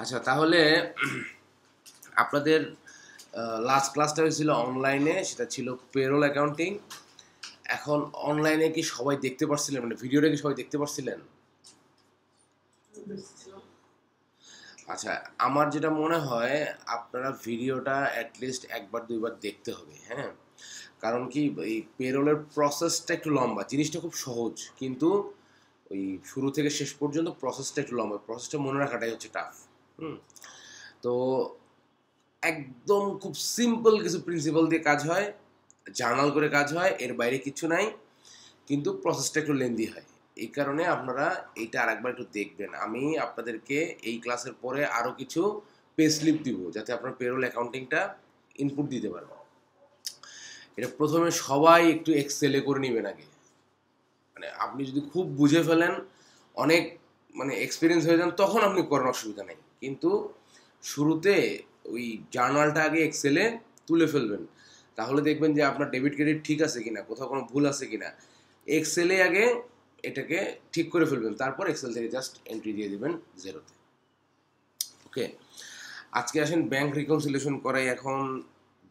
আচ্ছা, তাহলে আপনাদের লাস্ট ক্লাসটা হয়েছিল অনলাইনে, সেটা ছিল পেরোল অ্যাকাউন্টিং। এখন অনলাইনে কি সবাই দেখতে পারছিলেন, মানে ভিডিওটা কি সবাই দেখতে পারছিলেন? আচ্ছা, আমার যেটা মনে হয় আপনারা ভিডিওটা অ্যাটলিস্ট একবার দুইবার দেখতে হবে, হ্যাঁ। কারণ কি, এই পেরোলের প্রসেসটা একটু লম্বা, জিনিসটা খুব সহজ, কিন্তু ওই শুরু থেকে শেষ পর্যন্ত প্রসেসটা একটু লম্বা, প্রসেসটা মনে রাখাটাই হচ্ছে টাফ। হুম। তো একদম খুব সিম্পল কিছু প্রিন্সিপাল দিয়ে কাজ হয়, জার্নাল করে কাজ হয়, এর বাইরে কিছু নাই, কিন্তু প্রসেসটা একটু লেন্দি হয়। এই কারণে আপনারা এইটা আরেকবার একটু দেখবেন। আমি আপনাদেরকে এই ক্লাসের পরে আরও কিছু পে স্লিপ দিব, যাতে আপনার পেরোল অ্যাকাউন্টিংটা ইনপুট দিতে পারবেন। এটা প্রথমে সবাই একটু এক্সেলে করে নেবেন আগে। মানে আপনি যদি খুব বুঝে ফেলেন, অনেক মানে এক্সপিরিয়েন্স হয়ে যান, তখন আপনি করেন, অসুবিধা নেই। কিন্তু শুরুতে ওই জার্নালটা আগে এক্সেলে তুলে ফেলবেন, তাহলে দেখবেন যে আপনার ডেবিট ক্রেডিট ঠিক আছে কিনা, কোথাও কোনো ভুল আছে কিনা। এক্সেলে আগে এটাকে ঠিক করে ফেলবেন, তারপর এক্সেল থেকে জাস্ট এন্ট্রি দিয়ে দেবেন জিরোতে। ওকে, আজকে আসেন ব্যাংক রিকনসিলিয়েশন করাই। এখন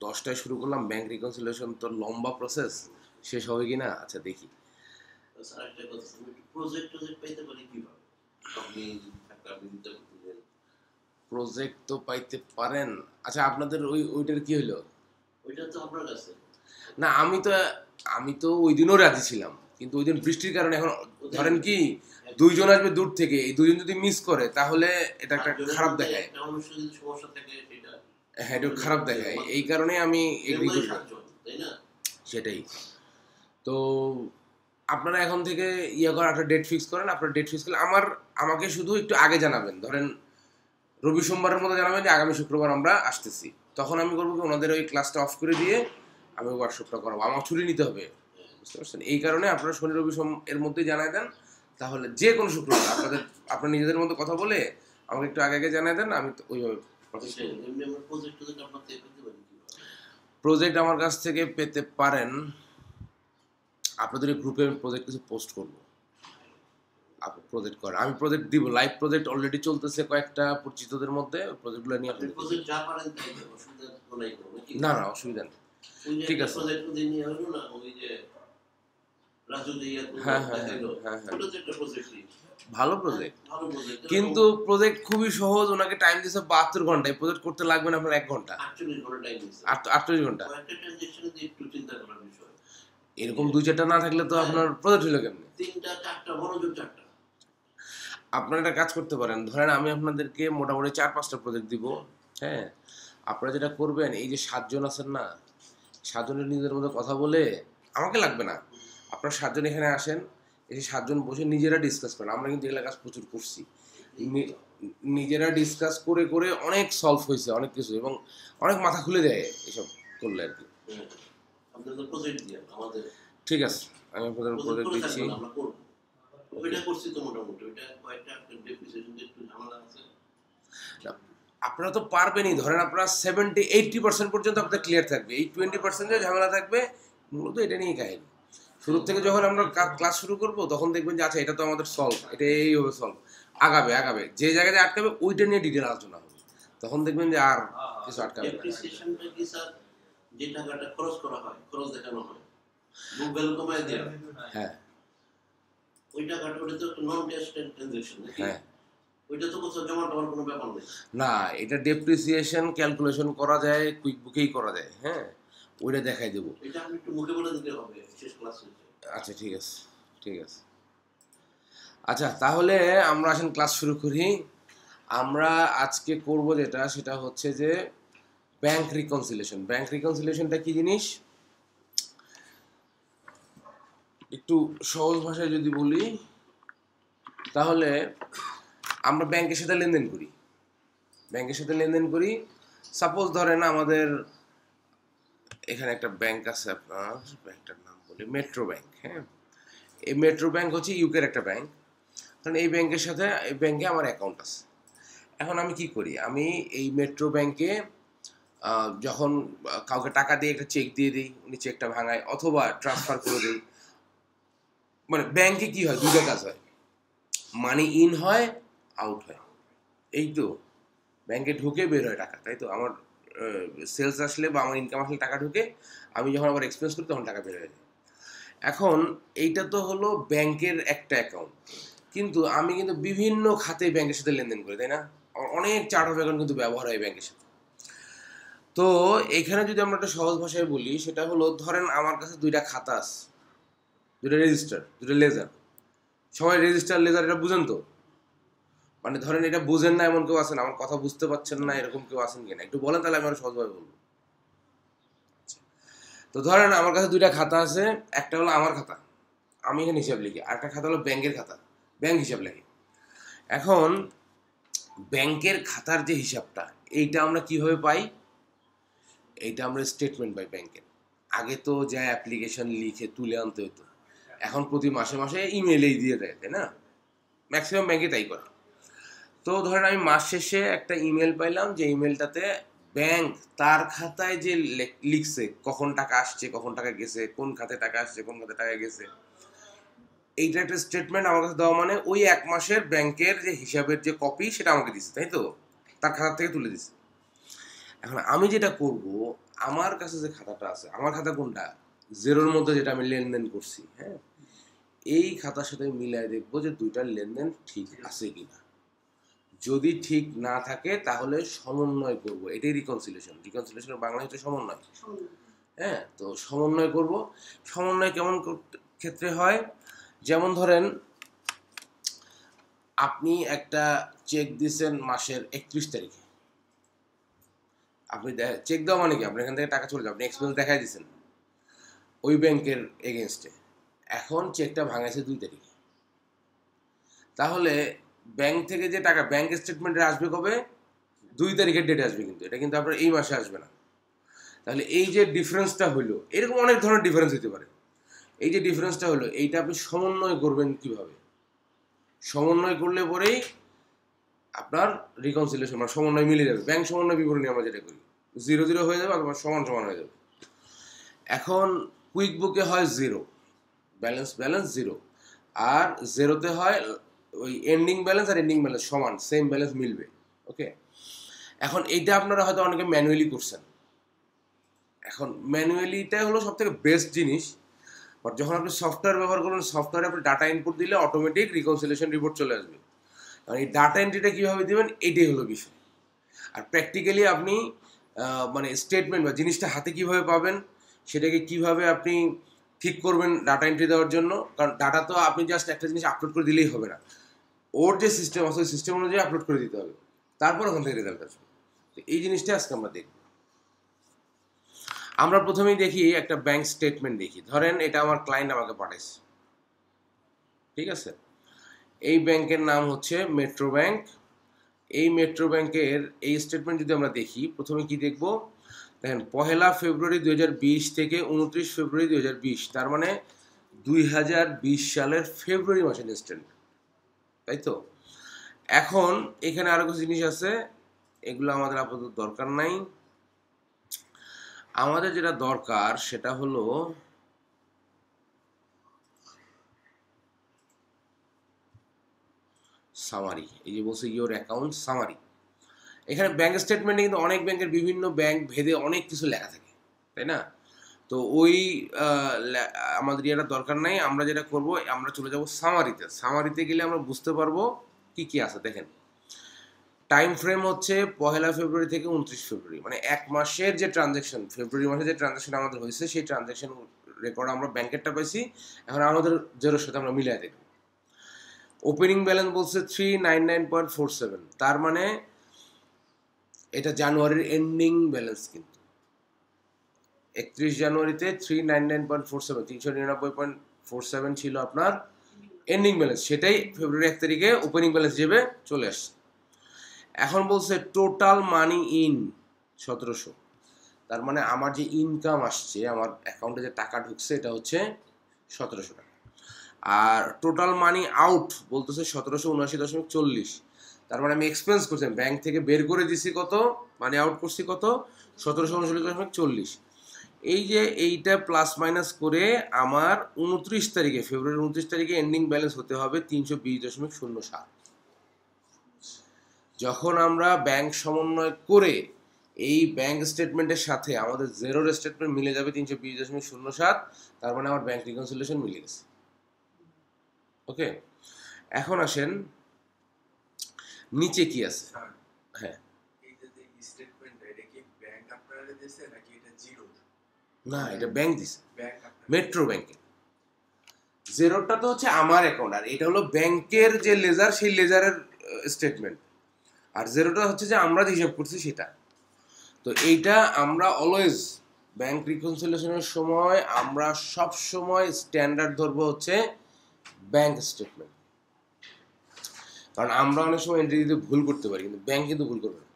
10টায় শুরু করলাম, ব্যাংক রিকনসিলিয়েশন তো লম্বা প্রসেস, শেষ হবে কি না আচ্ছা দেখি। প্রজেক্ট তো পাইতে পারেন। আচ্ছা, আপনাদের ওইটার কি হলো? ওইটা তো আপনার কাছে না, আমি তো ওই দিনও রাজি ছিলাম, কিন্তু ওই দিন বৃষ্টির কারণে, এখন ধরেন কি দুইজন আসবে দূর থেকে, এই দুইজন যদি মিস করে তাহলে এটা একটা খারাপ দেখায়। হ্যাঁ, এটা খারাপ দেখায়, এই কারণে আমি এগ্রি করি। সেটাই তো, আপনারা এখন থেকে ইয়ে করেন, একটা ডেট ফিক্স করেন। আপনার ডেট ফিক্স করলে আমাকে শুধু একটু আগে জানাবেন, ধরেন রবি সোমবারের মধ্যে জানাবেন যে আগামী শুক্রবার আমরা আসতেছি। তখন আমি করবো কি, ওনাদের ওই ক্লাসটা অফ করে দিয়ে আমি ওয়ার্কশপটা করাবো। আমার ছুটি নিতে হবে, বুঝতে পারছেন? এই কারণে আপনারা শনি রবি সোম এর মধ্যেই জানাই দেন। তাহলে যে কোনো শুক্রবার আপনার নিজেদের মধ্যে কথা বলে আমাকে একটু আগে আগে জানাই দেন, আমি তো ওইভাবে প্রজেক্ট আমার কাছ থেকে পেতে পারেন। আপনাদের গ্রুপে আমি প্রজেক্ট কিছু পোস্ট করবো, আপনি প্রজেক্ট করেন, আমি প্রজেক্ট দিব। লাইভ প্রজেক্ট অলরেডি চলতেছে কয়েকটা পরিচিতদের মধ্যে, প্রজেক্টগুলো নিয়ে আপনি না না অসুবিধা নেই, ঠিক আছে। হ্যাঁ হ্যাঁ হ্যাঁ হ্যাঁ, ভালো প্রজেক্ট, কিন্তু প্রজেক্ট খুবই সহজ। ওনাকে টাইম দিয়েছে 72 ঘন্টায়, প্রজেক্ট করতে লাগবে না আপনার 1 ঘন্টা, 48 ঘন্টা। এরকম 2-4টা না থাকলে তো আপনার প্রজেক্ট হলো কেমনে? আপনারা একটা কাজ করতে পারেন, ধরেন আমি আপনাদেরকে মোটামুটি 4-5টা প্রজেক্ট দিব, হ্যাঁ। আপনারা যেটা করবেন, এই যে 7 জন আছেন না, 7 জনের নিজেদের মধ্যে কথা বলে, আমাকে লাগবে না, আপনারা 7 জন এখানে আসেন, এসে 7 জন বসে নিজেরা ডিসকাস করেন। আমরা কিন্তু এগুলো কাজ প্রচুর করছি, নিজেরা ডিসকাস করে করে অনেক সলভ হয়েছে অনেক কিছু, এবং অনেক মাথা খুলে দেয় এসব করলে আর কি। ঠিক আছে, আমি আপনাদের প্রজেক্ট দিচ্ছি। আপনারা তো পারবেনই, ধরেন আপনারা 70-80% পর্যন্ত আপনাদের ক্লিয়ার থাকবে, এই 20% যে ঝামেলা থাকবে, মূলত এটা নিয়ে কাহিনী। শুরু থেকে যখন আমরা ক্লাস শুরু করব, তখন দেখবেন যে আচ্ছা এটা তো আমাদের সলভ, এটা এইভাবে সলভ, আগাবে আগাবে, যে জায়গায় আটকাবে ওইটা নিয়ে ডিটেল আলোচনা হবে, তখন দেখবেন যে আর কিছু আটকাবে না। যে টাকাটা খরচ করা হয়, খরচ দেখানো হয়, বুক ভ্যালু কমায় দেওয়া, হ্যাঁ, ওই টাকাটা ওটা তো একটা নন ক্যাশ ট্রানজাকশন, হ্যাঁ, ওইটা তো কোথাও জমা দেওয়ার কোনো ব্যাপার নেই। না, এটা ডেপ্রিসিয়েশন ক্যালকুলেশন করা যায়, কুইক বুকেই করা যায়, হ্যাঁ, ওইটা দেখাই দেবো। এটা আমি একটু মুখে বলে দিতে হবে শেষ ক্লাসে। আচ্ছা ঠিক আছে, ঠিক আছে। আচ্ছা, তাহলে আমরা আসেন ক্লাস শুরু করি। আমরা আজকে করব যেটা, সেটা হচ্ছে যে ব্যাংক রিকনসিলিয়েশন। ব্যাংক রিকনসিলিয়েশনটা কি জিনিস, একটু সহজ ভাষায় যদি বলি, তাহলে আমরা ব্যাংকের সাথে লেনদেন করি, সাপোজ ধরেন আমাদের এখানে একটা ব্যাংক আছে, আপনার ব্যাংকটার নাম বলি মেট্রো ব্যাংক, হ্যাঁ। এই মেট্রো ব্যাংক হচ্ছে ইউকের একটা ব্যাংক, কারণ এই ব্যাংকের সাথে, এই ব্যাংকে আমার অ্যাকাউন্ট আছে। এখন আমি কি করি, আমি এই মেট্রো ব্যাংকে যখন কাউকে টাকা দিয়ে একটা চেক দিয়ে দিই, উনি চেকটা ভাঙায় অথবা ট্রান্সফার করে দিই। মানে ব্যাংকে কি হয়, দুটো কাজ হয়, মানি ইন হয়, আউট হয়, এই তো। ব্যাংকে ঢুকে বের হয় টাকা, তাই তো? আমার সেলস আসলে বা আমার ইনকাম আসলে টাকা ঢুকে, আমি যখন আবার এক্সপেন্স করি তখন টাকা বের হয়ে যায়। এখন এইটা তো হলো ব্যাংকের একটা অ্যাকাউন্ট, কিন্তু আমি কিন্তু বিভিন্ন খাতে ব্যাংকের সাথে লেনদেন করি, তাই না? অনেক চার্ট অফ অ্যাকাউন্ট কিন্তু ব্যবহার হয় ব্যাংকের সাথে। তো এইখানে যদি আমরা একটা সহজ ভাষায় বলি, সেটা হলো ধরেন আমার কাছে দুইটা খাতা আছে, দুইটা রেজিস্টার, দুইটা লেজার। সবাই রেজিস্টার লেজার এটা বুঝেন তো? মানে ধরেন এটা বুঝেন না এমন কেউ আছেন? আমার কথা বুঝতে পারছেন না এরকম কেউ আছেন কিনা একটু বলেন, তাহলে আমি আরো সহজভাবে বলবো। তো ধরেন আমার কাছে দুইটা খাতা আছে, একটা হলো আমার খাতা, আমি এখানে হিসাব লিখি, আর একটা খাতা হলো ব্যাংকের খাতা, ব্যাংক হিসাব লিখি। এখন ব্যাংকের খাতার যে হিসাবটা, এইটা আমরা কিভাবে পাই? এইটা আমরা স্টেটমেন্ট পাই ব্যাংকের। আগে তো যা অ্যাপ্লিকেশন লিখে তুলে আনতে হতো, এখন প্রতি মাসে মাসে ইমেইলেই দিয়ে দেয়, তাই না? ম্যাক্সিমাম ব্যাংকে তাই করে। তো ধরেন আমি মাস শেষে একটা ইমেল পাইলাম, যে ইমেলটাতে ব্যাংক তার খাতায় যে লিখছে কখন টাকা আসছে, কখন টাকা গেছে, কোন খাতে টাকা আসছে, কোন খাতে টাকা গেছে, এইটা একটা স্টেটমেন্ট আমার কাছে দেওয়া, মানে ওই এক মাসের ব্যাংকের যে হিসাবের যে কপি সেটা আমাকে দিচ্ছে, তাই তো? তার খাতা থেকে তুলে দিচ্ছে। এখন আমি যেটা করব, আমার কাছে যে খাতাটা আছে, আমার খাতা কোনটা? জিরোর মধ্যে যেটা আমি লেনদেন করছি, হ্যাঁ, এই খাতার সাথে মিলাই দেখবো যে দুইটার লেনদেন ঠিক আছে কিনা। যদি ঠিক না থাকে তাহলে সমন্বয় করব, এটাই রিকনসিলিয়েশন। রিকনসিলিয়েশনের বাংলা হচ্ছে সমন্বয়। হ্যাঁ, তো সমন্বয় করব। সমন্বয় কেমন ক্ষেত্রে হয়? যেমন ধরেন আপনি একটা চেক দিয়েছেন মাসের 31 তারিখে, আপনি চেক দেওয়া মানে কি, আপনি এখান থেকে টাকা চলে যাবে, আপনি এক্সপেন্স দেখাই দিয়েছেন ওই ব্যাংকের এগেনস্টে। এখন চেকটা ভাঙাইছে 2 তারিখে, তাহলে ব্যাংক থেকে যে টাকা ব্যাংক স্টেটমেন্টে আসবে কবে? 2 তারিখের ডেটে আসবে, কিন্তু এটা কিন্তু আপনার এই মাসে আসবে না। তাহলে এই যে ডিফারেন্সটা হলো, এরকম অনেক ধরনের ডিফারেন্স হতে পারে। এই যে ডিফারেন্সটা হলো, এইটা আপনি সমন্বয় করবেন কিভাবে? সমন্বয় করলে পরেই আপনার রিকনসিলিয়েশন মানে সমন্বয় মিলে যাবে। ব্যাংক সমন্বয় বিবরণী আমরা যেটা করি, 0 0 হয়ে যাবে অথবা সমান সমান হয়ে যাবে। এখন কুইক বুকে হয় 0, ব্যালেন্স ব্যালেন্স 0, আর জিরোতে হয় ওই এন্ডিং ব্যালেন্স আর এন্ডিং ব্যালেন্স সমান, সেম ব্যালেন্স মিলবে। ওকে, এখন এইটা আপনারা হয়তো অনেকে ম্যানুয়ালি করছেন। এখন ম্যানুয়ালিটা হলো সব থেকে বেস্ট জিনিস, বাট যখন আপনি সফটওয়্যার ব্যবহার করবেন, সফটওয়্যারে আপনি ডাটা ইনপুট দিলে অটোমেটিক রিকনসিলিয়েশন রিপোর্ট চলে আসবে। কারণ এই ডাটা এন্ট্রিটা কীভাবে দেবেন, এটাই হলো বিষয়। আর প্র্যাকটিক্যালি আপনি মানে স্টেটমেন্ট বা জিনিসটা হাতে কীভাবে পাবেন, সেটাকে কিভাবে আপনি ঠিক করবেন ডাটা এন্ট্রি দেওয়ার জন্য। কারণ ডাটা তো আপনি জাস্ট একটা জিনিস আপলোড করে দিলেই হবে না, ওর যে সিস্টেম আছে ওই সিস্টেম অনুযায়ী আপলোড করে দিতে হবে, তারপর ওখান থেকে রেজাল্ট আসবে। তো এই জিনিসটা আজকে আমরা দেখব। আমরা প্রথমেই দেখি একটা ব্যাংক স্টেটমেন্ট দেখি। ধরেন এটা আমার ক্লায়েন্ট আমাকে পাঠাইছে, ঠিক আছে? এই ব্যাংকের নাম হচ্ছে মেট্রো ব্যাংক। এই মেট্রো ব্যাংকের এই স্টেটমেন্ট যদি আমরা দেখি, প্রথমে কি দেখব? দেখেন 1 ফেব্রুয়ারি 2020 থেকে 29 ফেব্রুয়ারি 2020, তার মানে 2020 সালের ফেব্রুয়ারি মাসের স্টেটমেন্ট, তাই তো? এখন এখানে আরো কিছু জিনিস আছে, এগুলো আমাদের আপাতত দরকার নাই। আমাদের যেটা দরকার সেটা হলো সামারি। এই যে বলছে ইওর অ্যাকাউন্ট সামারি, এখানে ব্যাংক স্টেটমেন্টে কিন্তু অনেক ব্যাংকের বিভিন্ন ব্যাংক ভেদে অনেক কিছু লেখা থাকে, তাই না? তো ওই আমাদের এটা দরকার নাই। আমরা যেটা করব, আমরা চলে যাব সামারিতে। সামারিতে গেলে আমরা বুঝতে পারবো কি কি আছে। দেখেন টাইম ফ্রেম হচ্ছে 1 ফেব্রুয়ারি থেকে 29 ফেব্রুয়ারি, মানে এক মাসের যে ট্রানজ্যাকশন, ফেব্রুয়ারি মাসে যে ট্রানজ্যাকশন আমাদের হয়েছে সেই ট্রানজ্যাকশন রেকর্ড আমরা ব্যাংকেরটা পাইছি। এখন আমাদের জেরোর সাথে আমরা মিলাই দেখব। ওপেনিং ব্যালেন্স বলছে 399.47, তার মানে এটা জানুয়ারির এন্ডিং ব্যালেন্স। কিন্তু 31 জানুয়ারিতে 399.47 399.47 ছিল আপনার এন্ডিং ব্যালেন্স, সেটাই ফেব্রুয়ারি 1 তারিখে ওপেনিং ব্যালেন্স হিসেবে চলে আসছে। এখন বলছে টোটাল মানি ইন 1700, তার মানে আমার যে ইনকাম আসছে, আমার অ্যাকাউন্টে যে টাকা ঢুকছে এটা হচ্ছে 1700 টাকা। আর টোটাল মানি আউট বলতেছে 1779.40, তার মানে আমি এক্সপেন্স করছি, ব্যাংক থেকে বের করে দিছি কত, মানি আউট করছি কত, 1779.40। এই যে এইটা প্লাস মাইনাস করে আমার 29 তারিখে, ফেব্রুয়ারি 29 তারিখে এন্ডিং ব্যালেন্স হতে হবে 320.07। যখন আমরা ব্যাংক সমন্বয় করে এই ব্যাংক স্টেটমেন্টের সাথে আমাদের জেরোর স্টেটমেন্ট মিলে যাবে 320.07, তার মানে আমার ব্যাংক রিকনসিলিয়েশন মিলে গেছে। ওকে, এখন আসেন নিচে কি আছে। হ্যাঁ, না এটা ব্যাংক দিছে, মেট্রো ব্যাংকে। জেরোটা তো হচ্ছে আমার অ্যাকাউন্ট, আর এটা হলো ব্যাংকের যে লেজার, সেই লেজারের স্টেটমেন্ট। আর জেরোটা হচ্ছে যে আমরা যে হিসাব করছি সেটা। তো এইটা আমরা অলওয়েজ ব্যাংক রিকনসিলিয়েশনের সময় আমরা সব সময় স্ট্যান্ডার্ড ধরবো হচ্ছে ব্যাংক স্টেটমেন্ট, কারণ আমরা অনেক সময় এন্ট্রি দিতে ভুল করতে পারি, কিন্তু ব্যাংক কিন্তু ভুল করবে না।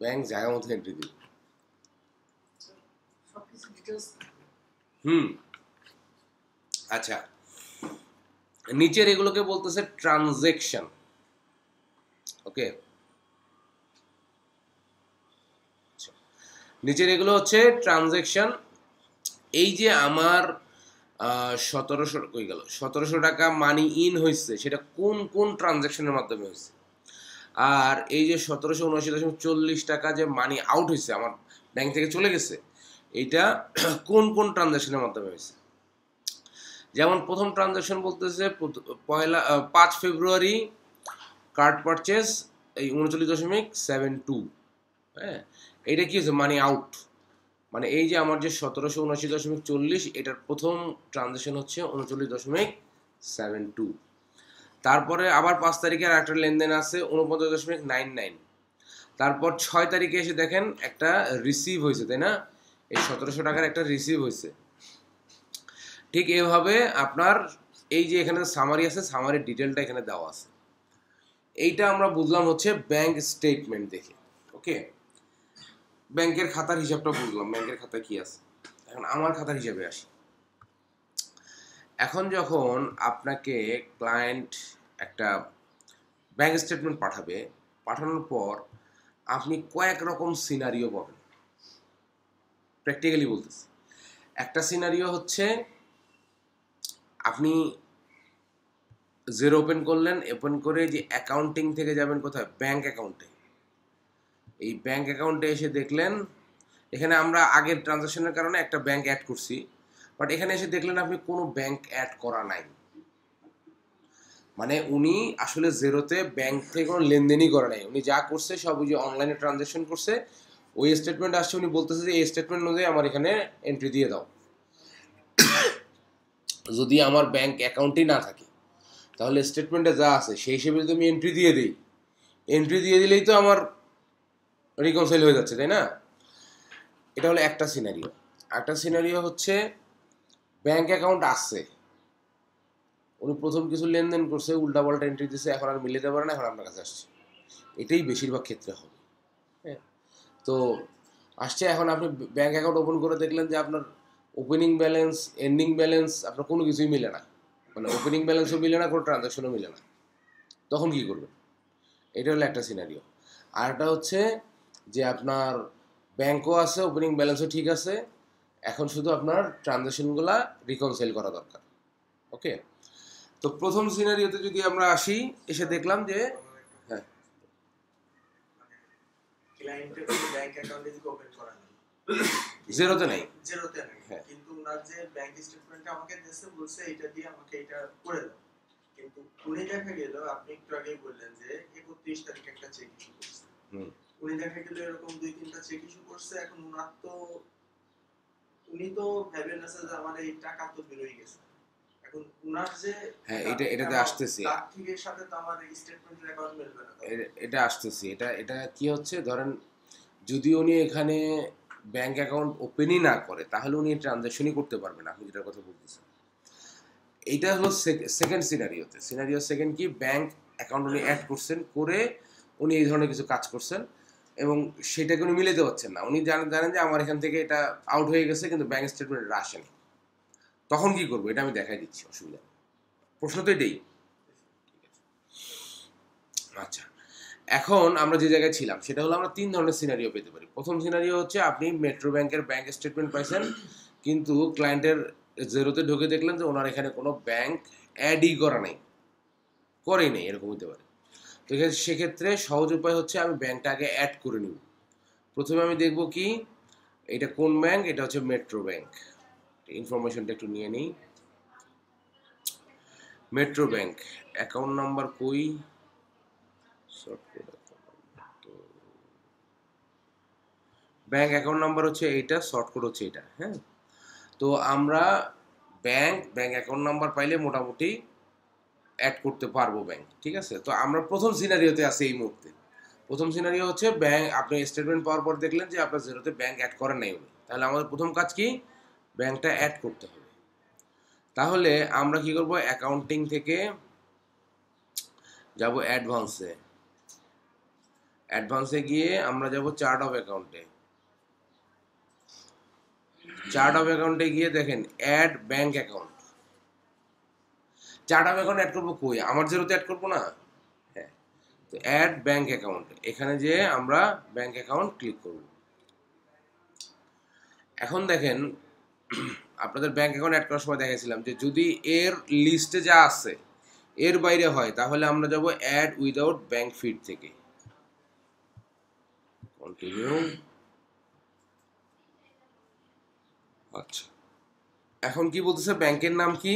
ব্যাংক জায়গা মতো এন্ট্রি দিবে। আচ্ছা, নিচের এগুলোকে বলতেছে ট্রানজেকশন। ওকে, নিচের এগুলো হচ্ছে ট্রানজেকশন। এই যে আমার 1700 টাকা মানি ইন হয়েছে, সেটা কোন কোন ট্রানজেকশনের মাধ্যমে হয়েছে। আর এই যে 1779.40 টাকা যে মানি আউট হয়েছে, আমার ব্যাংক থেকে চলে গেছে, এইটা কোন কোন ট্রানজেকশনের মাধ্যমে হয়েছে। যেমন প্রথম ট্রানজেকশন বলতেছে 5 ফেব্রুয়ারি কার্ড পারচেস এই 39.72। হ্যাঁ, এইটা কি হয়েছে, মানি আউট। মানে এই যে আমার যে 1779.40, এটার প্রথম ট্রানজেকশন হচ্ছে 39.72। তারপরে আবার 5 তারিখে আর একটা লেনদেন আছে 49.99। তারপর 6 তারিখে এসে দেখেন একটা রিসিভ হয়েছে, তাই না? এই 1700 টাকার একটা রিসিভ হয়েছে। ঠিক এভাবে আপনার এই যে এখানে সামারি আছে, সামারির ডিটেলটা এখানে দেওয়া আছে। এইটা আমরা বুঝলাম হচ্ছে ব্যাংক স্টেটমেন্ট দেখে। ওকে, ব্যাংকের খাতার হিসাবটা বুঝলাম, ব্যাংকের খাতায় কি আছে। এখন আমার খাতার হিসাবে আসি। এখন যখন আপনাকে ক্লায়েন্ট একটা ব্যাংক স্টেটমেন্ট পাঠাবে, পাঠানোর পর আপনি কয়েক রকম সিনারিও পাবেন। প্র্যাকটিক্যালি বলতেছি, একটা সিনারিও হচ্ছে আপনি জেরো ওপেন করলেন, ওপেন করে যে অ্যাকাউন্টিং থেকে যাবেন কোথায়, ব্যাংক অ্যাকাউন্টে। এই ব্যাংক অ্যাকাউন্টে এসে দেখলেন এখানে আমরা আগের ট্রানজাকশনের কারণে একটা ব্যাংক অ্যাড করছি, বাট এখানে এসে দেখলেন আপনি কোনো ব্যাংক অ্যাড করা নাই। মানে উনি আসলে জেরোতে ব্যাংক থেকে কোনো লেনদেনই করে নাই, উনি যা করছে সব ওই যে অনলাইনে ট্রানজাকশন করছে। ওই স্টেটমেন্ট আসছে, উনি বলতেছে যে এই স্টেটমেন্ট অনুযায়ী আমার এখানে এন্ট্রি দিয়ে দাও। যদি আমার ব্যাংক অ্যাকাউন্টই না থাকে, তাহলে স্টেটমেন্টে যা আছে সেই হিসেবে যদি আমি এন্ট্রি দিয়ে দিই, এন্ট্রি দিয়ে দিলেই তো আমার রিকনসাইল হয়ে যাচ্ছে, তাই না? এটা হলো একটা সিনারিও। একটা সিনারিও হচ্ছে ব্যাংক অ্যাকাউন্ট আসছে, উনি প্রথম কিছু লেনদেন করছে, উল্টাপাল্টা এন্ট্রি দিচ্ছে, এখন আর মিলাতে পারে না, এখন আপনার কাছে আসছে। এটাই বেশিরভাগ ক্ষেত্রে হবে। হ্যাঁ, তো আসছে, এখন আপনি ব্যাংক অ্যাকাউন্ট ওপেন করে দেখলেন যে আপনার ওপেনিং ব্যালেন্স, এন্ডিং ব্যালেন্স আপনার কোনো কিছুই মিলে না, মানে ওপেনিং ব্যালেন্সও মিলে না, কোনো ট্রানজাকশনও মিলে না। তখন কী করবেন? এটা হলো একটা সিনারিও। আর একটা হচ্ছে যে আপনার ব্যাংকও আছে, ওপেনিং ব্যালেন্সও ঠিক আছে, এখন শুধু আপনার ট্রানজাকশনগুলো রিকনসাইল করা দরকার। ওকে, তো প্রথম সিনারিওতে যদি আমরা আসি, এসে দেখলাম যে হ্যাঁ, ক্লায়েন্টের ব্যাংক অ্যাকাউন্টে যদি ওপেন করা হয়, জেরোতে নাই, হ্যাঁ, কিন্তু ওনার যে ব্যাংক স্টেটমেন্টটা আমাকে দিয়েছে, বলছে এটা দিয়ে আমাকে এটা করে দাও, কিন্তু উনি দেখা গেল, আপনি একটু আগেই বললেন যে 31 তারিখে একটা চেক ইস্যু করছে, উনি দেখা গেল এরকম 2-3টা চেক ইস্যু করছে। এখন উনি তো ভাবেন আছে যে আমার এই টাকা তো বেরোয় গেছে, এখন উনার যে হ্যাঁ, এটাতে আসতেছি, তার ঠিকের সাথে তো আমার স্টেটমেন্টের অ্যাকাউন্ট মিলবে না। এটা আসতেছি, এটা কি হচ্ছে, ধরেন যদি উনি এখানে ব্যাংক অ্যাকাউন্ট ওপেনই না করে, তাহলে উনি ট্রানজাকশনই করতে পারবেন না, আপনি যেটার কথা বলতেছেন। এইটা হলো সেকেন্ড সিনারিওতে। সিনারিও সেকেন্ড কি, ব্যাংক অ্যাকাউন্ট উনি অ্যাড করছেন, করে উনি এই ধরনের কিছু কাজ করছেন এবং সেটাকে উনি মিলাতে পারছেন না। উনি জানেন যে আমার এখান থেকে এটা আউট হয়ে গেছে, কিন্তু ব্যাংক স্টেটমেন্টটা আসেনি। তখন কি করবো, এটা আমি দেখাই দিচ্ছি, অসুবিধা। প্রশ্ন তো এটাই। আচ্ছা, এখন আমরা যে জায়গায় ছিলাম সেটা হলো আমরা 3 ধরনের সিনারিও পেতে পারি। প্রথম সিনারিও হচ্ছে আপনি মেট্রো ব্যাংকের ব্যাংক স্টেটমেন্ট পাইছেন, কিন্তু ক্লায়েন্টের জেরোতে ঢুকে দেখলেন যে ওনার এখানে কোনো ব্যাংক অ্যাডই করা নেই, করেই নেই, এরকম হতে পারে। তো সেক্ষেত্রে সহজ উপায় হচ্ছে আমি ব্যাংকটা আগে অ্যাড করে নিব। প্রথমে আমি দেখব কি এটা কোন ব্যাংক, এটা হচ্ছে মেট্রো ব্যাংক। ইনফরমেশনটা একটু নিয়ে নিই। মেট্রো ব্যাংক অ্যাকাউন্ট নাম্বার কই, ব্যাংক অ্যাকাউন্ট নাম্বার হচ্ছে এইটা, শর্ট কোড হচ্ছে এটা। হ্যাঁ, তো আমরা ব্যাংক অ্যাকাউন্ট নাম্বার পাইলে মোটামুটি অ্যাড করতে পারবো ব্যাংক, ঠিক আছে। তো আমরা প্রথম সিনারিওতে আছি এই মুহূর্তে। প্রথম সিনারিও হচ্ছে ব্যাংক, আপনি স্টেটমেন্ট পাওয়ার পর দেখলেন যে আপনার জিরোতে ব্যাংক অ্যাড করেন নাই উনি, তাহলে আমাদের প্রথম কাজ কি, ব্যাংকটা অ্যাড করতে হবে। তাহলে আমরা কি করব, অ্যাকাউন্টিং থেকে যাব অ্যাডভান্সে। অ্যাডভান্সে গিয়ে আমরা যাব চার্ট অফ অ্যাকাউন্টে। চার্ট অফ অ্যাকাউন্টে গিয়ে দেখেন add bank account. Chart of account add করবো কই, আমার জিরোতে অ্যাড করবো না। হ্যাঁ, তো অ্যাড ব্যাংক অ্যাকাউন্ট, এখানে যে আমরা ব্যাংক অ্যাকাউন্ট ক্লিক করব। এখন দেখেন আপনাদের ব্যাংক অ্যাকাউন্ট অ্যাড করার সময় দেখাইছিলাম যে যদি এর লিস্টে যা আছে এর বাইরে হয় তাহলে আমরা যাব অ্যাড উইদাউট ব্যাংক ফিড থেকে। কন্টিনিউ। আচ্ছা, এখন কি বলতেছে, ব্যাংকের নাম কি,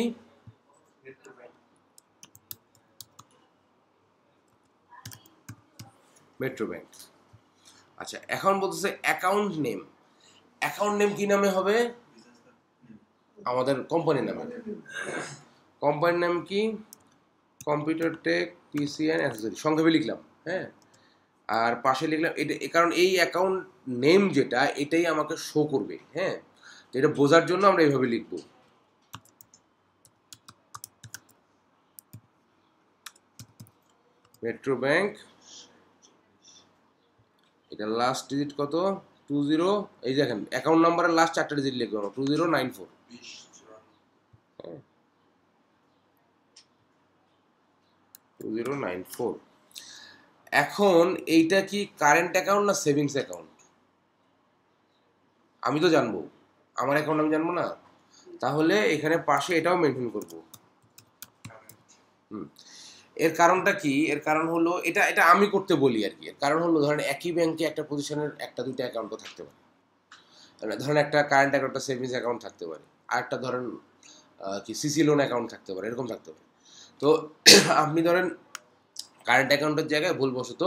মেট্রো ব্যাংক। আচ্ছা, এখন বলতেছে অ্যাকাউন্ট নেম। অ্যাকাউন্ট নেম কি নামে হবে, আমাদের কোম্পানির নামে। কোম্পানির নাম কি, computer tech PC and accessory, সংক্ষেপে লিখলাম। হ্যাঁ, আর পাশে লিখলাম এটা, কারণ এই অ্যাকাউন্ট নেম যেটা এটাই আমাকে শো করবে। হ্যাঁ, তো এটা বোঝার জন্য আমরা এইভাবে লিখবো। মেট্রো ব্যাংক, এটা লাস্ট ডিজিট কত, 20, এই দেখেন অ্যাকাউন্ট নাম্বারের লাস্ট 4টা ডিজিট লিখবো আমরা, 2094। 2094। এখন এইটা কি কারেন্ট অ্যাকাউন্ট না সেভিংস অ্যাকাউন্ট, আমি তো জানবো, আমার অ্যাকাউন্ট আমি জানবো না। তাহলে এখানে পাশে এটাও মেনশন করবো। এর কারণটা কি, এর কারণ হলো এটা এটা আমি করতে বলি আর কি। এর কারণ হলো ধরেন একই ব্যাংকে একটা প্রতিষ্ঠানের একটা দুইটা অ্যাকাউন্টও থাকতে পারে। ধরেন একটা কারেন্ট অ্যাকাউন্ট, একটা সেভিংস অ্যাকাউন্ট থাকতে পারে, আর একটা ধরেন কি সিসি লোন অ্যাকাউন্ট থাকতে পারে, এরকম থাকতে পারে। তো আপনি ধরেন কারেন্ট অ্যাকাউন্টের জায়গায় ভুলবশত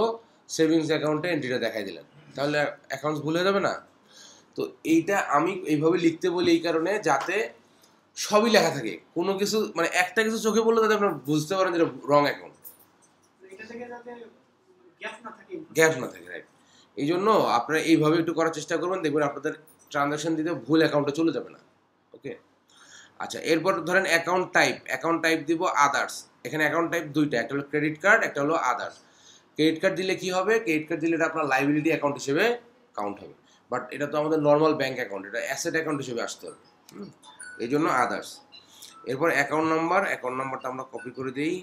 সেভিংস অ্যাকাউন্টে এন্ট্রিটা দেখাই দিলেন, তাহলে অ্যাকাউন্ট ভুল হয়ে যাবে না। তো এইটা আমি এইভাবে লিখতে বলি এই কারণে যাতে সবই লেখা থাকে, কোনো কিছু মানে একটা কিছু চোখে পড়লে যাতে আপনার বুঝতে পারেন যেটা রং অ্যাকাউন্ট, গ্যাপ না থাকে। রাইট, এই জন্য আপনারা এইভাবে একটু করার চেষ্টা করবেন, দেখবেন আপনাদের ট্রানজাকশন দিতে ভুল অ্যাকাউন্টে চলে যাবে না। ওকে, আচ্ছা, এরপর ধরেন অ্যাকাউন্ট টাইপ দিব আদার্স। এখানে অ্যাকাউন্ট টাইপ দুইটা, একটা হলো ক্রেডিট কার্ড, একটা হলো আদার্স। ক্রেডিট কার্ড দিলে কি হবে, ক্রেডিট কার্ড দিলে এটা আপনার লাইবিলিটি অ্যাকাউন্ট হিসেবে কাউন্ট হবে, বাট এটা তো আমাদের নর্মাল ব্যাংক অ্যাকাউন্ট, এটা অ্যাসেট অ্যাকাউন্ট হিসেবে আসতে হবে। এই জন্য আদার্স। এরপর অ্যাকাউন্ট নাম্বারটা আমরা কপি করে দিই।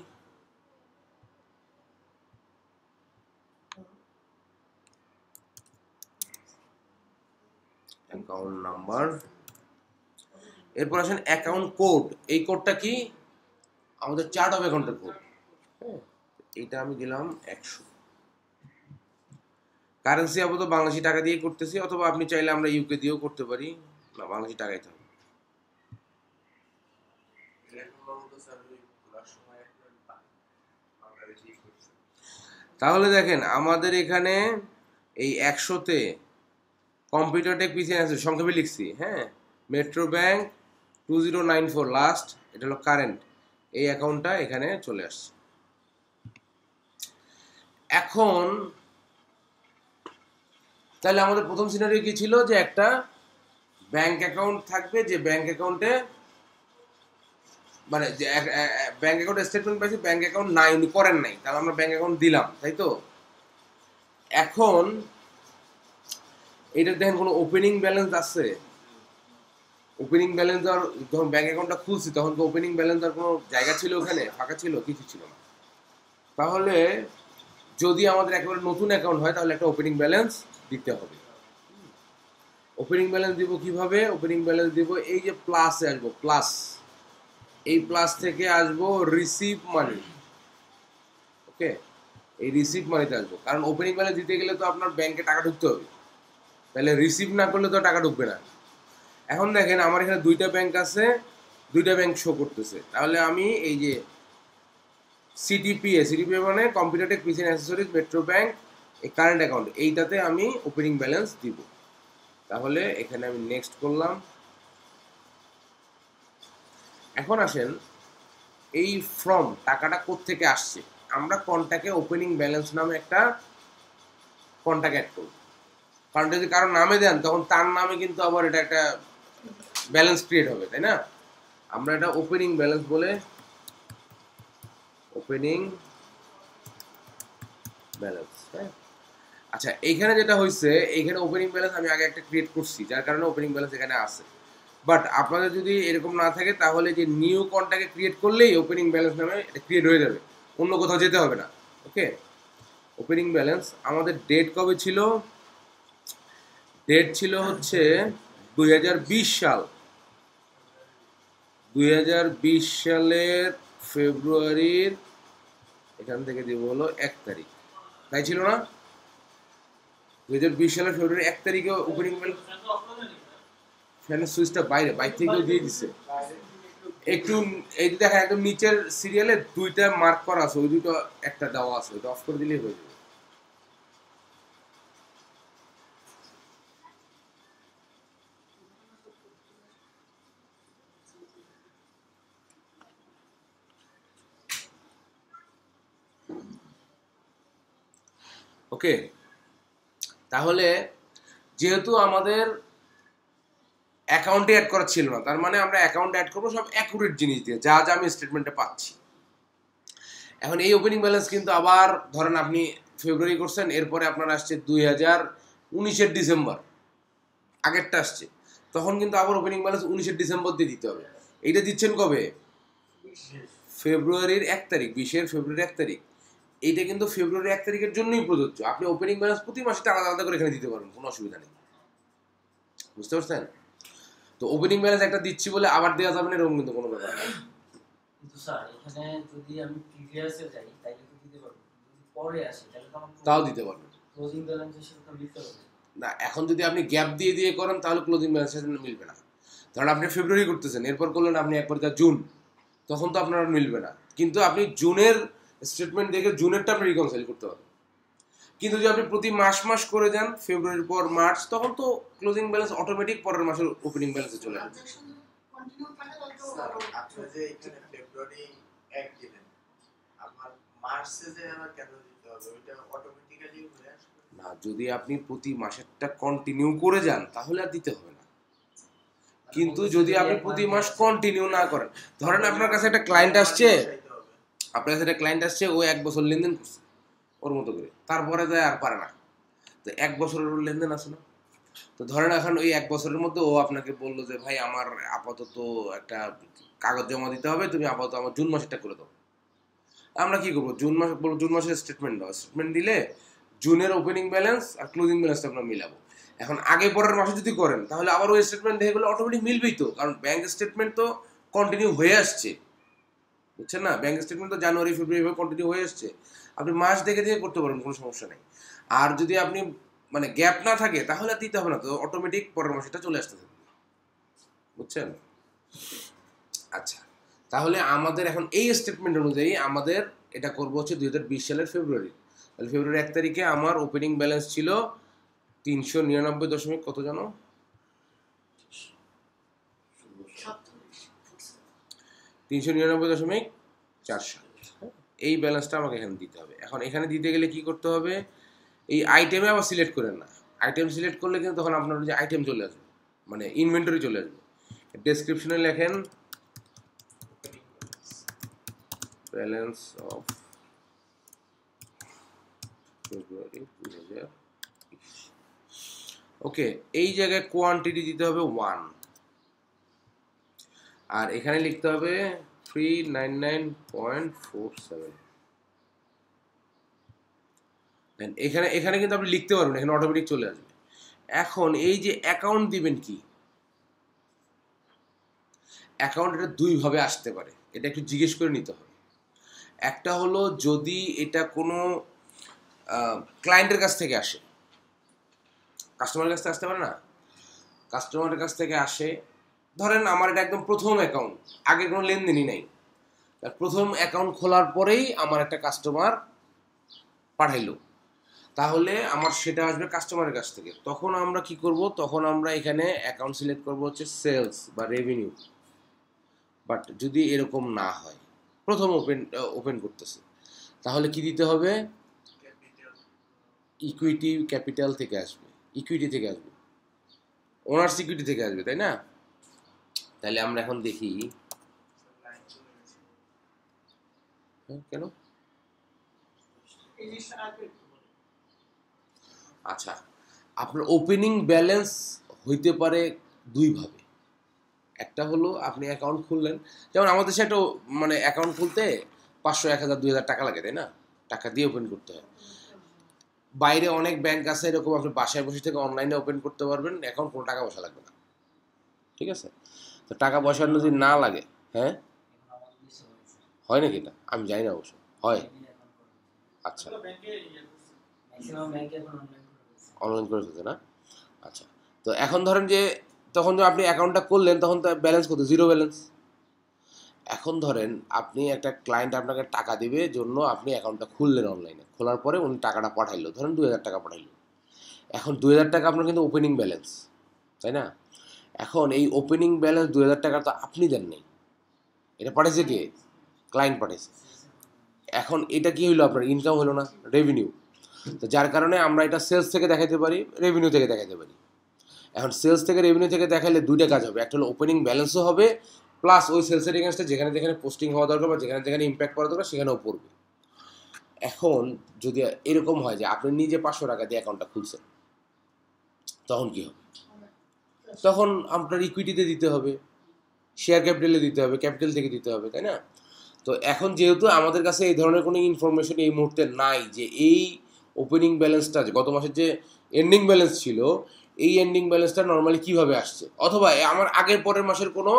অ্যাকাউন্ট নাম্বার, এরপর আসেন অ্যাকাউন্ট কোড। এই কোডটা কি, আমাদের চার্ট অফ অ্যাকাউন্টের কোড। হ্যাঁ, এইটা আমি দিলাম 100। কারেন্সি আপাতত বাংলাদেশি টাকা দিয়ে করতেছি, অথবা আপনি চাইলে আমরা ইউকে দিয়েও করতে পারি, না বাংলাদেশি টাকাই থাকবে। তাহলে দেখেন আমাদের এখানে এই 100-তে কম্পিউটার টেক পিসি আছে সংক্ষেপে লিখছি। হ্যাঁ, মেট্রো ব্যাংক 2094 লাস্ট, এটা হলো কারেন্ট, এই অ্যাকাউন্টটা এখানে চলে আসছে। এখন তাহলে আমাদের প্রথম সিনারিও কি ছিল, যে একটা ব্যাংক অ্যাকাউন্ট থাকবে, যে ব্যাংক অ্যাকাউন্টে মানে যে ব্যাংক অ্যাকাউন্টে স্টেটমেন্ট পাইছি, ব্যাংক অ্যাকাউন্ট নাই, উনি করেন নাই, তাহলে আমরা ব্যাংক অ্যাকাউন্ট দিলাম, তাই তো। এখন এইটা দেখেন কোনো ওপেনিং ব্যালেন্স আছে, ওপেনিং ব্যালেন্স দেওয়ার, যখন ব্যাংক অ্যাকাউন্টটা খুলছি তখন তো ওপেনিং ব্যালেন্স দেওয়ার কোনো জায়গা ছিল, ওখানে ফাঁকা ছিল, কিছু ছিল না। তাহলে যদি আমাদের একেবারে নতুন অ্যাকাউন্ট হয় তাহলে একটা ওপেনিং ব্যালেন্স দিতে হবে। ওপেনিং ব্যালেন্স দিব কিভাবে, ওপেনিং ব্যালেন্স দিব এই যে প্লাসে আসবো, প্লাস, এই প্লাস থেকে আসবো রিসিভ মানি। ওকে, এই রিসিভ মানিতে আসবো, কারণ ওপেনিং ব্যালেন্স দিতে গেলে তো আপনার ব্যাংকে টাকা ঢুকতে হবে, তাহলে রিসিভ না করলে তো টাকা ঢুকবে না। এখন দেখেন আমার এখানে দুইটা ব্যাংক আছে, দুইটা ব্যাংক শো করতেছে, তাহলে আমি এই যে সিটিপিএ মানে কম্পিউটার টেক পিসি অ্যাক্সেসরিজ মেট্রো ব্যাংক এই কারেন্ট অ্যাকাউন্ট, এইটাতে আমি ওপেনিং ব্যালেন্স দিব। তাহলে এখানে আমি নেক্সট করলাম। এখন আসেন এই ফ্রম টাকাটা কোত্থেকে আসছে, আমরা কন্ট্যাক্টে ওপেনিং ব্যালেন্স নামে একটা কন্ট্যাক্ট অ্যাড করব, কারণ যদি কারোর নামে দেন তখন তার নামে কিন্তু আবার এটা একটা ব্যালেন্স ক্রিয়েট হবে, তাই না? আমরা এটা ওপেনিং ব্যালেন্স বলে ওপেনিং ব্যালেন্স, হ্যাঁ। আচ্ছা, এইখানে যেটা হয়েছে, এইখানে ওপেনিং ব্যালেন্স আমি আগে একটা ক্রিয়েট করছি, যার কারণে ওপেনিং ব্যালেন্স এখানে আছে। বাট আপনাদের যদি এরকম না থাকে তাহলে যে নিউ কন্ট্যাক্টে ক্রিয়েট করলেই ওপেনিং ব্যালেন্স নামে এটা ক্রিয়েট হয়ে যাবে, অন্য কোথাও যেতে হবে না। ওকে, ওপেনিং ব্যালেন্স আমাদের ডেট কবে ছিল? ডেট ছিল হচ্ছে 2020 সাল, 2020 সালের ফেব্রুয়ারির এখান থেকে দিব হলো 1 তারিখ, তাই ছিল না? 2020 সালের ফেব্রুয়ারি 1 তারিখে ওপেনিং ব্যালেন্স, ফ্যানের সুইচটা বাইরে থেকেও দিয়ে দিচ্ছে একটু, এই যে দেখা একদম নিচের সিরিয়ালে দুইটা মার্ক করা আছে, ওই দুটো একটা দেওয়া আছে, ওইটা অফ করে দিলেই হয়ে যাবে। ওকে, তাহলে যেহেতু আমাদের অ্যাকাউন্টে অ্যাড করা ছিল না, তার মানে আমরা অ্যাকাউন্টে অ্যাড করবো সব অ্যাকুরেট জিনিস দিয়ে, যা যা আমি স্টেটমেন্টে পাচ্ছি। এখন এই ওপেনিং ব্যালেন্স কিন্তু আবার ধরেন আপনি ফেব্রুয়ারি করছেন, এরপরে আপনার আসছে 2019-এর ডিসেম্বর, আগেরটা আসছে, তখন কিন্তু আবার ওপেনিং ব্যালেন্স 19-এর ডিসেম্বর দিয়ে দিতে হবে। এইটা দিচ্ছেন কবে? ফেব্রুয়ারির 1 তারিখ, 20-এর ফেব্রুয়ারি 1 তারিখ। এইটা কিন্তু ফেব্রুয়ারি 1 তারিখের জন্যই প্রযোজ্য। আপনি ওপেনিং ব্যালেন্স প্রতি মাসে আলাদা আলাদা করে এখানে দিতে পারবেন, কোনো অসুবিধা নেই। বুঝতে পারছেন? তো ওপেনিং ব্যালেন্স একটা দিচ্ছি বলে আবার দেওয়া যাবে না এরকম কিন্তু কোনো ব্যাপার নেই। কিন্তু স্যার এখানে যদি আমি প্রিভিয়াসে যাই তাহলে তো দিতে পারবো, যদি পরে আসি তাহলে তো আমার তাও দিতে পারবেন। ক্লোজিং ব্যালেন্সের সাথে তো দিতে হবে না, এখন যদি আপনি গ্যাপ দিয়ে দিয়ে করেন তাহলে ক্লোজিং ব্যালেন্সের সাথে মিলবে না। ধরেন আপনি ফেব্রুয়ারি করতেছেন, এরপর করলেন আপনি একবার জুন, তখন তো আপনার মিলবে না। কিন্তু আপনি জুনের স্টেটমেন্ট দেখে জুনেরটা আপনি রিকনসাইল করতে পারবেন। কিন্তু যদি আপনি প্রতি মাস করে যান, ফেব্রুয়ারির পর মার্চ, তখন তো ক্লোজিং ব্যালেন্স অটোমেটিক পরের মাসের ওপেনিং ব্যালেন্সে চলে আসবে। আপনি যে এখানে ফেব্রুয়ারি 1 দিলেন, আমার মার্চে যে আমার কেন দিতে হবে? ওইটা অটোমেটিক্যালি হয়ে আসবে না, যদি আপনি প্রতি মাসেরটা কন্টিনিউ করে যান তাহলে আর দিতে হবে না। কিন্তু যদি আপনি প্রতি মাস কন্টিনিউ না করেন, ধরেন আপনার কাছে একটা ক্লায়েন্ট আসছে, আপনার কাছে একটা ক্লায়েন্ট আসছে, ও 1 বছর লেনদেন করছে ওর মতো করে, তারপরে যায় আর পারে না, তো 1 বছরের লেনদেন আছে না? তো ধরেন এখন ওই 1 বছরের মধ্যে ও আপনাকে বললো যে ভাই আমার আপাতত একটা কাগজ জমা দিতে হবে, তুমি আপাতত আমার জুন মাসেরটা করে দাও। আমরা কি করবো? জুন মাসের স্টেটমেন্ট দাও, স্টেটমেন্ট দিলে জুনের ওপেনিং ব্যালেন্স আর ক্লোজিং ব্যালেন্সটা আমরা মিলাবো। এখন আগে পরের মাসে যদি করেন তাহলে আবার ওই স্টেটমেন্ট দেখে গেলে অটোমেটিক মিলবেই তো, কারণ ব্যাংক স্টেটমেন্ট তো কন্টিনিউ হয়ে আসছে, বুঝছেন না? ব্যাংক স্টেটমেন্ট তো জানুয়ারি ফেব্রুয়ারি কন্টিনিউ হয়ে আসছে, আপনি মাস দেখে দেখে করতে পারবেন, কোনো সমস্যা নেই। আর যদি আপনি মানে গ্যাপ না থাকে তাহলে আর দিতে হবে না, তো অটোমেটিক পরের মাসেটা চলে আসতে থাকবে, বুঝছেন? আচ্ছা, তাহলে আমাদের এখন এই স্টেটমেন্ট অনুযায়ী আমাদের এটা করবো হচ্ছে 2020 সালের ফেব্রুয়ারি। তাহলে ফেব্রুয়ারি 1 তারিখে আমার ওপেনিং ব্যালেন্স ছিল 399 কত জানো? 399.47। এই ব্যালেন্সটা আমাকে এখানে দিতে হবে। এখন এখানে দিতে গেলে কি করতে হবে? এই আইটেমে আবার সিলেক্ট করেন না, আইটেম সিলেক্ট করলে কিন্তু তখন আপনার যে আইটেম চলে আসবে, মানে ইনভেন্টরি চলে আসবে। ডেসক্রিপশনে লেখেন ব্যালেন্স অফ ফেব্রুয়ারি 2020। ওকে, এই জায়গায় কোয়ান্টিটি দিতে হবে 1, আর এখানে লিখতে হবে 399.47। এখানে এখানে কিন্তু আপনি লিখতে পারবেন, এখানে অটোমেটিক চলে আসবে। এখন এই যে অ্যাকাউন্ট দিবেন, কি অ্যাকাউন্ট, এটা দুইভাবে আসতে পারে, এটা একটু জিজ্ঞেস করে নিতে হবে। একটা হলো যদি এটা কোনো ক্লায়েন্টের কাছ থেকে আসে, কাস্টমারের কাছ থেকে আসতে পারে না, কাস্টমারের কাছ থেকে আসে। ধরেন আমার এটা একদম প্রথম অ্যাকাউন্ট, আগে কোনো লেনদেনই নাই, প্রথম অ্যাকাউন্ট খোলার পরেই আমার একটা কাস্টমার পাঠাইলো, তাহলে আমার সেটা আসবে কাস্টমারের কাছ থেকে। তখন আমরা কি করব, তখন আমরা এখানে অ্যাকাউন্ট সিলেক্ট করব হচ্ছে সেলস বা রেভিনিউ। বাট যদি এরকম না হয়, প্রথম ওপেন করতেছে, তাহলে কি দিতে হবে, ইকুইটি ক্যাপিটাল থেকে আসবে, ইকুইটি থেকে আসবে, ওনার্স ইকুইটি থেকে আসবে, তাই না? তাহলে আমরা এখন দেখি কেন। আচ্ছা, আপনার ওপেনিং ব্যালেন্স হইতে পারে দুইভাবে। একটা হলো আপনি অ্যাকাউন্ট খুললেন, যেমন আমাদের দেশে একটা মানে অ্যাকাউন্ট খুলতে 500, 1000, 2000 টাকা লাগে, তাই না? টাকা দিয়ে ওপেন করতে হয়। বাইরে অনেক ব্যাংক আছে এরকম, আপনি বাসায় বসে থেকে অনলাইনে ওপেন করতে পারবেন, এখন কোনো টাকা পয়সা লাগবে না, ঠিক আছে? তো টাকা পয়সা যদি না লাগে, হ্যাঁ হয় নাকি? এটা আমি জানি না অবশ্য, হয়। আচ্ছা, অনলাইন করে ফেলছে না? আচ্ছা, তো এখন ধরেন যে তখন যখন আপনি অ্যাকাউন্টটা করলেন তখন তো ব্যালেন্স কত, জিরো ব্যালেন্স। এখন ধরেন আপনি একটা ক্লায়েন্ট আপনাকে টাকা দেবে জন্য আপনি অ্যাকাউন্টটা খুললেন অনলাইনে, খোলার পরে উনি টাকাটা পাঠাইলো, ধরেন 2000 টাকা পাঠাইলো। এখন 2000 টাকা আপনার কিন্তু ওপেনিং ব্যালেন্স, তাই না? এখন এই ওপেনিং ব্যালেন্স 2000 টাকা তো আপনি দেন নেই, এটা পাঠিয়েছে কে? ক্লায়েন্ট পাঠিয়েছে। এখন এটা কি হইলো, আপনার ইনকাম হলো না, রেভিনিউ। তো যার কারণে আমরা এটা সেলস থেকে দেখাতে পারি, রেভিনিউ থেকে দেখাতে পারি। এখন সেলস থেকে রেভিনিউ থেকে দেখাইলে দুইটা কাজ হবে, একটা হলো ওপেনিং ব্যালেন্সও হবে, প্লাস ওই সেলসের এগেনস্টে যেখানে যেখানে পোস্টিং হওয়া দরকার বা যেখানে যেখানে ইম্প্যাক্ট করা দরকার সেখানেও পড়বে। এখন যদি এরকম হয় যে আপনি নিজে 500 টাকা দিয়ে অ্যাকাউন্টটা খুলছেন, তখন কি হবে? তখন আপনার ইকুইটিতে দিতে হবে, শেয়ার ক্যাপিটালে দিতে হবে, ক্যাপিটাল থেকে দিতে হবে, তাই না? তো এখন যেহেতু আমাদের কাছে এই ধরনের কোনো ইনফরমেশন এই মুহূর্তে নাই যে এই ওপেনিং ব্যালেন্সটা গত মাসের যে এন্ডিং ব্যালেন্স ছিল, এই এন্ডিং ব্যালেন্সটা নর্মালি কীভাবে আসছে, অথবা আমার আগের পরের মাসের কোনো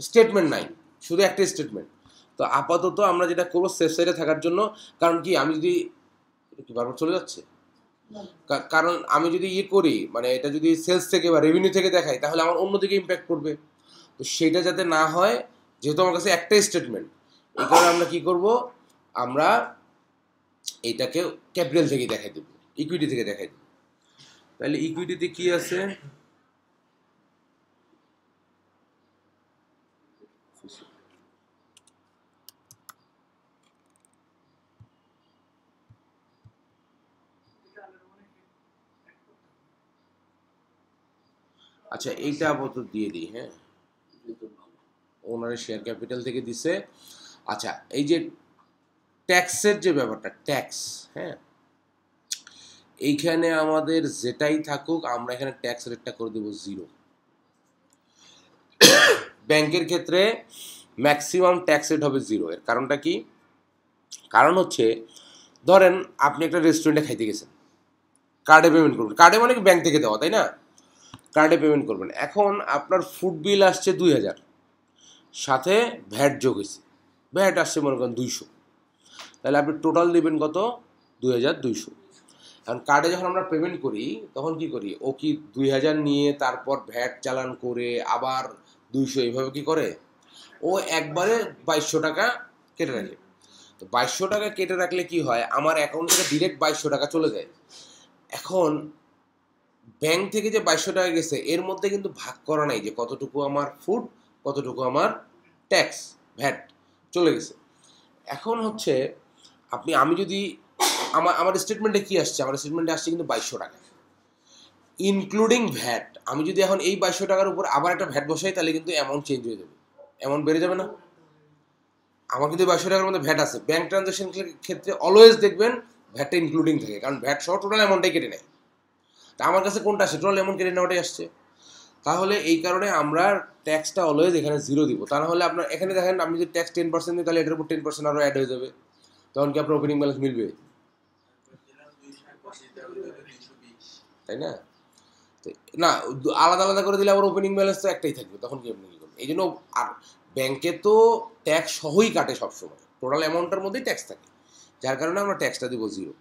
স্টেটমেন্ট নাই, শুধু একটা স্টেটমেন্ট। তো আপাতত আমরা যেটা করবো সেফ সাইডে থাকার জন্য, কারণ কি আমি যদি কি বারবার চলে যাচ্ছে, কারণ আমি যদি করি মানে এটা যদি সেলস থেকে বা রেভিনিউ থেকে দেখাই তাহলে আমার অন্যদিকে ইম্প্যাক্ট করবে। তো সেটা যাতে না হয়, যেহেতু আমার কাছে একটাই স্টেটমেন্ট, এই কারণে আমরা কি করব, আমরা এইটাকে ক্যাপিটাল থেকে দেখাই দেবো, ইকুইটি থেকে দেখাই দেবো। তাহলে ইকুইটিতে কি আছে, আচ্ছা এইটা আপাতত দিয়ে দিই, হ্যাঁ, ওনারের শেয়ার ক্যাপিটাল থেকে দিছে। আচ্ছা, এই যে ট্যাক্সের যে ব্যাপারটা, ট্যাক্স, হ্যাঁ, এইখানে আমাদের যেটাই থাকুক আমরা এখানে ট্যাক্স রেটটা করে দেবো 0। ব্যাংকের ক্ষেত্রে ম্যাক্সিমাম ট্যাক্স রেট হবে 0। এর কারণটা কি? কারণ হচ্ছে ধরেন আপনি একটা রেস্টুরেন্টে খাইতে গেছেন, কার্ডে পেমেন্ট করবেন, কার্ডে মানে ব্যাংক থেকে দেওয়া, তাই না? কার্ডে পেমেন্ট করবেন। এখন আপনার ফুড বিল আসছে 2000, সাথে ভ্যাট যোগ হয়েছে, ভ্যাট আসছে মনে করেন 200, তাহলে আপনি টোটাল দেবেন কত, 2200। এখন কার্ডে যখন আমরা পেমেন্ট করি তখন কি করি, ও কি 2000 নিয়ে তারপর ভ্যাট চালান করে আবার 200 এইভাবে কি করে, ও একবারে 2200 টাকা কেটে রাখে। তো 2200 টাকা কেটে রাখলে কি হয়, আমার অ্যাকাউন্ট থেকে ডিরেক্ট 2200 টাকা চলে যায়। এখন ব্যাংক থেকে যে 2200 টাকা গেছে এর মধ্যে কিন্তু ভাগ করা নাই যে কতটুকু আমার ফুড, কতটুকু আমার ট্যাক্স, ভ্যাট চলে গেছে। এখন হচ্ছে আমি যদি আমার স্টেটমেন্টে কি আসছে, আমার স্টেটমেন্টে আসছে কিন্তু 2200 টাকা ইনক্লুডিং ভ্যাট। আমি যদি এখন এই 2200 টাকার উপর আবার একটা ভ্যাট বসাই তাহলে কিন্তু অ্যামাউন্ট চেঞ্জ হয়ে যাবে, অ্যামাউন্ট বেড়ে যাবে না? আমার কিন্তু 2200 টাকার মধ্যে ভ্যাট আছে। ব্যাংক ট্রানজাকশন ক্ষেত্রে অলওয়েজ দেখবেন ভ্যাটটা ইনক্লুডিং থাকে, কারণ ভ্যাট সহ টোটাল অ্যামাউন্টটাই কেটে নেয়। তা আমার কাছে কোনটা আসছে, টোটাল অ্যামাউন্ট কেটে নেওয়াটাই আসছে। তাহলে এই কারণে আমরা ট্যাক্সটা অলওয়েজ এখানে 0 দিব। তা নাহলে আপনার এখানে দেখেন আমি যদি ট্যাক্স 10% দিই তাহলে এটার উপর 10% আরও অ্যাড হয়ে যাবে, তখন কি আপনার ওপেনিং ব্যালেন্স মিলবে? তাই না? না, আলাদা আলাদা করে দিলে আবার ওপেনিং ব্যালেন্স তো একটাই থাকবে, তখন কি আপনি কি করবেন? এই জন্য আর ব্যাংকে তো ট্যাক্স সহই কাটে সবসময়, টোটাল অ্যামাউন্টের মধ্যেই ট্যাক্স থাকে, যার কারণে আমরা ট্যাক্সটা দিব 0।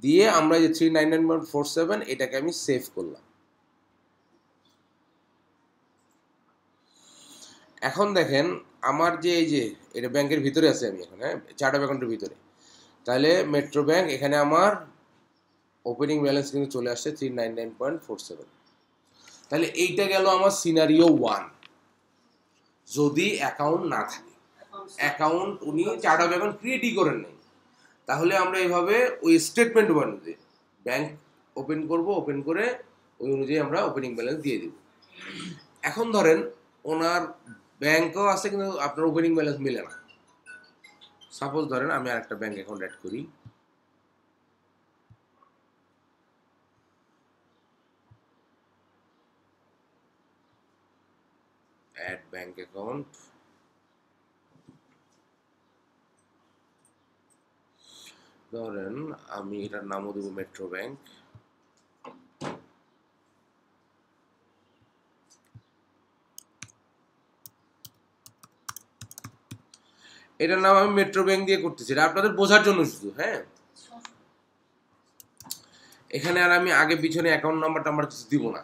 দিয়ে আমরা যে 399.47 এটাকে আমি সেভ করলাম। এখন দেখেন আমার যে এই যে এটা ব্যাংকের ভিতরে আছে, আমি এখন চার্ট অফ অ্যাকাউন্টের ভিতরে, তাহলে মেট্রো ব্যাংক এখানে আমার ওপেনিং ব্যালেন্স কিন্তু চলে আসছে 399.47। তাহলে এইটা গেল আমার সিনারিও 1। যদি অ্যাকাউন্ট না থাকে, অ্যাকাউন্ট উনি চার্ট অফ অ্যাকাউন্ট ক্রিয়েটই করেন নাই, তাহলে আমরা এইভাবে ওই স্টেটমেন্ট বানিয়ে ব্যাংক ওপেন করব, ওপেন করে ওই অনুযায়ী আমরা ওপেনিং ব্যালেন্স দিয়ে দেব। এখন ধরেন ওনার ব্যাংকও আছে কিন্তু আপনার ওপেনিং ব্যালেন্স মিলে না। সাপোজ ধরেন আমি আরেকটা ব্যাংক অ্যাকাউন্ট অ্যাড করি, অ্যাড ব্যাংক অ্যাকাউন্ট, ধরেন আমি এটার নামও দেবো মেট্রো ব্যাংক। এটার নাম আমি মেট্রো ব্যাংক দিয়ে করতেছি, এটা আপনাদের বোঝার জন্য শুধু। হ্যাঁ, এখানে আর আমি আগে পিছনে অ্যাকাউন্ট নাম্বারটা আমার কিছু দিব না,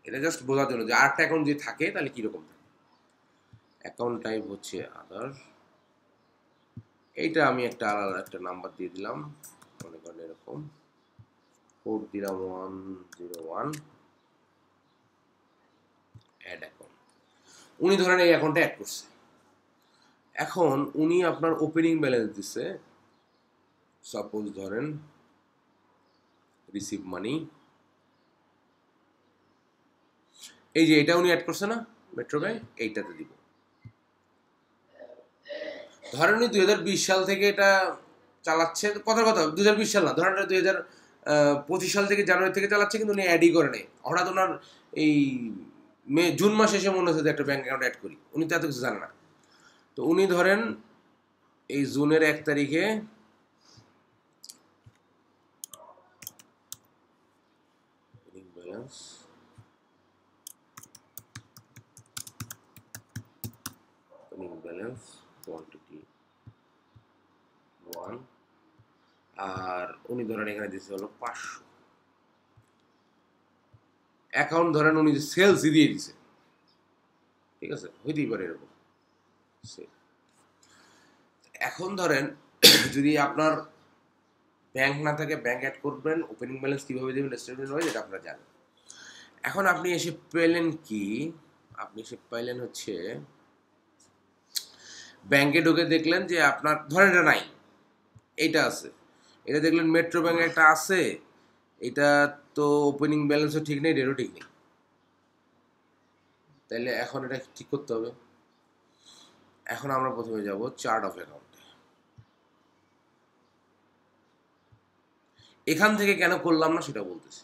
এটা জাস্ট বোঝার জন্য যে আরেকটা অ্যাকাউন্ট যদি থাকে তাহলে কিরকম থাকে। অ্যাকাউন্ট টাইপ হচ্ছে আদার, এইটা আমি একটা আলাদা একটা নাম্বার দিয়ে দিলাম, মনে করেন এরকম 40101 অ্যাড অ্যাকাউন্ট। উনি ধরেন এই অ্যাকাউন্টটা অ্যাড করছে। এখন উনি আপনার ওপেনিং ব্যালেন্স দিচ্ছে, সাপোজ ধরেন রিসিভ মানি, এই যে এটা উনি অ্যাড করছে না মেট্রো ব্যাংক, এইটাতে দিব। ধরেন উনি 2020 সাল থেকে এটা চালাচ্ছে, কথার কথা 2020 সাল না, ধরেন 2025 সাল থেকে জানুয়ারি থেকে চালাচ্ছে, কিন্তু উনি অ্যাডই করে নেই। হঠাৎ ওনার এই জুন মাস এসে মনে হচ্ছে যে একটা ব্যাংক অ্যাকাউন্ট অ্যাড করি, উনি তো এত কিছু জানে না। তো উনি ধরেন এই জুনের 1 তারিখে ব্যালেন্স কোয়ান্টিটি 1, আর উনি ধরেন এখানে দিচ্ছে হলো 500। অ্যাকাউন্ট ধরেন উনি সেলস দিয়ে দিছে, ঠিক আছে, হইতেই পারে এরকম। এখন ধরেন যদি আপনার ব্যাংক না থাকে, ব্যাংক অ্যাড করবেন, ওপেনিং ব্যালেন্স কীভাবে দেবেন, স্টেটমেন্ট হবে, যেটা আপনারা জানেন। এখন আপনি এসে পেলেন কি, আপনি এসে পাইলেন হচ্ছে ব্যাংকে ঢুকে দেখলেন যে আপনার ধরেন এটা নাই, এইটা আছে, এটা দেখলেন মেট্রো ব্যাংক একটা আছে, এটা তো ওপেনিং ব্যালেন্সও ঠিক নেই, ডেটও ঠিক নেই। তাইলে এখন এটা ঠিক করতে হবে। এখন আমরা প্রথমে যাব চার্ট অফ অ্যাকাউন্টে। এখান থেকে কেন করলাম না সেটা বলতেছি।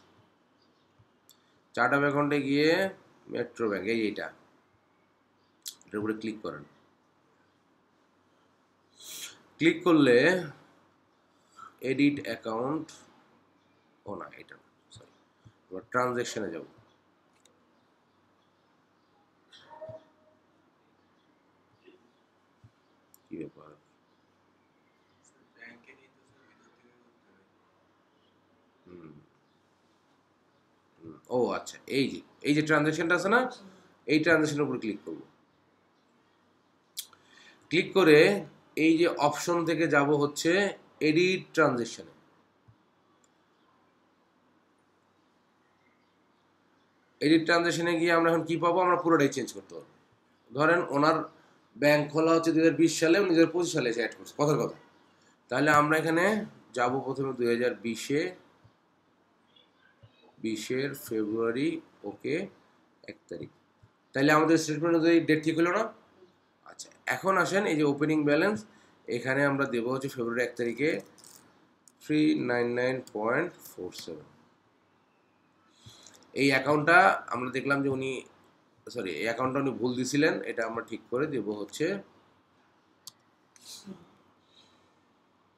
চার্ট অফ অ্যাকাউন্টে গিয়ে মেট্রো ব্যাংক, এইটা এটার উপরে ক্লিক করেন। ক্লিক করলে এডিট অ্যাকাউন্ট, ও না এটা সরি, এবার ট্রানজ্যাকশনে যাব। কি ব্যাপার, ও আচ্ছা, এই যে ট্রানজ্যাকশনটা আছে না, এই ট্রানজ্যাকশনের উপর ক্লিক করব। ক্লিক করে এই যে অপশন থেকে যাব হচ্ছে এডিট ট্রানজ্যাকশনে। এডিট ট্রানজ্যাকশনে গিয়ে আমরা এখন কি পাবো, আমরা পুরোটাই চেঞ্জ করতে পারবো। ধরেন ওনার ব্যাংক খোলা হচ্ছে 2020 সালে, 2025 সালে এসে অ্যাড করছে, কথার কথা। তাহলে আমরা এখানে যাব প্রথমে 2020-এর ফেব্রুয়ারি, ওকে 1 তারিখ। তাহলে আমাদের স্টেটমেন্ট অনুযায়ী ডেট ঠিক হলো না? আচ্ছা, এখন আসেন এই যে ওপেনিং ব্যালেন্স, এখানে আমরা দেবো হচ্ছে ফেব্রুয়ারি 1 তারিখে 399.47। এই অ্যাকাউন্টটা আমরা দেখলাম যে উনি এই অ্যাকাউন্টটা উনি ভুল দিছিলেন, এটা আমরা ঠিক করে দেবো হচ্ছে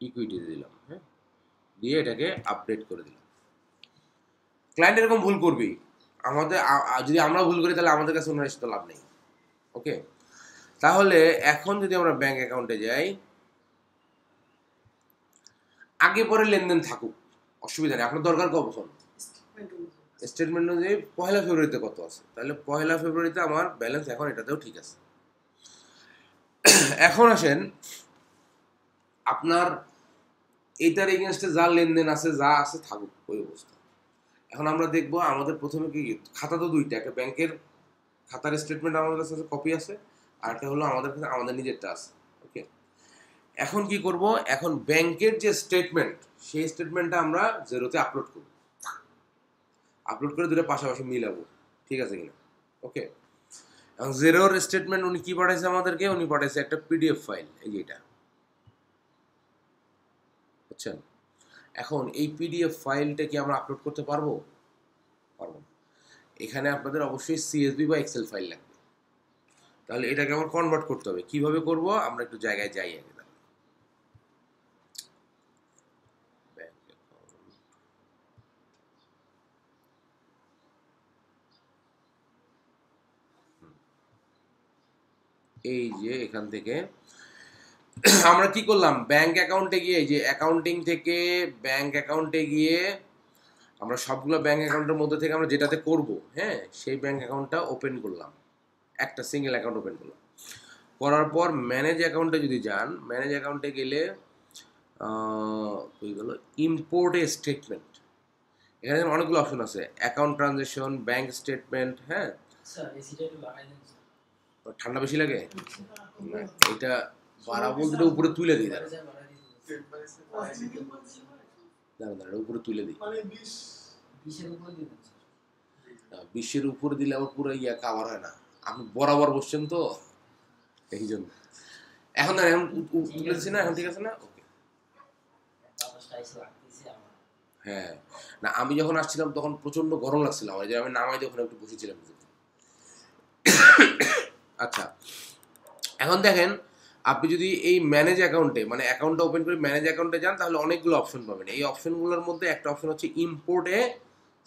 ইকুইটি দিলাম। হ্যাঁ, দিয়ে এটাকে আপডেট করে দিলাম। ক্লায়েন্ট এরকম ভুল করবেই, আমাদের যদি আমরা ভুল করি তাহলে আমাদের কাছে ওনার সাথে লাভ নেই। ওকে, তাহলে এখন যদি আমরা ব্যাংক অ্যাকাউন্টে যাই, আগে পরে লেনদেন থাকুক, অসুবিধা নেই, আপনার দরকার কখন? স্টেটমেন্ট অনুযায়ী 1 ফেব্রুয়ারিতে কত আছে, তাহলে 1 ফেব্রুয়ারিতে আমার ব্যালেন্স এখন এটাতেও ঠিক আছে। এখন আসেন আপনার এইটার এগেনস্টে যা লেনদেন আছে যা আছে থাকুক ওই অবস্থা। এখন আমরা দেখব আমাদের প্রথমে কি খাতা তো দুইটা, একটা ব্যাংকের খাতার স্টেটমেন্ট আমাদের কাছে কপি আছে, আর একটা হলো আমাদের কাছে আমাদের নিজেরটা আছে। ওকে, এখন কি করব, এখন ব্যাংকের যে স্টেটমেন্ট সেই স্টেটমেন্টটা আমরা জেরোতে আপলোড করব, আপলোড করে দুটো পাশাপাশি মিলাবো, ঠিক আছে কিনা? ওকে, এবং জেরোর স্টেটমেন্ট উনি কি পাঠাইছে আমাদেরকে, উনি পাঠাইছে একটা পিডিএফ ফাইল, এই যে এটা, বুঝছেন? এখন এই পিডিএফ ফাইলটা কি আমরা আপলোড করতে পারবো? পারবো। এখানে আপনাদের অবশ্যই সিএসভি বা এক্সেল ফাইল লাগবে, তাহলে এটাকে আমার কনভার্ট করতে হবে। কিভাবে করব আমরা একটু জায়গায় যাই আগে। এই যে এখান থেকে আমরা কি করলাম, ব্যাংক অ্যাকাউন্টে গিয়ে, এই যে অ্যাকাউন্টিং থেকে ব্যাংক অ্যাকাউন্টে গিয়ে আমরা সবগুলো ব্যাংক অ্যাকাউন্টের মধ্যে থেকে আমরা যেটাতে করব, হ্যাঁ, সেই ব্যাংক অ্যাকাউন্টটা ওপেন করলাম, একটা সিঙ্গেল অ্যাকাউন্ট ওপেন করলাম। করার পর ম্যানেজ অ্যাকাউন্টে যদি যান, ম্যানেজ অ্যাকাউন্টে গেলে ওই গেল ইম্পোর্ট এ স্টেটমেন্ট, এখানে অনেকগুলো অপশন আছে, অ্যাকাউন্ট ট্রানজ্যাকশন, ব্যাংক স্টেটমেন্ট। হ্যাঁ ঠান্ডা বেশি লাগে, এটা বাড়াবো, দুটো উপরে তুলে দিই, দাঁড়া উপরে তুলে দিই, 20-এর উপরে দিলে আবার পুরো ইয়া কাভার হয় না, আপনি বরাবর বসছেন তো এই জন্য। এখন এখন তুলেছি না, এখন ঠিক আছে না? ওকে, হ্যাঁ না, আমি যখন আসছিলাম তখন প্রচন্ড গরম লাগছিল আমার, যে আমি নামাই দিয়ে ওখানে একটু বসেছিলাম। আচ্ছা, এখন দেখেন আপনি যদি এই ম্যানেজ অ্যাকাউন্টে, মানে অ্যাকাউন্টটা ওপেন করে ম্যানেজ অ্যাকাউন্টে যান, তাহলে অনেকগুলো অপশন পাবেন। এই অপশনগুলোর মধ্যে একটা অপশন হচ্ছে ইম্পোর্ট এ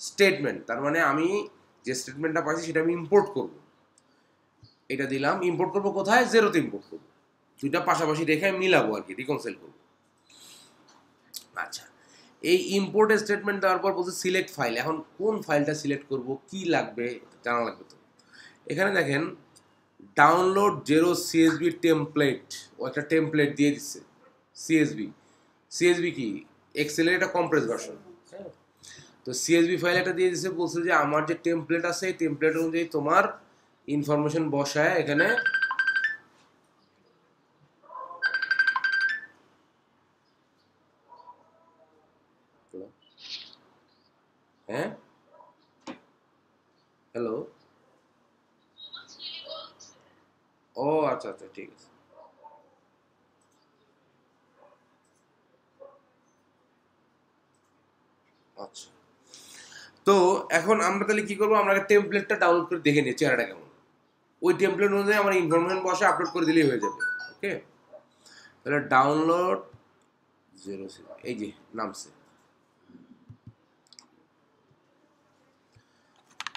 স্টেটমেন্ট, তার মানে আমি যে স্টেটমেন্টটা পাইছি সেটা আমি ইম্পোর্ট করব, এটা দিলাম। ইম্পোর্ট করব কোথায়? জেরোতে ইম্পোর্ট করব, দুইটা পাশাপাশি রেখে মিলাবো আর কি, রিকনসাইল করব। আচ্ছা, এই ইম্পোর্ট স্টেটমেন্ট দেওয়ার পর বলছে সিলেক্ট ফাইল। এখন কোন ফাইলটা সিলেক্ট করব, কি লাগবে জানা লাগবে তো। এখানে দেখেন ডাউনলোড জেরো সিএসবি টেমপ্লেট, ও একটা টেমপ্লেট দিয়ে দিচ্ছে। সিএসবি কি এক্সেলের একটা কম্প্রেস ভার্সন, তো সিএসবি ফাইল একটা দিয়ে দিচ্ছে, বলছে যে আমার যে টেমপ্লেট আছে এই টেমপ্লেট অনুযায়ী তোমার ইনফরমেশন বসায় এখানে হ্যাঁ হ্যালো, ও আচ্ছা আচ্ছা ঠিক আছে। আচ্ছা, তো এখন আমরা তাহলে কি করবো, আমরা টেমপ্লেটটা ডাউনলোড করে দেখে নিই চেহারাটা কেমন, ওই টেমপ্লেট অনুযায়ী আমার ইনফরমেশন বসে আপলোড করে দিলেই হয়ে যাবে। ওকে, তাহলে ডাউনলোড জেরো, এই যে নামছে,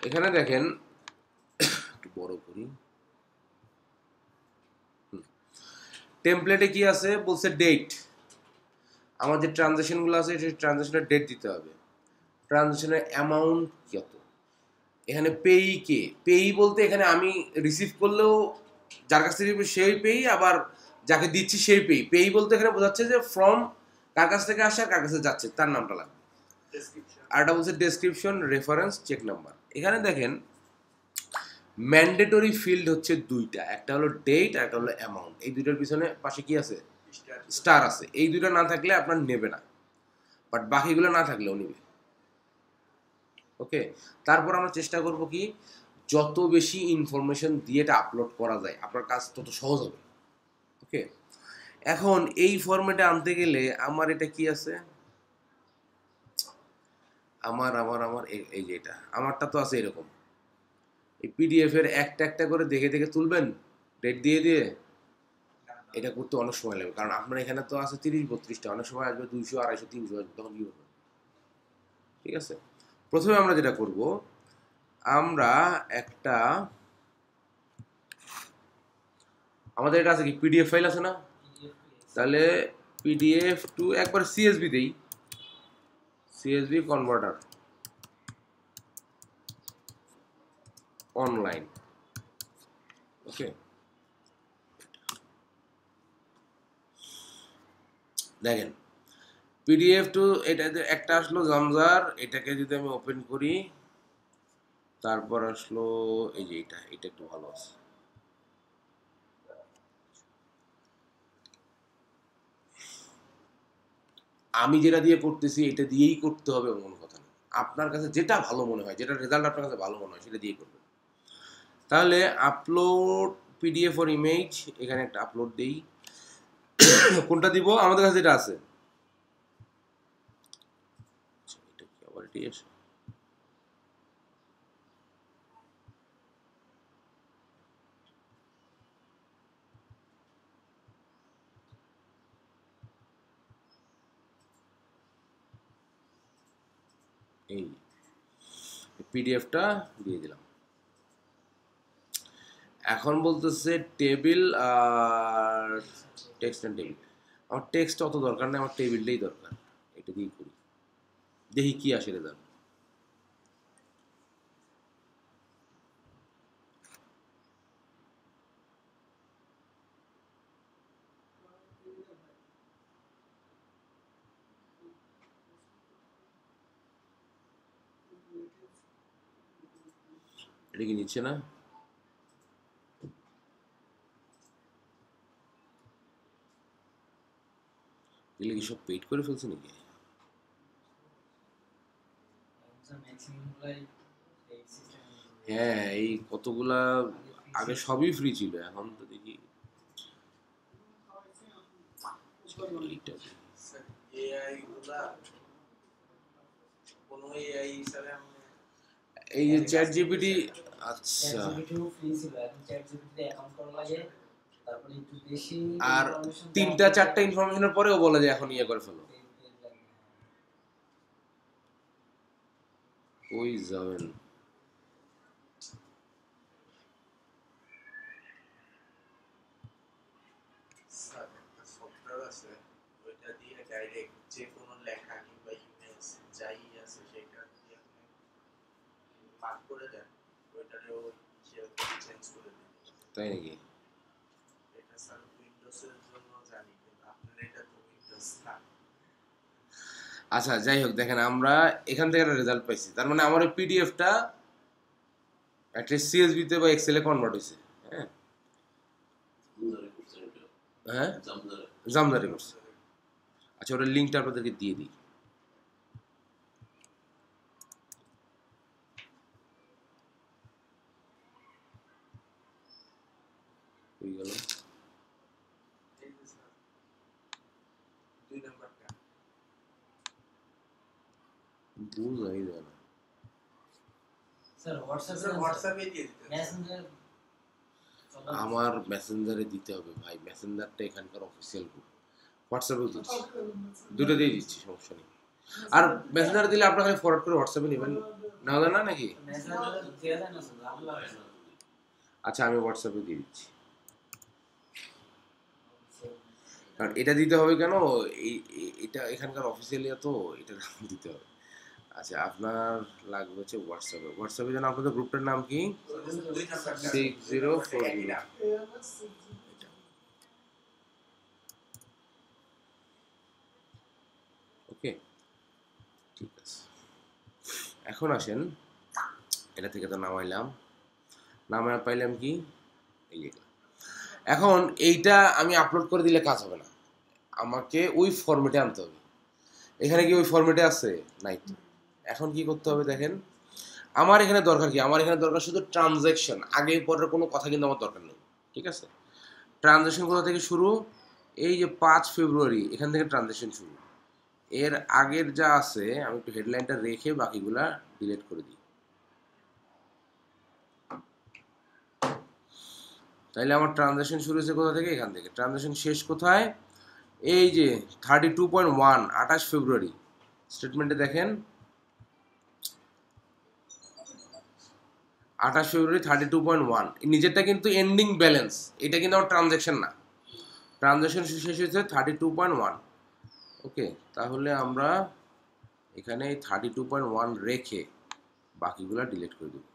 এখানে দেখেন একটু বড় করি, টেমপ্লেটে কি আছে বলছে ডেট, আমার যে ট্রানজ্যাকশনগুলো আছে সেই ট্রানজ্যাকশনের ডেট দিতে হবে, ট্রানজ্যাকশনের অ্যামাউন্ট কত, এখানে পেই কে, পেই বলতে এখানে আমি রিসিভ করলেও যার কাছ থেকে সেই পেই, আবার যাকে দিচ্ছি সেই পেই। পেই বলতে এখানে বোঝাচ্ছে যে ফ্রম কার কাছ থেকে আসে আর কার কাছে যাচ্ছে তার নামটা লাগবে। আর এটা বলছে ডেসক্রিপশন, রেফারেন্স, চেক নাম্বার। এখানে দেখেন ম্যান্ডেটরি ফিল্ড হচ্ছে দুইটা, একটা হলো ডেট আর একটা হলো অ্যামাউন্ট। এই দুইটার পিছনে পাশে কি আছে? স্টার আছে। এই দুইটা না থাকলে আপনার নেবে না, বাট বাকিগুলো না থাকলেও নেবে। ওকে, তারপর আমরা চেষ্টা করব কি যত বেশি ইনফরমেশন দিয়ে এটা আপলোড করা যায় আপনার কাজ তত সহজ হবে। ওকে, এখন এই ফরম্যাটে আনতে গেলে আমার এটা কি আছে, আমার আমার আমার এই যে এটা আমারটা তো আছে এরকম, এই পিডিএফ এর একটা একটা করে দেখে দেখে তুলবেন ডেট দিয়ে দিয়ে, এটা করতে অনেক সময় লাগবে, কারণ আপনার এখানে তো আছে 30-32টা, অনেক সময় আসবে 200, 250, 300 আসবে, তখন কি হবে? ঠিক আছে, প্রথমে আমরা যেটা করব, আমরা একটা আমাদের এটা আছে কি পিডিএফ ফাইল আছে না, তাহলে পিডিএফ টু একবার সিএসবি দেই, CSV কনভার্টার অনলাইন। ওকে, দেখেন PDF টু এটা একটা আসলো জামজার, এটাকে যদি আমি ওপেন করি, তারপর আসলো এই যে এটা একটু ভালো আছে। আমি যেটা দিয়ে করতেছি এটা দিয়েই করতে হবে এমন কথা না, আপনার কাছে যেটা ভালো মনে হয়, যেটা রেজাল্ট আপনার কাছে ভালো মনে হয় সেটা দিয়ে করবেন। তাহলে আপলোড PDF অর ইমেজ, এখানে একটা আপলোড দেই। কোনটা দিব? আমাদের কাছে যেটা আছে। এটা কি আবার এটি আছে? এই PDFটা দিয়ে দিলাম। এখন বলতেছে টেবিল আর টেক্সট এন্ড টেবিল। আমার টেক্সট অত দরকার নেই, আমার টেবিলটাই দরকার। এটা দিয়ে করি, দেখি কি আসে রেজাল্ট। এটা কি নিচ্ছে না? এগুলো কি সব পেইড করে ফেলছে নাকি? হ্যাঁ, এই কতগুলা আগে সবই ফ্রি ছিল, এখন তো দেখি এইটা এআই গুলা কোনো এআই স্যার এই যে চ্যাট জিপিটি। আচ্ছা, ফ্রি ছিল, এখন চ্যাট জিপিটি অ্যাকাউন্ট করা লাগে, তারপরে একটু বেশি আর 3-4টা ইনফরমেশনের পরেও বলে যে এখন ইয়ে করে ফেলো। ওই যাবেন স্যার একটা সফটওয়্যার আছে, ওইটা দিয়ে ডাইরেক্ট যে কোনো লেখা কিংবা ইমেজ যাই আছে সেটা দিয়ে আপনি মার্ক করে দেন, ওইটারেও চেঞ্জ করে দেন। তাই নাকি? এটা স্যার উইন্ডোজের জন্য জানি, কিন্তু আপনার এটা তো উইন্ডোজ না। আচ্ছা, যাই হোক, দেখেন আমরা এখান থেকে একটা রেজাল্ট পাইছি। তার মানে আমার এই পিডিএফটা একটা সিএসভি তে বা এক্সেলে কনভার্ট হয়েছে। হ্যাঁ হ্যাঁ, জামদারি করছে। আচ্ছা, ওটার লিঙ্কটা আপনাদেরকে দিয়ে দিই। হয়ে গেল। এই যে স্যার 2 নাম্বারটা বুঝাই যায় না। স্যার হোয়াটসঅ্যাপে দিয়ে দিতেন। মেসেঞ্জার আমার মেসেঞ্জারে দিতে হবে ভাই, মেসেঞ্জারটা এখানকার অফিসিয়াল গ্রুপ। হোয়াটসঅ্যাপেও দিচ্ছি, দুটো দিয়ে দিচ্ছি, সমস্যা নেই। আর মেসেঞ্জারে দিলে আপনার খালি ফরওয়ার্ড করে হোয়াটসঅ্যাপে নেবেন, না হলে না নাকি? মেসেঞ্জার দেয়া যায় না স্যার, আল্লাহ। আচ্ছা, আমি হোয়াটসঅ্যাপে দিয়ে দিচ্ছি। কারণ এটা দিতে হবে কেন, এটা এখানকার অফিসিয়ালি তো এটা দিতে হবে। আচ্ছা, আপনার লাগবে হচ্ছে হোয়াটসঅ্যাপে। হোয়াটসঅ্যাপে যেন আপনাদের গ্রুপটার নাম কি? 2 নাম্বারটা 6040। ওকে, ঠিক আছে। এখন আসেন, এটা থেকে তো নামাইলাম, নামায় পাইলাম কি এই যে। এখন এইটা আমি আপলোড করে দিলে কাজ হবে না, আমাকে ওই ফরম্যাটে আনতে হবে। এখানে কি ওই ফরম্যাটে আছে? নাই তো। এখন কি করতে হবে দেখেন, আমার এখানে দরকার কি? আমার এখানে দরকার শুধু ট্রানজ্যাকশন, আগে পরের কোনো কথা কিন্তু আমার দরকার নেই। ঠিক আছে, ট্রানজ্যাকশন কোথা থেকে শুরু? এই যে 5 ফেব্রুয়ারি, এখান থেকে ট্রানজ্যাকশন শুরু। এর আগের যা আছে আমি একটু হেডলাইনটা রেখে বাকিগুলা ডিলিট করে দিই। তাইলে আমার ট্রানজ্যাকশন শুরু হয়েছে কোথা থেকে? এখান থেকে। ট্রানজ্যাকশন শেষ কোথায়? এই যে 32.1, 28 ফেব্রুয়ারি। স্টেটমেন্টে দেখেন 28 ফেব্রুয়ারি 32.1, নিজেরটা কিন্তু এন্ডিং ব্যালেন্স, এটা কিন্তু আমার ট্রানজ্যাকশন না। ট্রানজ্যাকশন শেষ হয়েছে 32.1। ওকে, তাহলে আমরা এখানে 32.1 রেখে বাকিগুলা ডিলিট করে দেব।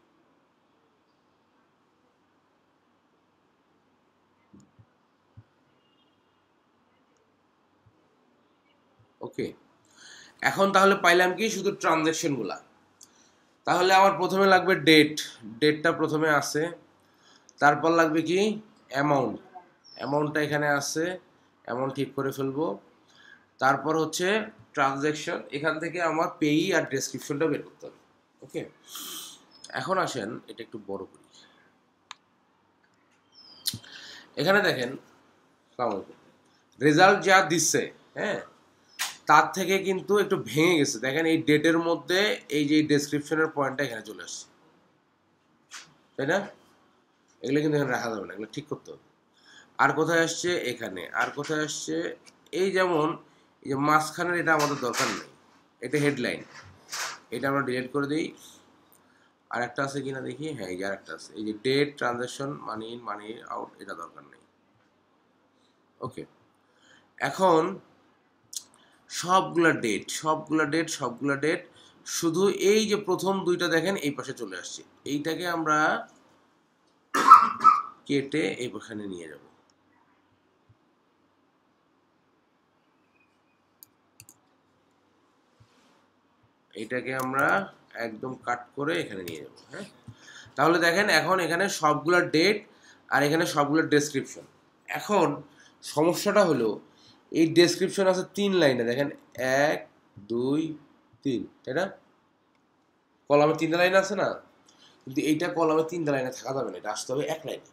ওকে, এখন তাহলে পাইলাম কি শুধু ট্রানজ্যাকশনগুলা। তাহলে আমার প্রথমে লাগবে ডেটটা প্রথমে আছে, তারপর লাগবে কি অ্যামাউন্টটা এখানে আছে, অ্যামাউন্ট ঠিক করে ফেলবো। তারপর হচ্ছে ট্রানজ্যাকশন, এখান থেকে আমার পেই আর ডেসক্রিপশনটা বের করতে হবে। ওকে, এখন আসেন এটা একটু বড় করি। এখানে দেখেন রেজাল্ট যা দিচ্ছে, হ্যাঁ, তার থেকে কিন্তু একটু ভেঙে গেছে। দেখেন এই ডেটের মধ্যে এই যে ডেসক্রিপশনের পয়েন্টটা এখানে চলে আসছে, তাই না? এগুলো কিন্তু এখানে রাখা যাবে না, এগুলো ঠিক করতে হবে। আর কোথায় আসছে? এখানে। আর কোথায় আসছে? এই যেমন এই যে মাঝখানের, এটা আমাদের দরকার নেই, এটা হেডলাইন, এটা আমরা ডিলিট করে দিই। আর একটা আছে কিনা দেখি, হ্যাঁ এই যে আরেকটা আছে, এই যে date, transaction, money in money out, এটা দরকার নেই। ওকে, এখন সবগুলা ডেট, শুধু এই যে প্রথম দুইটা দেখেন এই পাশে চলে আসছে, এইটাকে আমরা কেটে এই পাশে নিয়ে যাব। এইটাকে আমরা একদম কাট করে এখানে নিয়ে যাব। হ্যাঁ, তাহলে দেখেন এখন এখানে সবগুলা ডেট আর এখানে সবগুলো ডেসক্রিপশন। এখন সমস্যাটা হলো এই ডেসক্রিপশন আছে 3 লাইনে, দেখেন 1 2 3, তাই না? কলামে 3টা লাইন আছে না, কিন্তু এইটা কলামে 3টা লাইনে থাকা যাবে না, এটা আসতে হবে 1 লাইনে।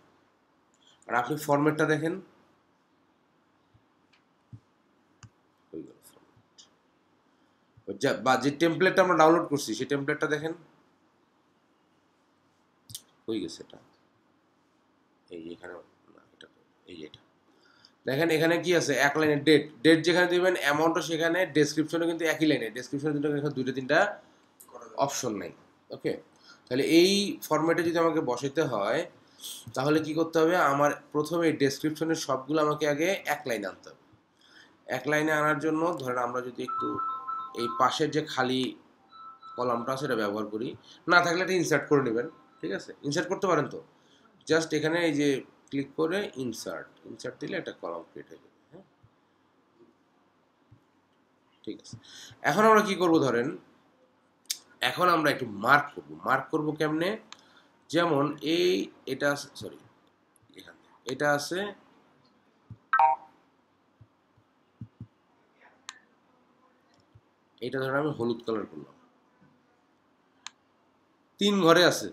আর আপনি ফরম্যাটটা দেখেন, বা যে টেমপ্লেটটা আমরা ডাউনলোড করছি সেই টেমপ্লেটটা দেখেন, হয়ে গেছে এটা। এই যে এখানে, এটা এই যে এটা দেখেন, এখানে কি আছে? 1 লাইনে ডেট যেখানে দিবেন, অ্যামাউন্টও সেখানে, ডেসক্রিপশনে কিন্তু একই লাইনে, ডেসক্রিপশনে কিন্তু এখানে 2টা 3টা অপশন নাই। ওকে, তাহলে এই ফরম্যাটে যদি আমাকে বসাতে হয় তাহলে কি করতে হবে? আমার প্রথমে ডেসক্রিপশনের সবগুলো আমাকে আগে 1 লাইনে আনতে হবে। 1 লাইনে আনার জন্য ধরেন আমরা যদি একটু এই পাশের যে খালি কলামটা সেটা ব্যবহার করি, না থাকলে এটা ইনসার্ট করে নেবেন। ঠিক আছে, ইনসার্ট করতে পারেন তো, জাস্ট এখানে এই যে ক্লিক করে ইনসার্ট দিলে একটা কলাম ক্রিয়েট হয়ে যাবে। হ্যাঁ, ঠিক আছে। এখন আমরা কি করব? ধরেন এখন আমরা একটু মার্ক করব কেমনে? যেমন এটা সরি, এখানে এটা আছে, এটা ধরেন আমি হলুদ কালার করলাম, 3 ঘরে আছে,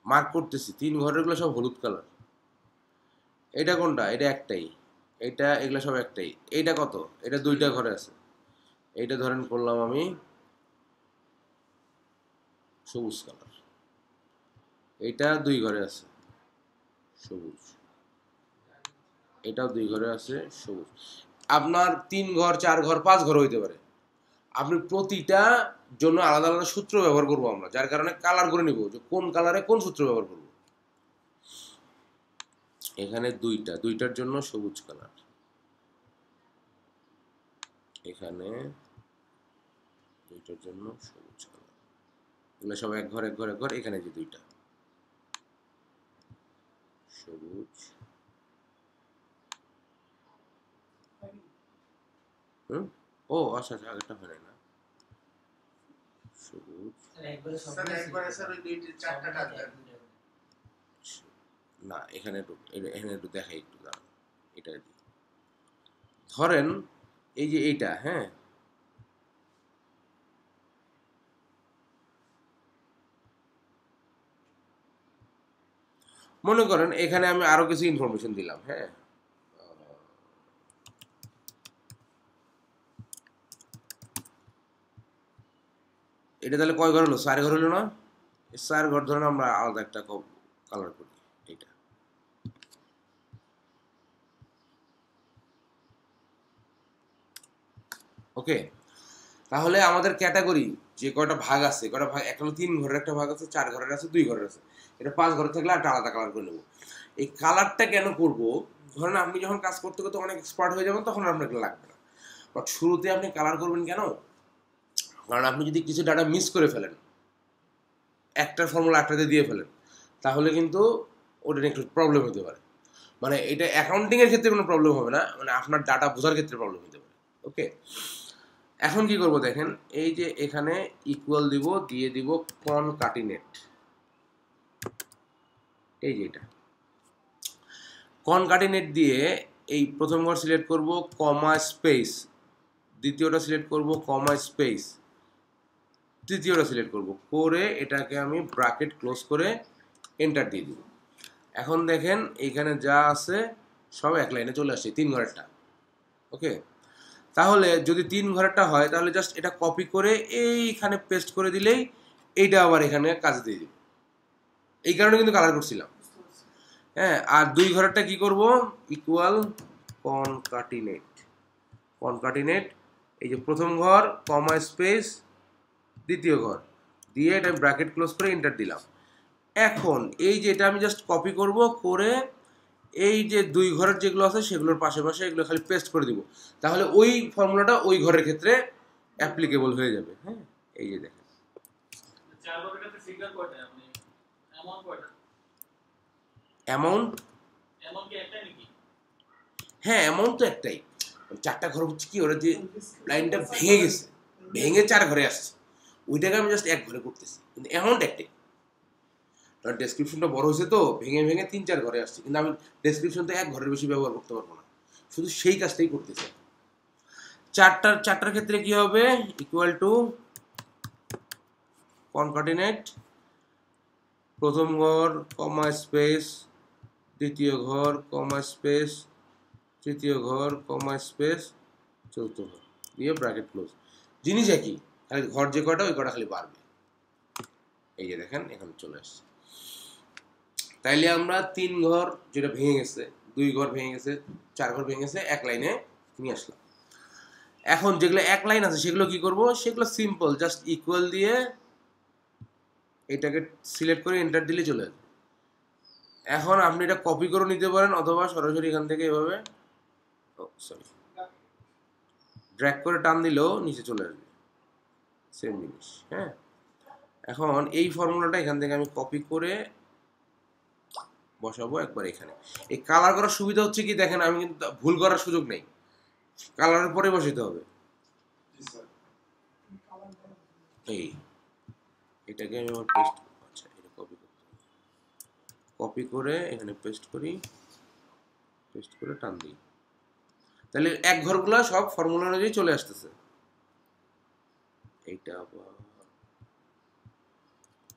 মার্ক করতেছি 3 ঘরের গুলো সব হলুদ কালার। এটা কোনটা? এটা একটাই, এটা এগুলো সব একটাই। এইটা কত? এটা 2টা ঘরে আছে। এইটা ধরেন করলাম আমি সবুজ কালার, এইটা 2 ঘরে আছে সবুজ, এটাও 2 ঘরে আছে সবুজ। আপনার 3 ঘর, 4 ঘর, 5 ঘর হইতে পারে। আপনি প্রতিটা জন্য আলাদা আলাদা সূত্র ব্যবহার করবো আমরা, যার কারণে কালার করে নিব যে কোন কালারে কোন সূত্র ব্যবহার করব। এখানে 2টার জন্য সবুজ কালার, এখানে 2টার জন্য সবুজ কালার, এগুলো সব এক ঘর। এখানে যে 2টা সবুজ, ও আচ্ছা আগেরটা হয় না, সবুজ না, এখানে একটু দেখাই, একটু দাঁড়ান, এটা ধরেন এই যে এইটা, হ্যাঁ, মনে করেন এখানে আমি আরো কিছু ইনফরমেশন দিলাম। হ্যাঁ, এটা তাহলে কয় ঘর হলো? 4 ঘর হলো না? 4 ঘর ধরেন আমরা আলাদা একটা কালার করি এইটা। ওকে, তাহলে আমাদের ক্যাটাগরি যে কয়টা ভাগ আছে, কয়টা ভাগ, একটা হলো 3 ঘরের একটা ভাগ আছে, 4 ঘরের আছে, 2 ঘরের আছে, এটা 5 ঘরে থাকলে একটা আলাদা কালার করে নেব। এই কালারটা কেন করব? ধরেন আপনি যখন কাজ করতে করতে অনেক এক্সপার্ট হয়ে যাবেন তখন আপনাকে লাগবে না, বাট শুরুতে আপনি কালার করবেন কেন? কারণ আপনি যদি কিছু ডাটা মিস করে ফেলেন, একটার ফর্মুলা একটাতে দিয়ে ফেলেন, তাহলে কিন্তু ওটা নিয়ে একটু প্রবলেম হতে পারে। মানে এটা অ্যাকাউন্টিংয়ের ক্ষেত্রে কোনো প্রবলেম হবে না, মানে আপনার ডাটা বোঝার ক্ষেত্রে প্রবলেম হতে পারে। ওকে, এখন কি করব দেখেন, এই যে এখানে ইকুয়াল দিব, দিয়ে দিব কনকাটিনেট। এই যে এটা কনকাটিনেট দিয়ে এই প্রথম ঘর সিলেক্ট করব, কমা স্পেস, দ্বিতীয়টা সিলেক্ট করব, কমা স্পেস, তৃতীয়টা সিলেক্ট করব, করে এটাকে আমি ব্র্যাকেট ক্লোজ করে এন্টার দিয়ে দিব। এখন দেখেন এইখানে যা আছে সব এক লাইনে চলে আসছে, 3 ঘরেরটা। ওকে, তাহলে যদি 3 ঘরেরটা হয় তাহলে জাস্ট এটা কপি করে এইখানে পেস্ট করে দিলেই এইটা আবার এখানে কাজে দিয়ে দিব। এই কারণে কিন্তু কালার করছিলাম। হ্যাঁ, আর 2 ঘরেরটা কি করব, ইকুয়াল কনকাটিনেট। কনকাটিনেট, এই যে প্রথম ঘর কমা স্পেস দ্বিতীয় ঘর দিয়ে এটা ব্র্যাকেট ক্লোজ করে এন্টার দিলাম। এখন এই যে এটা আমি জাস্ট কপি করব, করে এই যে 2 ঘরের যেগুলো আছে সেগুলোর পাশে পাশে এগুলো খালি পেস্ট করে দিব, তাহলে ওই ফর্মুলাটা ওই ঘরের ক্ষেত্রে অ্যাপ্লিকেবল হয়ে যাবে। হ্যাঁ, এই যে দেখেন অ্যামাউন্ট, হ্যাঁ অ্যামাউন্ট তো একটাই, 4টা ঘর হচ্ছে কি, ওরা যে লাইনটা ভেঙে গেছে, ভেঙে 4 ঘরে আসছে, ওইটাকে আমি জাস্ট 1 ঘরে করতেছি, কিন্তু অ্যামাউন্ট একটাই। ডেসক্রিপশনটা বড় হয়েছে তো ভেঙে ভেঙে 3-4 ঘরে আসছে, কিন্তু আমি ডেসক্রিপশন তো 1 ঘরের বেশি ব্যবহার করতে পারবো না, শুধু সেই কাজটাই করতেছি। 4টার ক্ষেত্রে কি হবে, ইকুয়াল টু কনকাটিনেট, প্রথম ঘর কমা স্পেস, দ্বিতীয় ঘর কমা স্পেস, তৃতীয় ঘর কমা স্পেস, চতুর্থ ঘর দিয়ে ব্র্যাকেট ক্লোজ। জিনিস একই, খালি ঘর যে কটা ওই কটা খালি বাড়বে। এই যে দেখেন এখানে চলে আসছে। তাইলে আমরা 3 ঘর যেটা ভেঙে গেছে, 2 ঘর ভেঙে গেছে, 4 ঘর ভেঙে গেছে, এক লাইনে নিয়ে আসলাম। এখন যেগুলো এক লাইন আছে সেগুলো কি করব, সেগুলো সিম্পল, জাস্ট ইকুয়াল দিয়ে এটাকে সিলেক্ট করে এন্টার দিলে চলে আসবে। এখন আপনি এটা কপি করে নিতে পারেন, অথবা সরাসরি এখান থেকে এভাবে ড্র্যাগ করে টান দিলেও নিচে চলে আসবে, সেম জিনিস। হ্যাঁ, এখন এই ফর্মুলাটা এখান থেকে আমি কপি করে বসাবো একবার এখানে। এই কালার করার সুবিধা হচ্ছে কি দেখেন, আমি কিন্তু ভুল করার সুযোগ নেই, কালারের পরে বসাতে হবে। এই এটাকে আমি আমার পেস্ট, আচ্ছা এটা কপি করতে হবে, কপি করে এখানে পেস্ট করি, পেস্ট করে টান দিই, তাহলে 1 ঘরগুলো সব ফর্মুলা অনুযায়ী চলে আসতেছে। এইটা আবার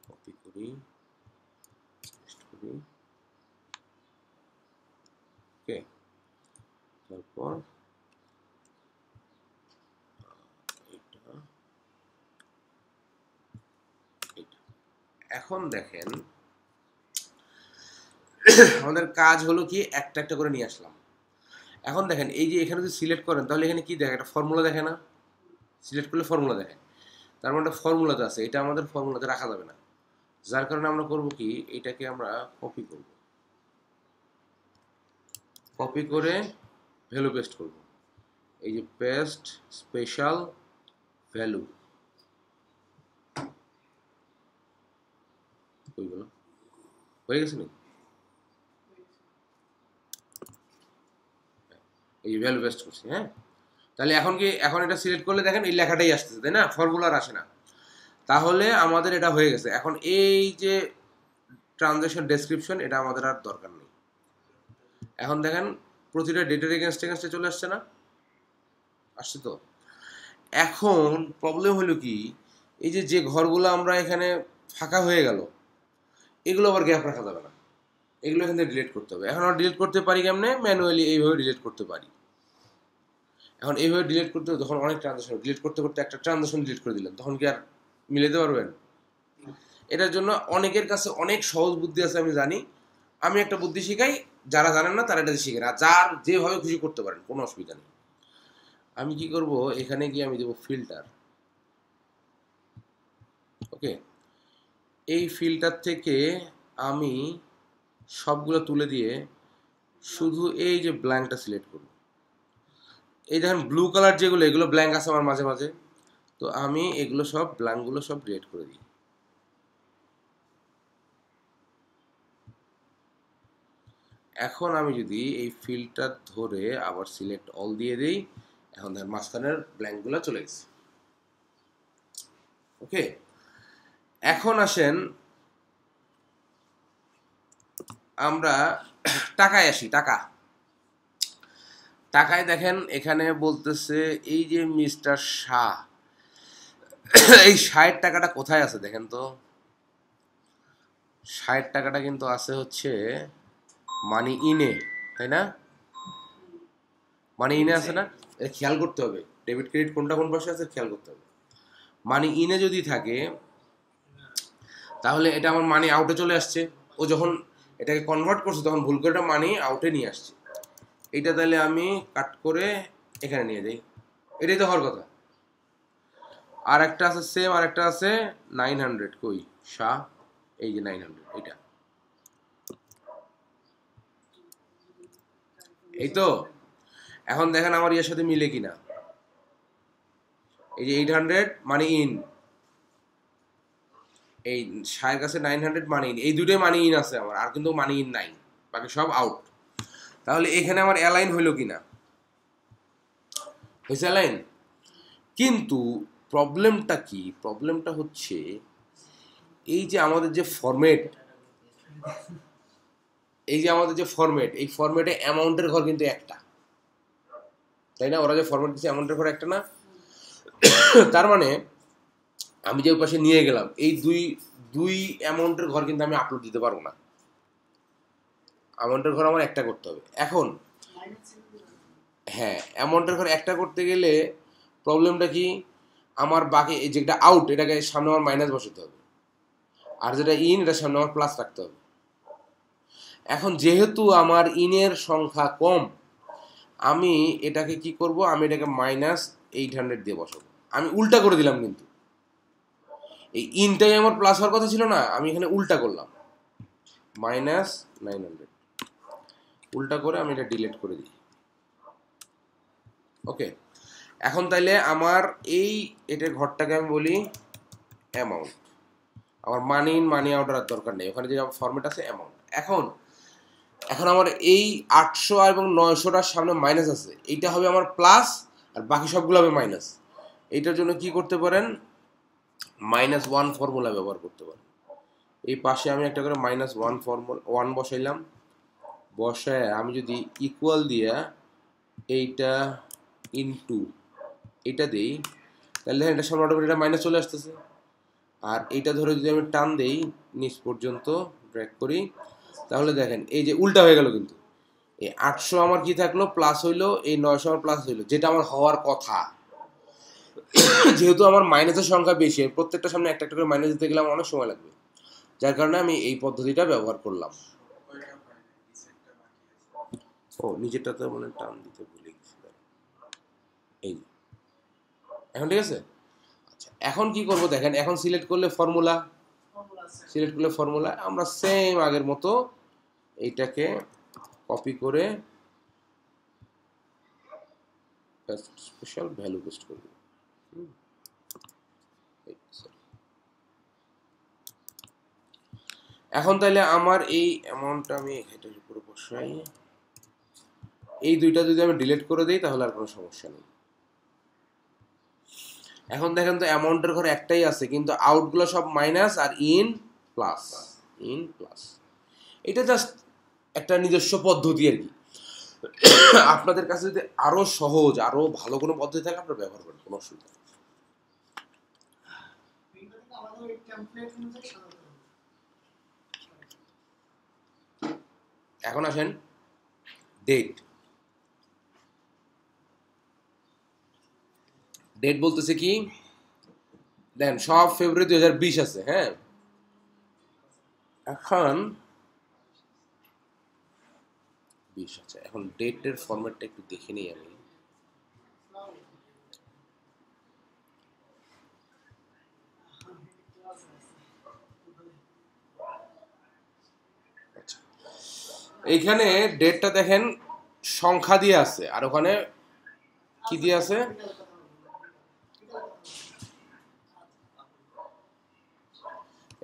কপি করি, পেস্ট করি, ওকে, তারপর এখন দেখেন আমাদের কাজ হলো কি, একটা একটা করে নিয়ে আসলাম। এখন দেখেন এই যে এখানে যদি সিলেক্ট করেন তাহলে এখানে কি দেখে, একটা ফর্মুলা দেখে না, সিলেক্ট করলে ফর্মুলা দেখে, তার মানে একটা ফর্মুলাতে আছে, এটা আমাদের ফর্মুলাতে রাখা যাবে না, যার কারণে আমরা করব কি, এটাকে আমরা কপি করব, কপি করে ভ্যালু পেস্ট করব, এই যে পেস্ট স্পেশাল ভ্যালু, ওইগুলো হয়ে গেছে নাকি, এই ভ্যালু পেস্ট করছি। হ্যাঁ, তাহলে এখন কি, এখন এটা সিলেক্ট করলে দেখেন এই লেখাটাই আসতেছে, তাই না, ফর্মুলার আসে না, তাহলে আমাদের এটা হয়ে গেছে। এখন এই যে ট্রানজ্যাকশন ডেসক্রিপশন, এটা আমাদের আর দরকার নেই। এখন দেখেন প্রতিটা ডেটার এগেনস্টে চলে আসছে না, আসছে তো। এখন প্রবলেম হলো কি, এই যে ঘরগুলো আমরা এখানে ফাঁকা হয়ে গেল, এগুলো আবার গ্যাপ রাখা যাবে না, এগুলো এখান থেকে ডিলিট করতে হবে। এখন আমরা ডিলিট করতে পারি কেমনে, ম্যানুয়ালি এইভাবে ডিলিট করতে পারি। এখন এইভাবে ডিলিট করতে, যখন অনেক ট্রানজ্যাকশন ডিলিট করতে করতে একটা ট্রানজ্যাকশন ডিলিট করে দিলেন, তখন কি আর মিলাতে পারবেন? এটার জন্য অনেকের কাছে অনেক সহজ বুদ্ধি আছে, আমি জানি, আমি একটা বুদ্ধি শিখাই, যারা জানেন না তারা এটা শিখেন, আর যার যেভাবে খুশি করতে পারেন, কোনো অসুবিধা নেই। আমি কি করব, এখানে গিয়ে আমি দেবো ফিল্টার। ওকে, এই ফিল্টার থেকে আমি সবগুলো তুলে দিয়ে শুধু এই যে ব্ল্যাঙ্কটা সিলেক্ট করব। এই দেখেন ব্লু কালার যেগুলো, এগুলো ব্ল্যাঙ্ক আছে আমার মাঝে মাঝে, তো আমি এগুলো সব ব্ল্যাঙ্কগুলো সব ডিলিট করে দিই। এখন আমি যদি এই ফিল্টার ধরে আবার সিলেক্ট অল দিয়ে দিই, এখন দেখেন মাঝখানের ব্ল্যাঙ্কগুলো চলে গেছে। ওকে, এখন আসেন আমরা টাকায় আসি। টাকায় দেখেন এখানে বলতেছে এই যে মিস্টার শাহ, এই 60 টাকাটা কোথায় আছে দেখেন তো। 60 টাকাটা কিন্তু আছে হচ্ছে মানি ইনে, তাই না? মানি ইনে আছে না? এটা খেয়াল করতে হবে, ডেবিট ক্রেডিট কোনটা কোন পাশে আছে খেয়াল করতে হবে। মানি ইনে যদি থাকে তাহলে এটা আমার মানি আউটে চলে আসছে। ও যখন এটাকে কনভার্ট করছে তখন ভুল করে এটা মানি আউটে নিয়ে আসছে। এইটা তাহলে আমি কাট করে এখানে নিয়ে যাই, এটাই তো হওয়ার কথা। আর একটা আছে সেম, আর একটা আছে 900, কই শাহ, এই যে 900, এইটা এই তো। এখন দেখেন আমার ইয়ের সাথে মিলে কিনা। এই যে 800 মানি ইন, এই শাহের কাছে 900 মানি ইন, এই দুটোই মানি ইন আছে আমার, আর কিন্তু মানি ইন নাই, বাকি সব আউট। তাহলে এখানে আমার অ্যালাইন হইলো কিনা? হয়েছে অ্যালাইন। কিন্তু প্রবলেমটা কি? প্রবলেমটা হচ্ছে এই যে আমাদের যে ফরম্যাট, এই ফরম্যাটে অ্যামাউন্টের ঘর কিন্তু একটা, তাই না? ওরা যে ফরম্যাট দিচ্ছে অ্যামাউন্টের ঘর একটা না। তার মানে আমি যে পাশে নিয়ে গেলাম এই দুই অ্যামাউন্টের ঘর কিন্তু আমি আপলোড দিতে পারবো না। অ্যামাউন্টের ঘর আমার একটা করতে হবে। এখন হ্যাঁ, অ্যামাউন্টের ঘর একটা করতে গেলে প্রবলেমটা কি, আমার বাকি যেটা আউট এটাকে সামনে আমার মাইনাস বসাতে হবে, আর যেটা ইন এটা সামনে আমার প্লাস রাখতে হবে। এখন যেহেতু আমার ইনের সংখ্যা কম, আমি এটাকে কি করব, আমি এটাকে -800 দিয়ে বসাবো। আমি উল্টা করে দিলাম, কিন্তু এই ইনটাই আমার প্লাস হওয়ার কথা ছিল না, আমি এখানে উল্টা করলাম, -900 উল্টা করে আমি এটা ডিলিট করে দিই। ওকে, এখন তাইলে আমার এটার ঘরটাকে আমি বলি অ্যামাউন্ট। আমার মানি ইন মানি আউট আর দরকার নেই, ওখানে যে ফরম্যাট আছে অ্যামাউন্ট। এখন আমার এই 800 এবং 900টার সামনে মাইনাস আছে, এইটা হবে আমার প্লাস, আর বাকি সবগুলো হবে মাইনাস। এইটার জন্য কি করতে পারেন, -1 ফর্মুলা ব্যবহার করতে পারেন। এই পাশে আমি একটা করে -1 বসাইলাম, বসায় আমি যদি ইকুয়াল দিয়া এইটা ইনটু এটা দিই, তাহলে এটা সামনে অটোমেটিক এটা মাইনাস চলে আসতেছে। আর এইটা ধরে যদি আমি টান দেই নিচ পর্যন্ত ড্র্যাগ করি, তাহলে দেখেন এই যে উল্টা হয়ে গেল। কিন্তু এই 800 আমার কি থাকলো, প্লাস হইলো, এই 900 আমার প্লাস হইলো, যেটা আমার হওয়ার কথা। যেহেতু আমার মাইনাসের সংখ্যা বেশি, প্রত্যেকটা সামনে একটা একটা করে মাইনাস দিতে গেলে আমার অনেক সময় লাগবে, যার কারণে আমি এই পদ্ধতিটা ব্যবহার করলাম। ও নিচেরটাতে মানে টান দিতে ভুলে গেছি, এই এখন ঠিক আছে। আচ্ছা, এখন কি করব দেখেন, এখন সিলেক্ট করলে ফর্মুলা আমরা সেম আগের মতো এইটাকে কপি করে স্পেশাল ভ্যালু পেস্ট করব। এখন তাইলে আমার এই অ্যামাউন্টটা আমি এটার উপরে বসাই, এই দুইটা যদি আমি ডিলিট করে দিই তাহলে আর কোনো সমস্যা নেই। এখন দেখেন তো অ্যামাউন্টের ঘর একটাই আছে, কিন্তু আউটগুলো সব মাইনাস আর ইন প্লাস। এটা জাস্ট একটা নিজস্ব পদ্ধতি আর কি। আপনাদের কাছে যদি আরো সহজ, আরো ভালো কোনো পদ্ধতি থাকে আপনারা ব্যবহার করেন, কোনো অসুবিধা নেই। এখন আসেন ডেট বলতেছে কি, দেন সব ফেব্রুয়ারি 2020 আছে। হ্যাঁ, এখন 20 আছে। এখন ডেটের ফরম্যাটটা একটু দেখে নিই আমি। এইখানে ডেটটা দেখেন সংখ্যা দিয়ে আছে, আর ওখানে কি দিয়ে আছে,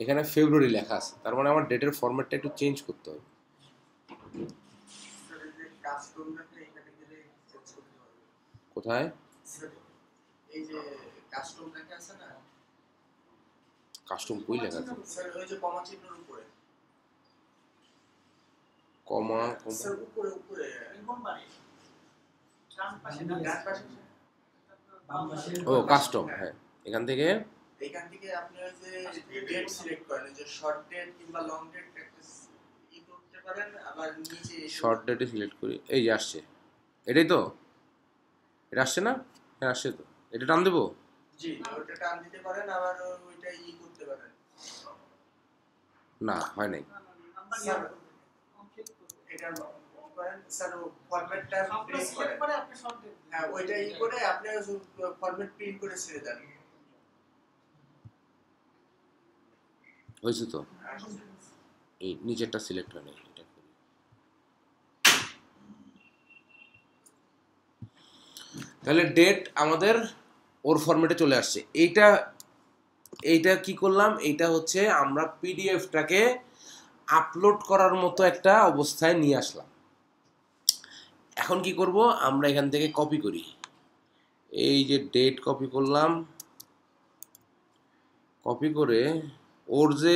এখানে ফেব্রুয়ারি লেখা আছে, তার মানে আমার ডেটের ফরম্যাটটা একটু চেঞ্জ করতে হবে। কোথায়? এই যে কাস্টম লেখা আছে না, কাস্টম কই লেখা আছে? স্যার ওই যে কমা চিহ্নের উপরে, কমা স্যার উপরে উপরে কোন পারে ডান পাশে ডান পাশে বাম পাশে ও কাস্টম, হ্যাঁ এখান থেকে আপনি ওই যে ডেট সিলেক্ট করেন, যে শর্ট ডেট কিংবা লং ডেট একটা ই করতে পারেন, আবার নিচে শর্ট ডেটে সিলেক্ট করি, এই যে আসছে, এটাই তো, এটা আসছে না? হ্যাঁ আসছে তো, এটা টান দেবো? জি ওটা টান দিতে পারেন, আবার ওইটা ই করতে পারেন। না হয় নাই। স্যার এটা করেন স্যার, ফরম্যাটটা প্রিন্ট করেন, হ্যাঁ ওইটা ই করে আপনি ফরম্যাট প্রিন্ট করে ছেড়ে দেন। হয়েছে তো, এই নিচেরটা সিলেক্ট হয় নাই, এটা করি। তাহলে ডেট আমাদের ওর ফরম্যাটে চলে আসছে। এইটা কি করলাম, এইটা হচ্ছে আমরা পিডিএফটাকে আপলোড করার মতো একটা অবস্থায় নিয়ে আসলাম। এখন কি করব, আমরা এখান থেকে কপি করি, এই যে ডেট কপি করলাম, কপি করে ওর যে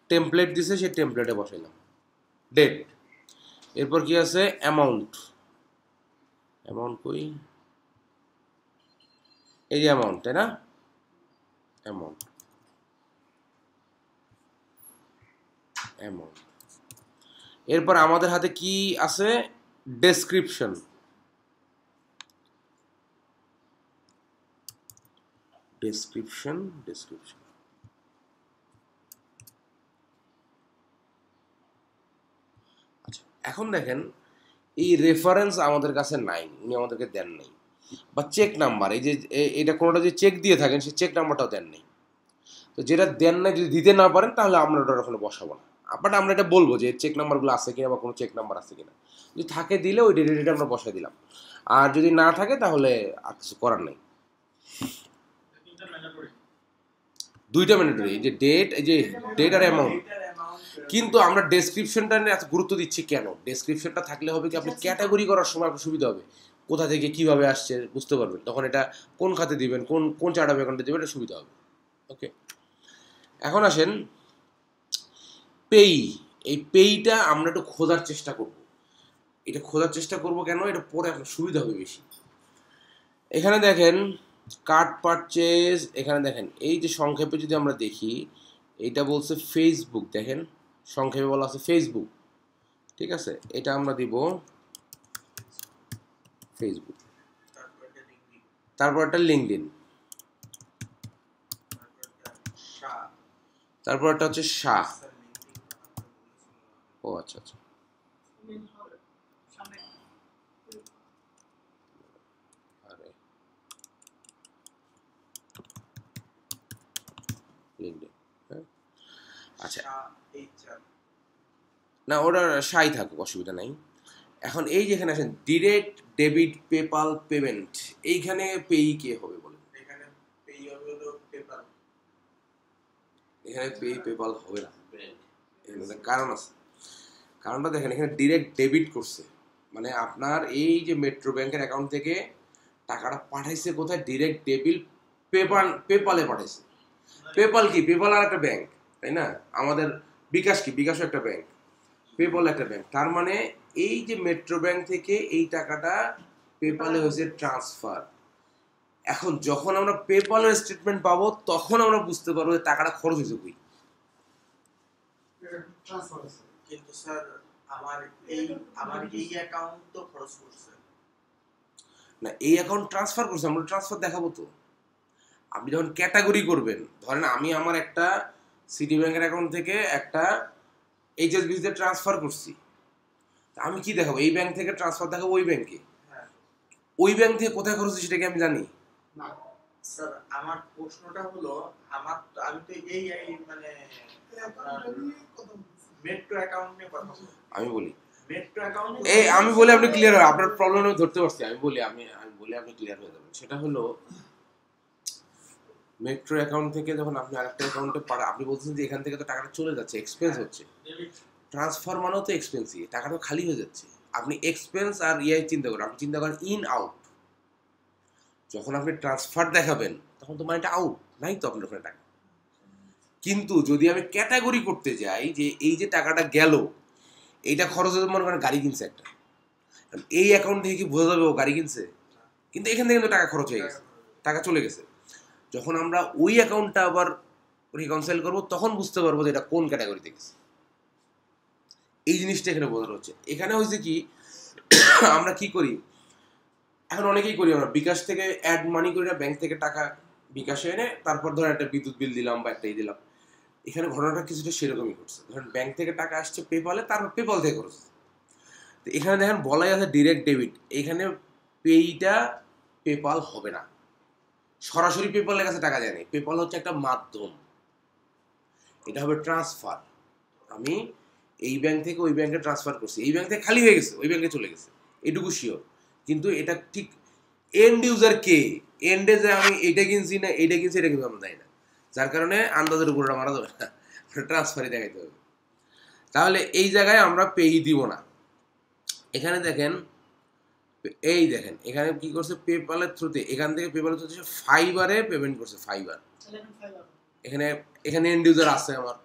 টেমপ্লেট দিছে সেই টেমপ্লেটে বসাইলাম ডেট। এরপর কি আছে, অ্যামাউন্ট কই, এই যে অ্যামাউন্ট, তাই না? অ্যামাউন্ট এরপর আমাদের হাতে কি আছে, ডেসক্রিপশন। আচ্ছা এখন দেখেন, এই রেফারেন্স আমাদের কাছে নাই, উনি আমাদেরকে দেন নাই, বা চেক নাম্বার, এই যে এটা কোনোটা যে চেক দিয়ে থাকেন সেই চেক নাম্বারটাও দেন নাই। তো যেটা দেন নাই যদি দিতে না পারেন তাহলে আমরা ওটা ওখানে বসাবো না, বাট আমরা এটা বলবো যে চেক নাম্বারগুলো আছে কিনা বা কোনো চেক নাম্বার আছে কিনা, যদি থাকে দিলে ওই ডেটে আমরা বসাই দিলাম, আর যদি না থাকে তাহলে আর কিছু করার নেই। দুইটা ম্যান্ডেটরি, এই যে ডেট আর অ্যামাউন্ট। কিন্তু আমরা ডেসক্রিপশনটা নিয়ে এত গুরুত্ব দিচ্ছি কেন? ডেসক্রিপশনটা থাকলে হবে কি, আপনি ক্যাটাগরি করার সময় আপনার সুবিধা হবে, কোথা থেকে কিভাবে আসছে বুঝতে পারবেন, তখন এটা কোন খাতে দিবেন, কোন চার্ট অফ অ্যাকাউন্টে দিবেন, এটা সুবিধা হবে। ওকে, এখন আসেন এই পেইটা আমরা একটু খোঁজার চেষ্টা করব। এটা খোঁজার চেষ্টা করব কেন, এটা পরে আপনার সুবিধা হবে বেশি। এখানে দেখেন কার্ড পারচেজ, এখানে দেখেন এই যে সংক্ষেপে যদি আমরা দেখি, এইটা বলছে ফেসবুক, দেখেন সংক্ষেপে বলা আছে ফেসবুক, ঠিক আছে, এটা আমরা দিব ফেসবুক, তারপর একটা লিঙ্কডইন, তারপর একটা হচ্ছে শাহ। ও আচ্ছা আচ্ছা, লিঙ্কডইন, হ্যাঁ আচ্ছা, না ওটা শাই থাকুক, অসুবিধা নাই। এখন এই যেখানে আসেন ডিরেক্ট ডেবিট পেপাল পেমেন্ট, এইখানে পেই কে হবে বলেন? এখানে পেই হবে হলো পেপাল। এখানে পেপাল হবে না, কারণ আছে। কারণটা দেখেন, এখানে ডিরেক্ট ডেবিট করছে, মানে আপনার এই যে মেট্রো ব্যাংকের অ্যাকাউন্ট থেকে টাকাটা পাঠাইছে কোথায়, ডিরেক্ট ডেবিট পেপালে পাঠাইছে। পেপাল কি, পেপাল আর একটা ব্যাংক, তাই না? আমাদের বিকাশ কি, বিকাশও একটা ব্যাংক, পেপাল একটা ব্যাংক। তার মানে এই যে মেট্রো ব্যাংক থেকে এই টাকাটা পেপালে হয়েছে ট্রান্সফার। এখন যখন আমরা পেপালের স্টেটমেন্ট পাবো তখন আমরা বুঝতে পারবো যে টাকাটা খরচ হয়েছে কই। কিন্তু স্যার আমার এই অ্যাকাউন্ট তো খরচ করছে না, এই অ্যাকাউন্ট ট্রান্সফার করছে, আমরা ট্রান্সফার দেখাবো তো। আপনি যখন ক্যাটাগরি করবেন, ধরেন আমি আমার একটা সিটি ব্যাংকের অ্যাকাউন্ট থেকে একটা এইচএসবিসিতে ট্রান্সফার করছি, আমি কি দেখাবো? এই ব্যাংক থেকে ট্রান্সফার দেখাবো ওই ব্যাংকে, ওই ব্যাংক থেকে কোথায় খরচ হচ্ছে সেটা কি আমি জানি? না স্যার, আমার প্রশ্নটা হলো, আমি তো এই মানে মেট্রো অ্যাকাউন্ট নিয়ে কথা বলছি। আমি বলি মেট্রো অ্যাকাউন্ট, আমি বলি আপনি ক্লিয়ার হবে, আপনার প্রবলেম আমি ধরতে পারছি। আমি বলি আপনি ক্লিয়ার হয়ে যাবেন। সেটা হলো মেট্রো অ্যাকাউন্ট থেকে যখন আপনি আরেকটা অ্যাকাউন্টে আপনি বলছেন যে এখান থেকে তো টাকাটা চলে যাচ্ছে, এক্সপেন্স হচ্ছে। ট্রান্সফার মানেও তো এক্সপেন্সই, টাকাটা খালি হয়ে যাচ্ছে। আপনি এক্সপেন্স আর চিন্তা করেন, আপনি চিন্তা করেন ইন আউট। যখন আপনি ট্রান্সফার দেখাবেন তখন তো মানিটা আউট, নাই তো আপনার ওখানে টাকা। কিন্তু যদি আমি ক্যাটাগরি করতে যাই যে এই যে টাকাটা গেল, এইটা খরচ হতে মনে করেন গাড়ি কিনছে একটা, এই অ্যাকাউন্ট থেকে কি বোঝা যাবে ও গাড়ি কিনছে? কিন্তু এখান থেকে কিন্তু টাকা খরচ হয়ে গেছে, টাকা চলে গেছে। যখন আমরা ওই অ্যাকাউন্টটা আবার রিকনসাইল করবো তখন বুঝতে পারবো যে এটা কোন ক্যাটাগরিতে গেছে। এই জিনিসটা এখানে বোঝানো হচ্ছে। এখানে হয়েছে কি, আমরা কি করি এখন, অনেকেই করি আমরা বিকাশ থেকে অ্যাড মানি করি না, ব্যাংক থেকে টাকা বিকাশে এনে তারপর ধরেন একটা বিদ্যুৎ বিল দিলাম বা একটা দিলাম। এখানে ঘটনাটা কিছুটা সেরকমই করছে। ধরেন ব্যাংক থেকে টাকা আসছে পেপালে, তারপর পেপাল থেকে করছে। তো এখানে দেখেন বলাই আছে ডিরেক্ট ডেবিট, এখানে পেইটা পেপাল হবে না, সরাসরি পেপালের কাছে টাকা যায়নি। পেপাল হচ্ছে একটা মাধ্যম, এটা হবে ট্রান্সফার। আমি এই ব্যাংক থেকে ওই ব্যাংকে ট্রান্সফার করছি, এই ব্যাংক থেকে খালি হয়ে গেছে, ওই ব্যাংকে চলে গেছে, এটুকু শিওর। কিন্তু এটা ঠিক এন্ড ইউজার কে, এন্ডে যে আমি এইটা কিনছি না এইটা কিনছি এটা কিন্তু আমরা দেয় না, যার কারণে আন্দাজের উপরে মারা যাবে না, ট্রান্সফারই দেখাইতে হবে। তাহলে এই জায়গায় আমরা পেই দিব না। এখানে দেখেন, এই দেখেন এখানে কি করছে, পেপালের থ্রুতে, এখান থেকে পেপালের থ্রুতে ফাইবারে পেমেন্ট করছে, ফাইবার। এখানে এখানে এন্ড ইউজার আছে আমার।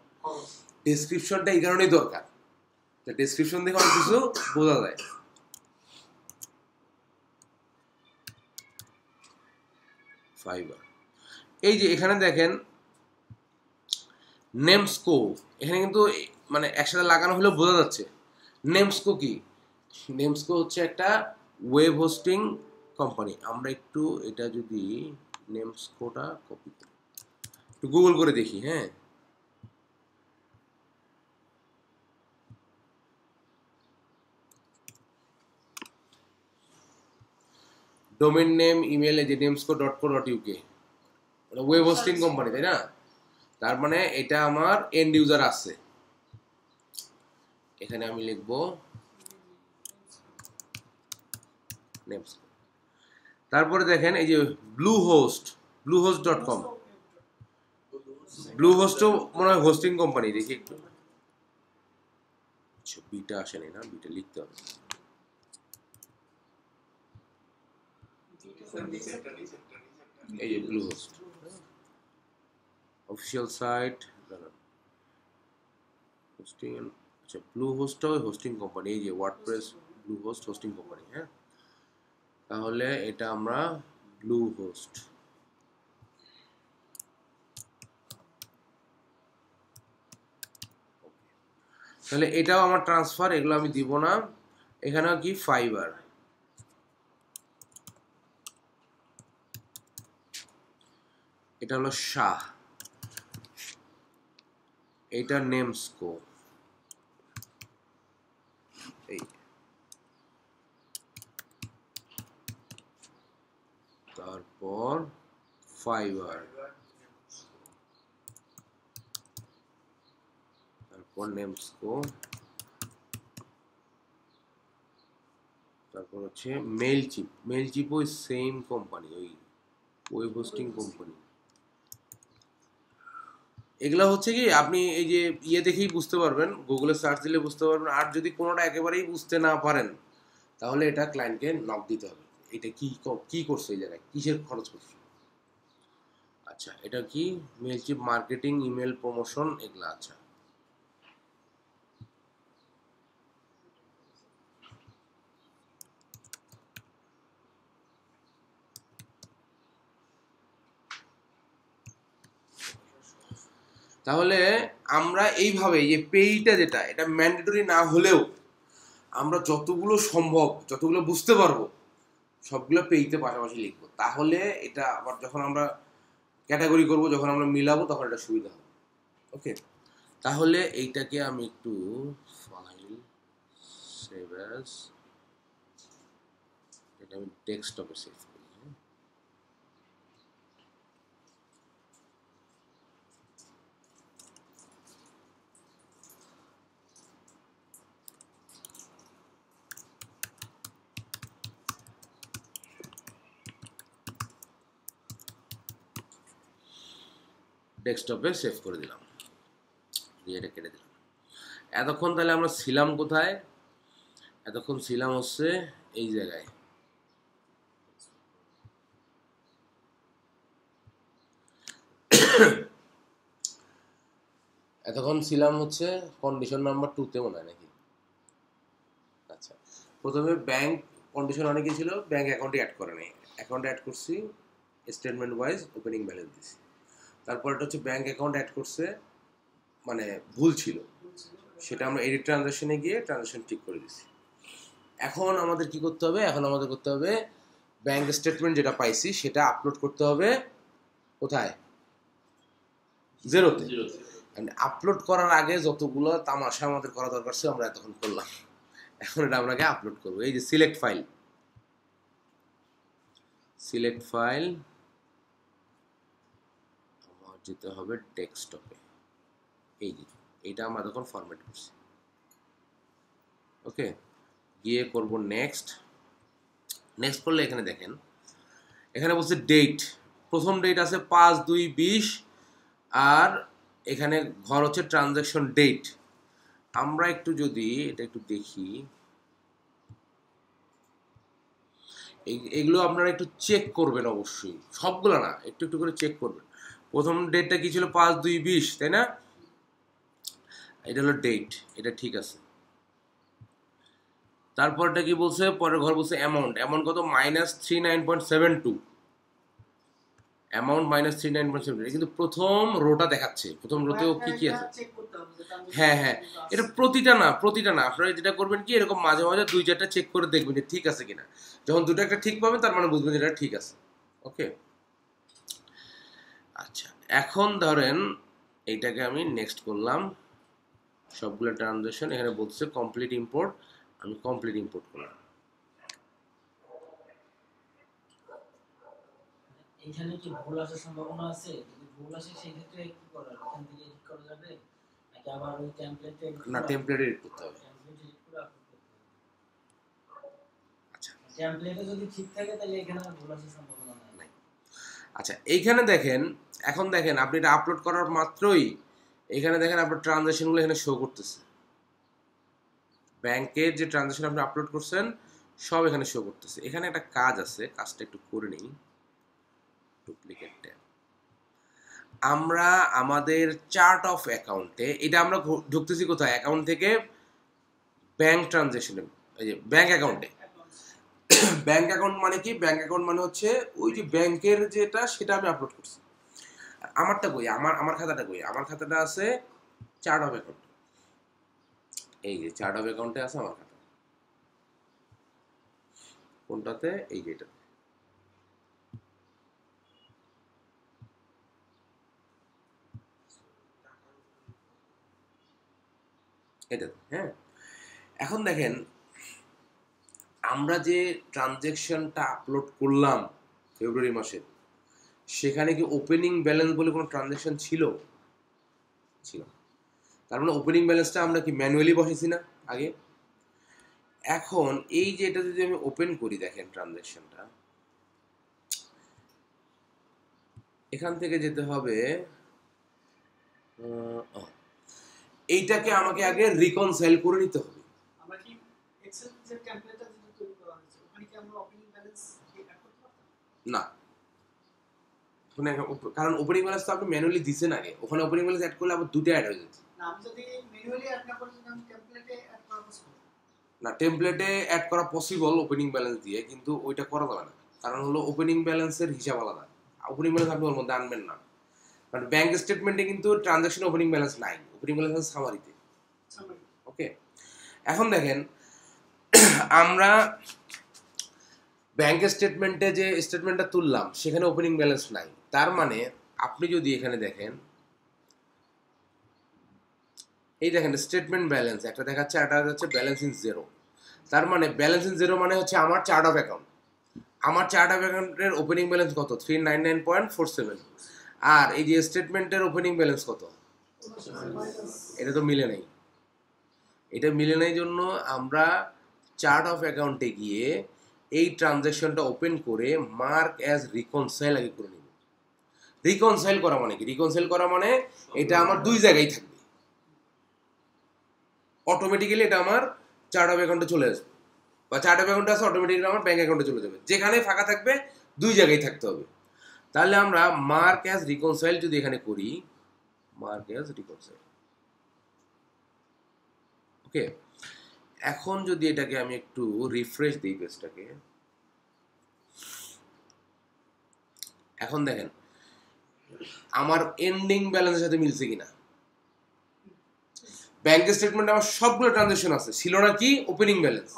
ডেসক্রিপশনটা এই কারণেই দরকার, ডেসক্রিপশন দেখে অনেক কিছু বোঝা যায়। ফাইবার, এই যে এখানে দেখেন নেমস্কো, এখানে কিন্তু মানে একসাথে লাগানো হলেও বোঝা যাচ্ছে। নেমস্কো কি? নেমস্কো হচ্ছে একটা ওয়েব হোস্টিং কোম্পানি। আমরা একটু এটা যদি নেমস্কোটা কপি করি, একটু গুগল করে দেখি। হ্যাঁ, ডোমেন নেম, ইমেল, এই যে nemsco.co.uk, ওয়েব হোস্টিং কোম্পানি, তাই না? তার মানে এটা আমার এন্ড ইউজার আছে। এখানে আমি লিখব নেমস্কো। তারপরে দেখেন এই যে bluehost.com, ব্লুহোস্টও মনে হয় হোস্টিং কোম্পানি। দেখি একটু, আচ্ছা বিটা আসেনি না, বিটা লিখতে হবে। এই যে ব্লুহোস্ট অফিসিয়াল সাইট, হোস্টিং। আচ্ছা ব্লুহোস্টও হোস্টিং কোম্পানি, এই যে ওয়ার্ডপ্রেস ব্লুহোস্ট হোস্টিং কোম্পানি। হ্যাঁ, তাহলে এটা আমরা ব্লুহোস্ট, তাহলে এটাও আমার ট্রান্সফার, এগুলো আমি দিব না। এখানেও কি ফাইবার, এটা হলো শাহ, এটা নেমস্কো, এই তারপর ফাইবার, তারপর নেমস্কো, তারপর হচ্ছে মেইলচিপ। মেইলচিপ ওই সেম কোম্পানি, ওই ওয়েব হোস্টিং কোম্পানি। এগুলো হচ্ছে কি আপনি এই যে ইয়ে দেখেই বুঝতে পারবেন, গুগলে সার্চ দিলে বুঝতে পারবেন। আর যদি কোনোটা একেবারেই বুঝতে না পারেন তাহলে এটা ক্লায়েন্টকে নক দিতে হবে, এটা কি করছে, এই জায়গায় কিসের খরচ করছে। আচ্ছা এটা কি, মেইলচিপ মার্কেটিং, ইমেল প্রমোশন, এগুলা। আচ্ছা তাহলে আমরা এইভাবে যে পেইটা যেটা, এটা ম্যান্ডেটরি না হলেও আমরা যতগুলো সম্ভব, যতগুলো বুঝতে পারবো সবগুলো পেইতে পাশাপাশি লিখবো। তাহলে এটা আবার যখন আমরা ক্যাটাগরি করব, যখন আমরা মিলাবো, তখন এটা সুবিধা হবে। ওকে, তাহলে এইটাকে আমি একটু ফাইল সেভ অ্যাজ, এটা আমি ডেস্কটপে সেভ করি। ডেস্কটপে সেভ করে দিলাম, দিয়ে এটা কেটে দিলাম। এতক্ষণ তাহলে আমরা ছিলাম কোথায়? এতক্ষণ ছিলাম হচ্ছে এই জায়গায়। এতক্ষণ ছিলাম হচ্ছে কন্ডিশন নাম্বার 2-তে মনে হয় নাকি? আচ্ছা, প্রথমে ব্যাংক কন্ডিশন অনেকে ছিল, ব্যাংক অ্যাকাউন্টে অ্যাড করে নেই, অ্যাকাউন্টে অ্যাড করছি, স্টেটমেন্ট ওয়াইজ ওপেনিং ব্যালেন্স দিছি। তারপর এটা হচ্ছে ব্যাংক অ্যাকাউন্ট অ্যাড করছে, মানে ভুল ছিল, সেটা আমরা এডিট ট্রানজাকশনে গিয়ে ট্রানজাকশন ঠিক করে দিছি। এখন আমাদের কি করতে হবে? এখন আমাদের করতে হবে ব্যাংক স্টেটমেন্ট যেটা পাইছি সেটা আপলোড করতে হবে কোথায়? জিরোতে। আপলোড করার আগে যতগুলো তামাশা আমাদের করা দরকার ছিল আমরা এতক্ষণ করলাম। এখন এটা আমরা আগে আপলোড করবো। এই যে সিলেক্ট ফাইল, সিলেক্ট ফাইল আমার যেতে হবে ডেস্কটপে। এই যে এইটা আমরা তখন ফরম্যাট করছি। ওকে, গিয়ে করব নেক্সট। নেক্সট করলে এখানে দেখেন, এখানে বলছে ডেট, প্রথম ডেট আছে 5/2/20, আর এখানে ঘর হচ্ছে ট্রানজাকশন ডেট। আমরা একটু যদি এটা একটু দেখি, এগুলো আপনারা একটু চেক করবেন অবশ্যই, সবগুলো না, একটু একটু করে চেক করবেন। প্রথম ডেটটা কি ছিল? 5/2/20, তাই না? এটা হলো ডেট, এটা ঠিক আছে। তারপরটা কি বলছে? পরের ঘর বলছে অ্যামাউন্ট, অ্যামাউন্ট কত? -39.72, অ্যামাউন্ট -39.72। কিন্তু প্রথম রোটা দেখাচ্ছে, প্রথম রোতেও কি কি আছে? হ্যাঁ হ্যাঁ, এটা প্রতিটা না, প্রতিটা না, আপনারা যেটা করবেন কি, এরকম মাঝে মাঝে 2-4টা চেক করে দেখবেন যে ঠিক আছে কিনা। যখন দুটো একটা ঠিক পাবেন তার মানে বুঝবেন এটা ঠিক আছে। ওকে, আচ্ছা, এখন ধরেন এইটাকে আমি নেক্সট করলাম, সবগুলো ট্রানজাকশন। এখানে বলছে কমপ্লিট ইম্পোর্ট, আমি কমপ্লিট ইম্পোর্ট করলাম। এখানে কি ভুল আসার সম্ভাবনা আছে? যদি ভুল আসে সেই ক্ষেত্রে কি করা হবে? এখান থেকে এডিট করা যাবে নাকি আবার ওই টেমপ্লেটে? না, টেমপ্লেট এডিট করতে হবে। টেমপ্লেট এডিট করে আপলোড করতে হবে। আচ্ছা, টেমপ্লেটে যদি ঠিক থাকে তাহলে এখানে আর ভুল আসার সম্ভাবনা নাই। আচ্ছা, এইখানে দেখেন, এখন দেখেন আপনি এটা আপলোড করার মাত্রই এখানে দেখেন আপনার ট্রানজাকশনগুলো এখানে শো করতেছে। ব্যাংকের যে ট্রানজাকশন আপনি আপলোড করছেন সব এখানে শো করতেছে। এখানে একটা কাজ আছে, কাজটা একটু করে নিই। ডুপ্লিকেট ট্যাব, আমরা আমাদের চার্ট অফ অ্যাকাউন্টে, এটা আমরা ঢুকতেছি কোথায়? অ্যাকাউন্ট থেকে ব্যাংক ট্রানজাকশনে, এই যে ব্যাংক অ্যাকাউন্টে। ব্যাংক অ্যাকাউন্ট মানে কি? ব্যাংক অ্যাকাউন্ট মানে হচ্ছে ওই যে ব্যাংকের যেটা, সেটা আমি আপলোড করছি। আমারটা কই? আমার খাতাটা কই? আমার খাতাটা আছে চার্ট অফ অ্যাকাউন্ট। এই যে চার্ট অফ অ্যাকাউন্টে আছে আমার খাতা। কোনটাতে? এই যে এটাতে। এটাতে, হ্যাঁ। এখন দেখেন আমরা যে ট্রানজ্যাকশনটা আপলোড করলাম ফেব্রুয়ারি মাসে, সেখানে কি ওপেনিং ব্যালেন্স বলে কোনো ট্রানজ্যাকশন ছিল? ছিল। তার মানে ওপেনিং ব্যালেন্সটা আমরা কি ম্যানুয়ালি বসেছি না আগে? এখন এই যে এটা যদি আমি ওপেন করি, দেখেন ট্রানজ্যাকশনটা, এখান থেকে যেতে হবে, এইটাকে আমাকে আগে রিকনসাইল করে নিতে হবে। আমরা কি এক্সেল যে টেমপ্লেটটা যেটা তৈরি করা হয়েছে ওখানে কি আমরা ওপেনিং ব্যালেন্স অ্যাড করতে পারতাম? না, কারণ ওপেনিং ব্যালেন্স তো আপনি ম্যানুয়ালি দিছেন আগে, ওখানে ওপেনিং ব্যালেন্স অ্যাড করলে আবার দুটো অ্যাড হয়ে যেত। না, আমি যদি ম্যানুয়ালি অ্যাড না করে যদি আমি টেমপ্লেটে অ্যাড করা পসিবল? না, টেমপ্লেটে অ্যাড করা পসিবল ওপেনিং ব্যালেন্স দিয়ে, কিন্তু ওইটা করা যাবে না। কারণ হলো ওপেনিং ব্যালেন্সের হিসাব আলাদা, ওপেনিং ব্যালেন্স আপনি ওর মধ্যে আনবেন না। কারণ ব্যাংক স্টেটমেন্টে কিন্তু ট্রানজাকশন ওপেনিং ব্যালেন্স নাই, ওপেনিং ব্যালেন্স আছে সামারিতে। ওকে, এখন দেখেন আমরা ব্যাংক স্টেটমেন্টে যে স্টেটমেন্টটা তুললাম সেখানে ওপেনিং ব্যালেন্স নাই। তার মানে আপনি যদি এখানে দেখেন, এই দেখেন স্টেটমেন্ট ব্যালেন্স একটা দেখাচ্ছে, একটা হচ্ছে ব্যালেন্স ইন জিরো। তার মানে ব্যালেন্স ইন জিরো মানে হচ্ছে আমার চার্ট অফ অ্যাকাউন্ট, আমার চার্ট অফ অ্যাকাউন্টের ওপেনিং ব্যালেন্স কত? 399.47। আর এই যে স্টেটমেন্টের ওপেনিং ব্যালেন্স কত? এটা তো মিলে নেই। এটা মিলে নেই জন্য আমরা চার্ট অফ অ্যাকাউন্টে গিয়ে এই ট্রানজ্যাকশনটা ওপেন করে মার্ক অ্যাজ রিকনসাইল আগে করে নিব। রিকনসাইল করা মানে কি? রিকনসাইল করা মানে এটা আমার দুই জায়গায় থাকবে, অটোমেটিক্যালি এটা আমার চার্ট অফ অ্যাকাউন্টে চলে আসবে, বা চার্ট অফ অ্যাকাউন্টে আছে অটোমেটিক্যালি আমার ব্যাংক অ্যাকাউন্টে চলে যাবে, যেখানে ফাঁকা থাকবে দুই জায়গায় থাকতে হবে। তাহলে আমরা মার্ক অ্যাজ রিকনসাইল যদি এখানে করি, মার্ক অ্যাজ রিকনসাইল, ওকে। এখন যদি এটাকে আমি একটু রিফ্রেশ দিই পেজটাকে, এখন দেখেন আমার এন্ডিং ব্যালেন্সের সাথে মিলছে কিনা। ব্যাংক স্টেটমেন্টে আমার সবগুলো ট্রানজাকশন আছে, ছিল না কি ওপেনিং ব্যালেন্স।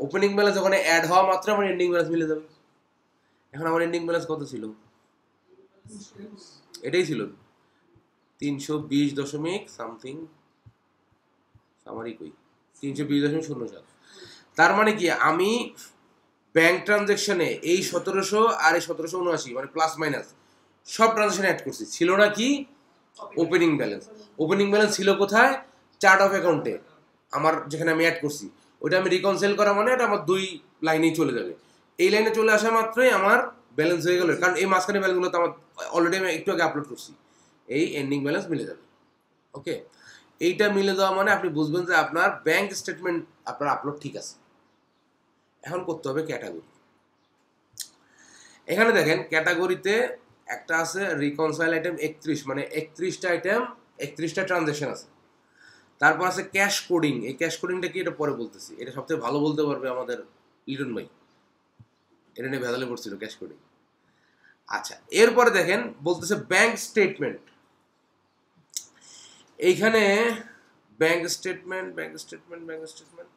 ওপেনিং ব্যালেন্স ওখানে অ্যাড হওয়া মাত্র আমার এন্ডিং ব্যালেন্স মিলে যাবে। এখন আমার এন্ডিং ব্যালেন্স কত ছিল? এটাই ছিল 320 দশমিক সামথিং, সামারি কই 320.07। তার মানে কি আমি ব্যাংক ট্রানজাকশনে এই 1700 আর এই 1779 মানে প্লাস মাইনাস সব ট্রানজাকশন অ্যাড করছি, ছিল না কি ওপেনিং ব্যালেন্স। ওপেনিং ব্যালেন্স ছিল কোথায়? চার্ট অফ অ্যাকাউন্টে আমার, যেখানে আমি অ্যাড করছি। ওইটা আমি রিকনসাইল করা মানে এটা আমার দুই লাইনেই চলে যাবে। এই লাইনে চলে আসা মাত্রই আমার ব্যালেন্স হয়ে গেল, কারণ এই মাঝখানে ব্যালেন্সগুলো তো আমার অলরেডি আমি একটু আগে আপলোড করছি। এই এন্ডিং ব্যালেন্স মিলে যাবে, ওকে। এইটা মিলে দেওয়া মানে আপনি বুঝবেন যে আপনার ব্যাংক স্টেটমেন্ট আপনার আপলোড ঠিক আছে। এখন করতে হবে ক্যাটাগরি। এখানে দেখেন ক্যাটাগরিতে একটা আছে রিকনসাইল আইটেম 31, মানে 31টা আইটেম 31টা ট্রানজাকশন আছে। তারপর আছে ক্যাশ কোডিং। এই ক্যাশ কোডিংটা কি এটা পরে বলতেছি, এটা সবথেকে ভালো বলতে পারবে আমাদের লিটন ভাই, এটা নিয়ে ভেজালে পড়ছিল ক্যাশ কোডিং। আচ্ছা, এরপরে দেখেন বলতেছে ব্যাংক স্টেটমেন্ট। এইখানে bank statement bank statement bank statement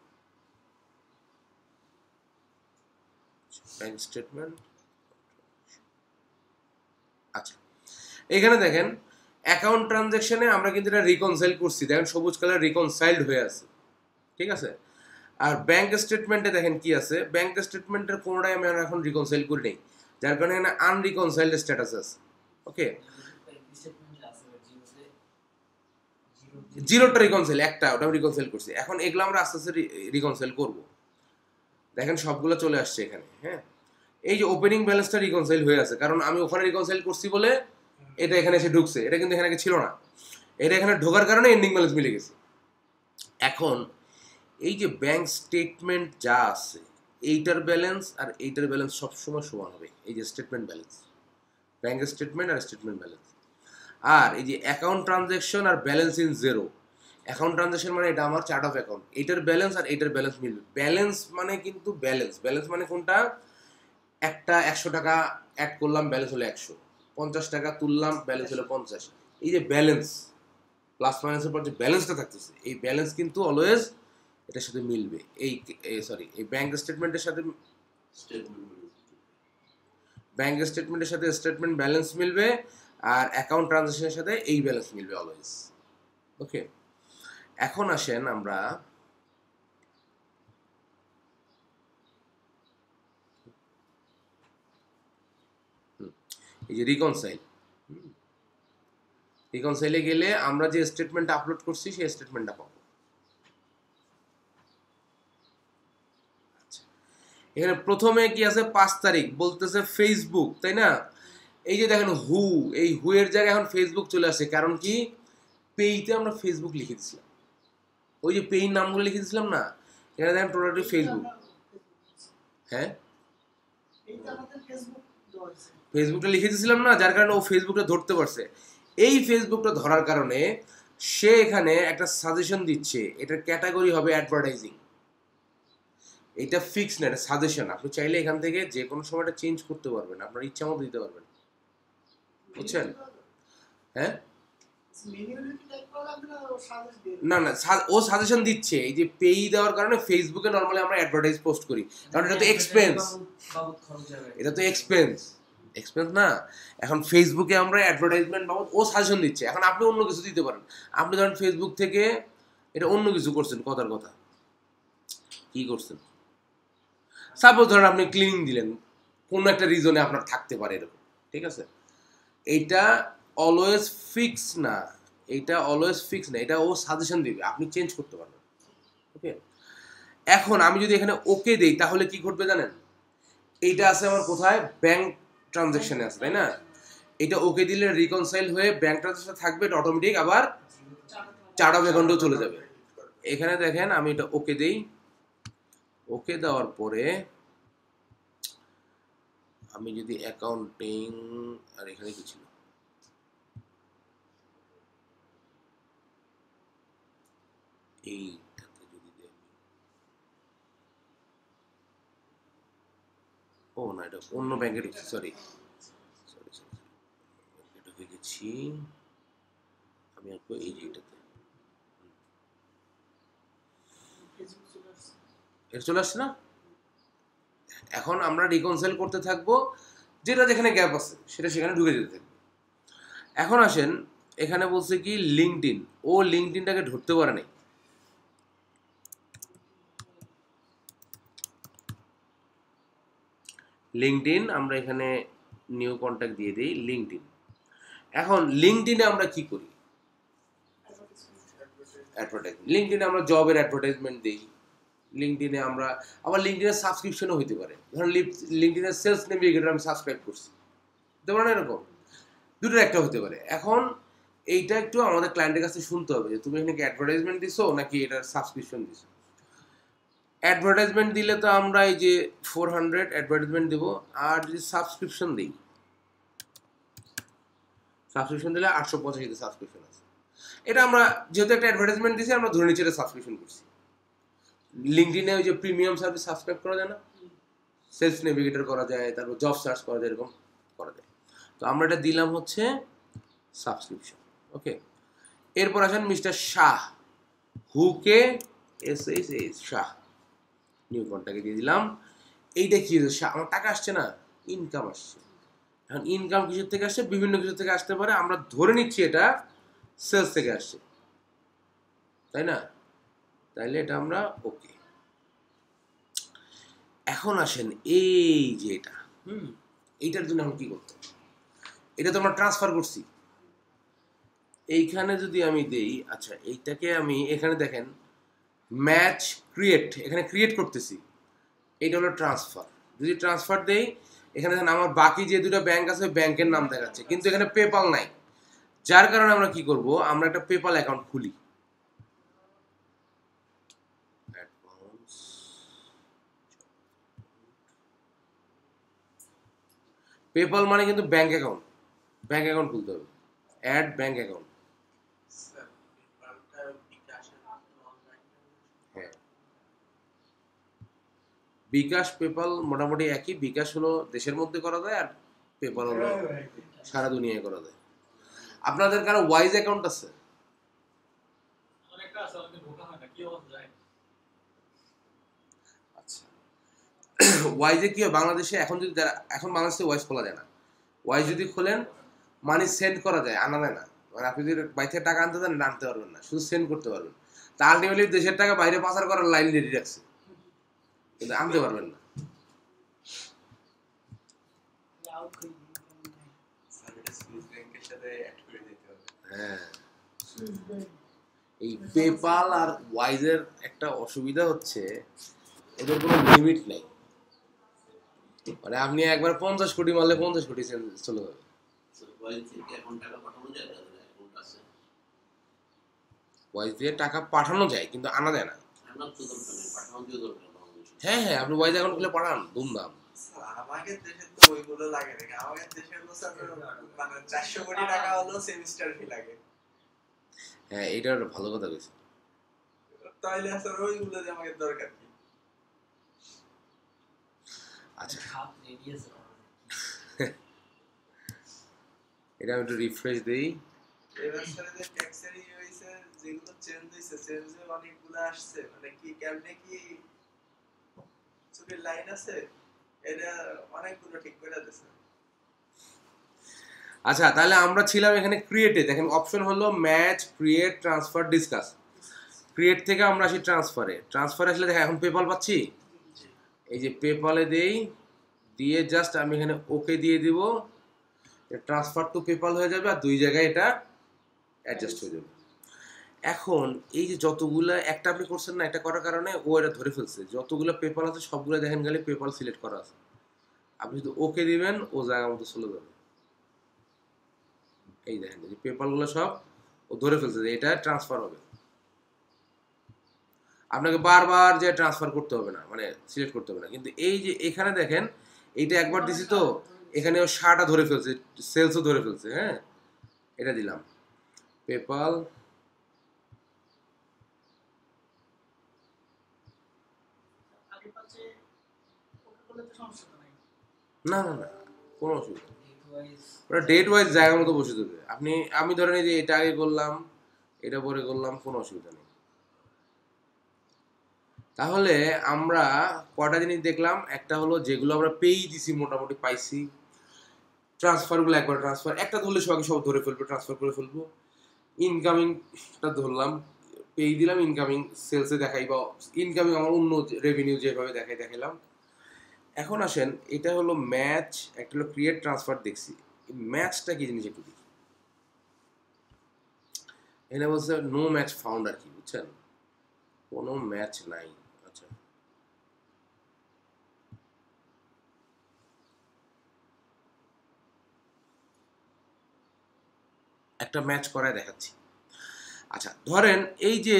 bank statement আচ্ছা, এখানে দেখেন অ্যাকাউন্ট ট্রানজাকশনে আমরা কিন্তু এটা রিকনসাইল করছি, দেখেন সবুজ কালার রিকনসাইলড হয়ে আছে, ঠিক আছে। আর ব্যাংক স্টেটমেন্টে দেখেন কি আছে, ব্যাংক স্টেটমেন্টের কোনোটাই আমি এখন রিকনসাইল করি নাই, যার কারণে এখানে আনরিকনসাইলড স্ট্যাটাস আছে, ওকে। জিরোটা রিকনসাইল, একটা ওটা রিকনসাইল করছি। এখন এগুলো আমরা আস্তে আস্তে রিকনসাইল করব। দেখেন সবগুলো চলে আসছে এখানে, হ্যাঁ। এই যে ওপেনিং ব্যালেন্সটা রিকনসাইল হয়ে আছে, কারণ আমি ওখানে রিকনসাইল করছি বলে এটা এখানে এসে ঢুকছে, এটা কিন্তু এখানে ছিল না। এটা এখানে ঢোকার কারণে এন্ডিং ব্যালেন্স মিলে গেছে। এখন এই যে ব্যাংক স্টেটমেন্ট যা আছে, এইটার ব্যালেন্স আর এইটার ব্যালেন্স সবসময় সমান হবে। এই যে স্টেটমেন্ট ব্যালেন্স, ব্যাংক স্টেটমেন্ট আর স্টেটমেন্ট ব্যালেন্স। আর এই যে অ্যাকাউন্ট ট্রানজাকশন আর balance in zero. Account transaction মানে এটা আমার চার্ট অফ অ্যাকাউন্ট, এইটার ব্যালেন্স আর এইটার ব্যালেন্স মিলবে। ব্যালেন্স মানে কিন্তু ব্যালেন্স মানে কোনটা? একটা 100 টাকা অ্যাড করলাম, ব্যালেন্স হলো 100, 50 টাকা তুললাম, ব্যালেন্স হলো 50। এই যে ব্যালেন্স প্লাস মাইনাসের পর যে ব্যালেন্সটা থাকতেছে, এই ব্যালেন্স কিন্তু অলওয়েজ এটার সাথে মিলবে। এই ব্যাংক স্টেটমেন্টের সাথে ব্যাংক স্টেটমেন্টের সাথে স্টেটমেন্ট ব্যালেন্স মিলবে, আর অ্যাকাউন্ট ট্রানজাকশনের সাথে এই ব্যালেন্স মিলবে অলওয়েজ, ওকে। এখন আসেন আমরা এই যে রিকনসাইলে গেলে আমরা যে স্টেটমেন্ট আপলোড করছি সেই স্টেটমেন্টটা পাবো। এখানে প্রথমে কি আছে? 5 তারিখ বলতেছে ফেসবুক, তাই না? এই যে দেখেন হু, এই হু এর জায়গায় এখন ফেসবুক চলে আসে, কারণ কি পেইতে আমরা ফেসবুক লিখে দিছিলাম, ওই যে পেইর নামগুলো লিখে দিছিলাম না, এখানে দেখেন টোটালি ফেসবুক। হ্যাঁ, ফেসবুকটা লিখে দিয়েছিলাম না, যার কারণে ও ফেসবুকটা ধরতে পারছে। এই ফেসবুকটা ধরার কারণে সে এখানে একটা সাজেশন দিচ্ছে, এটার ক্যাটাগরি হবে অ্যাডভার্টাইজিং। এটা ফিক্স না, এটা সাজেশন। আপনি চাইলে এখান থেকে যে কোনো সময়টা চেঞ্জ করতে পারবেন, আপনার ইচ্ছা মতো দিতে পারবেন, বুঝছেন? হ্যাঁ, না না, ও সাজেশন দিচ্ছে। এই যে পেই দেওয়ার কারণে ফেসবুকে নরমালি আমরা অ্যাডভার্টাইজ পোস্ট করি, কারণ এটা তো এক্সপেন্স, এটা তো এক্সপেন্স না। এখন ফেসবুকে আমরা অ্যাডভার্টাইজমেন্ট বাবদ ও সাজেশন দিচ্ছে। এখন আপনি অন্য কিছু দিতে পারেন। আপনি ধরেন ফেসবুক থেকে এটা অন্য কিছু করছেন, কথার কথা কি করছেন, সাপোজ ধরেন আপনি ক্লিনিং দিলেন, কোনো একটা রিজনে আপনার থাকতে পারে এরকম, ঠিক আছে? এইটা অলওয়েজ ফিক্স না, এটা ও সাজেশন দিবে, আপনি চেঞ্জ করতে পারবেন, ওকে। এখন আমি যদি এখানে ওকে দেই তাহলে কি ঘটবে জানেন? এইটা আছে আমার কোথায়? ব্যাংক ট্রানজাকশনে আছে, তাই না? এটা ওকে দিলে রিকনসাইল হয়ে ব্যাংক ট্রান্সফার থাকবে, এটা অটোমেটিক আবার চার্ট অফ অ্যাকাউন্টেও চলে যাবে। এখানে দেখেন আমি এটা ওকে দেই, ওকে দেওয়ার পরে আমি যদি অ্যাকাউন্টিং, আর এখানে কি ছিল, এইটাতে যদি দেই, ও না এটা অন্য ব্যাংকে ঢুকছি, সরি সরি সরি ঢুকে গেছি আমি, একটু এই যে এটাতে এটা চলে আসছে না। এখন আমরা রিকনসাইল করতে থাকবো, যেটা যেখানে গ্যাপ আছে সেটা সেখানে ঢুকে যেতে থাকবে। এখন আসেন এখানে বলছে কি লিঙ্কডইন, ও লিঙ্কডইনটাকে ধরতে পারে নাই। লিঙ্কডইন আমরা এখানে নিউ কন্ট্যাক্ট দিয়ে দিই লিঙ্কডইন। এখন লিঙ্কডইনে আমরা কি করি, অ্যাডভার্টাইজমেন্ট। লিঙ্কডইনে আমরা জবের অ্যাডভার্টাইজমেন্ট দিই, লিঙ্কডইনে আমরা আবার লিঙ্কডইনের সাবস্ক্রিপশনও হতে পারে। ধরুন লিঙ্কডইনের সেলস নেভিগেটর আমি সাবস্ক্রাইব করছি, হতে পারে না এরকম, দুটোর একটা হতে পারে। এখন এইটা একটু আমাদের ক্লায়েন্টের কাছে শুনতে হবে যে তুমি এখানে কি অ্যাডভার্টাইজমেন্ট দিছো নাকি এটার সাবস্ক্রিপশন দিছো। অ্যাডভার্টাইজমেন্ট দিলে তো আমরা এই যে 400 অ্যাডভার্টাইজমেন্ট দেবো, আর যদি সাবস্ক্রিপশন দিই, সাবস্ক্রিপশন দিলে 885 সাবস্ক্রিপশন আছে। এটা আমরা যেহেতু একটা অ্যাডভার্টাইজমেন্ট দিয়েছি আমরা ধরে নিচ্ছি এটা সাবস্ক্রিপশন করছি। লিঙ্কডইনে ওই যে প্রিমিয়াম সার্ভিস সাবস্ক্রাইব করা যায় না, সেলস নেভিগেটর করা যায়, তারপর জব সার্চ করা যায়, এরকম করা যায়। তো আমরা এটা দিলাম হচ্ছে সাবস্ক্রিপশন। ওকে, এরপর আসেন মিস্টার শাহ, হুকে SH শাহ, নিউ কন্ট্যাক্টে দিয়ে দিলাম। এইটা কি শাহ, আমার টাকা আসছে না, ইনকাম আসছে। এখন ইনকাম কিসের থেকে আসছে, বিভিন্ন কিছু থেকে আসতে পারে, আমরা ধরে নিচ্ছি এটা সেলস থেকে আসছে, তাই না? তাইলে এটা আমরা ওকে। এখন আসেন এই যে এটা, এইটার জন্য এখন কি করতে হবে, এটা তো আমরা ট্রান্সফার করছি। এইখানে যদি আমি দেই, আচ্ছা এইটাকে আমি এখানে দেখেন ম্যাচ ক্রিয়েট, এখানে ক্রিয়েট করতেছি, এইটা হলো ট্রান্সফার। যদি ট্রান্সফার দেই, এখানে দেখেন আমার বাকি যে দুটো ব্যাংক আছে ওই ব্যাংকের নাম দেখাচ্ছে, কিন্তু এখানে পেপাল নাই। যার কারণে আমরা কি করব, আমরা একটা পেপাল অ্যাকাউন্ট খুলি। পেপাল মানে কিন্তু ব্যাংক অ্যাকাউন্ট, ব্যাংক অ্যাকাউন্ট খুলতে হবে, অ্যাড ব্যাংক অ্যাকাউন্ট। হ্যাঁ, বিকাশ পেপাল মোটামুটি একই। বিকাশ হলো দেশের মধ্যে করা যায়, আর পেপাল হলো সারা দুনিয়ায় করা যায়। আপনাদের কারো ওয়াইজ অ্যাকাউন্ট আছে? আচ্ছা, ওয়াইজে কি হয় বাংলাদেশে এখন, যদি এখন বাংলাদেশে ওয়াইজ খোলা যায় না। ওয়াইজ যদি খোলেন মানি সেন্ড করা যায়, আনা যায় না। মানে আপনি যদি বাইরে থেকে টাকা আনতে চান আনতে পারবেন না, শুধু সেন্ড করতে পারবেন। তা আলটিমেটলি দেশের টাকা বাইরে পাচার করার লাইন রেডি রাখছে, কিন্তু আনতে পারবেন না। হ্যাঁ, এই পেপাল আর ওয়াইজের একটা অসুবিধা হচ্ছে এদের কোনো লিমিট নাই। মানে আপনি একবার 50 কোটি মারলে 50 কোটি চলে যাবে। ওয়াইজ দিয়ে টাকা পাঠানো যায় কিন্তু আনা যায় না। হ্যাঁ হ্যাঁ, আপনি ওয়াইজ অ্যাকাউন্ট খুলে পাঠান, ধুমধাম। আমাদের দেশে তো ওইগুলো লাগে না, আমাদের দেশে হলো মানে 400 কোটি টাকা হলো সেমিস্টার ফি লাগে। হ্যাঁ, এটা একটা ভালো কথা কইছেন। তাইলে আসলে ওইগুলো যে আমাদের দরকার কি? আচ্ছা, এটা আমি একটু রিফ্রেশ দেই। এবার সাথে যে ট্যাক্সের হইছে, যেগুলো চেঞ্জ হইছে, চেঞ্জে অনেকগুলো আসছে, মানে কি কেমনে কি ছবির লাইন আছে, এটা অনেকগুলো ঠিক করে দিয়েছে। আচ্ছা, তাহলে আমরা ছিলাম এখানে ক্রিয়েটে। দেখেন অপশন হলো match, create, transfer, discuss. Create থেকে আমরা আসি ট্রান্সফারে। ট্রান্সফারে আসলে দেখেন এখন পেপাল পাচ্ছি, এই যে পেপালে দেই, দিয়ে জাস্ট আমি এখানে ওকে দিয়ে দিব, ট্রান্সফার টু পেপাল হয়ে যাবে, আর দুই জায়গায় এটা অ্যাডজাস্ট হয়ে যাবে। এখন এই যে যতগুলো একটা আপনি করছেন না, এটা করার কারণে ও এটা ধরে ফেলছে, যতগুলো পেপাল আছে সবগুলো দেখেন গেলে পেপাল সিলেক্ট করা আছে। আপনি যদি ওকে দিবেন ও জায়গা মতো চলে যাবে। এই দেখেন যে পেপালগুলো সব ও ধরে ফেলছে যে এটা ট্রান্সফার হবে। আপনাকে বারবার যে ট্রান্সফার করতে হবে না, মানে সিলেক্ট করতে হবে না। কিন্তু এই যে এখানে দেখেন এইটা একবার দিছি তো এখানে ও শাটা ধরে ফেলছে, সেলসও ধরে ফেলছে। হ্যাঁ, এটা দিলাম পেপাল, আগে পাশে ওকে করলে তো সমস্যা নাই। না না না কোনো অসুবিধা নেই, ওটা ডেট ওয়াইজ জায়গা মতো বসে দেবে। আপনি আমি ধরেন এই যে এটা আগে করলাম এটা পরে করলাম, কোনো অসুবিধা নেই। তাহলে আমরা কটা জিনিস দেখলাম, একটা হলো যেগুলো আমরা পেয়েই দিছি মোটামুটি পাইছি, ট্রান্সফারগুলো একবার ট্রান্সফার একটা ধরলে সবাইকে সব ধরে ফেলবো, ট্রান্সফার করে ফেলবো। ইনকামিংটা ধরলাম, পেই দিলাম, ইনকামিং সেলসে দেখাই বা ইনকামিং আমার অন্য রেভিনিউ যেভাবে দেখাই দেখাইলাম। এখন আসেন এটা হলো ম্যাচ, একটা হলো ক্রিয়েট ট্রান্সফার দেখছি। এই ম্যাচটা কি জিনিস একটু দেখি। এখানে বলছে নো ম্যাচ ফাউন্ড আর কি, বুঝছেন, কোনো ম্যাচ নাই। আচ্ছা একটা ম্যাচ করায় দেখাচ্ছি। আচ্ছা ধরেন এই যে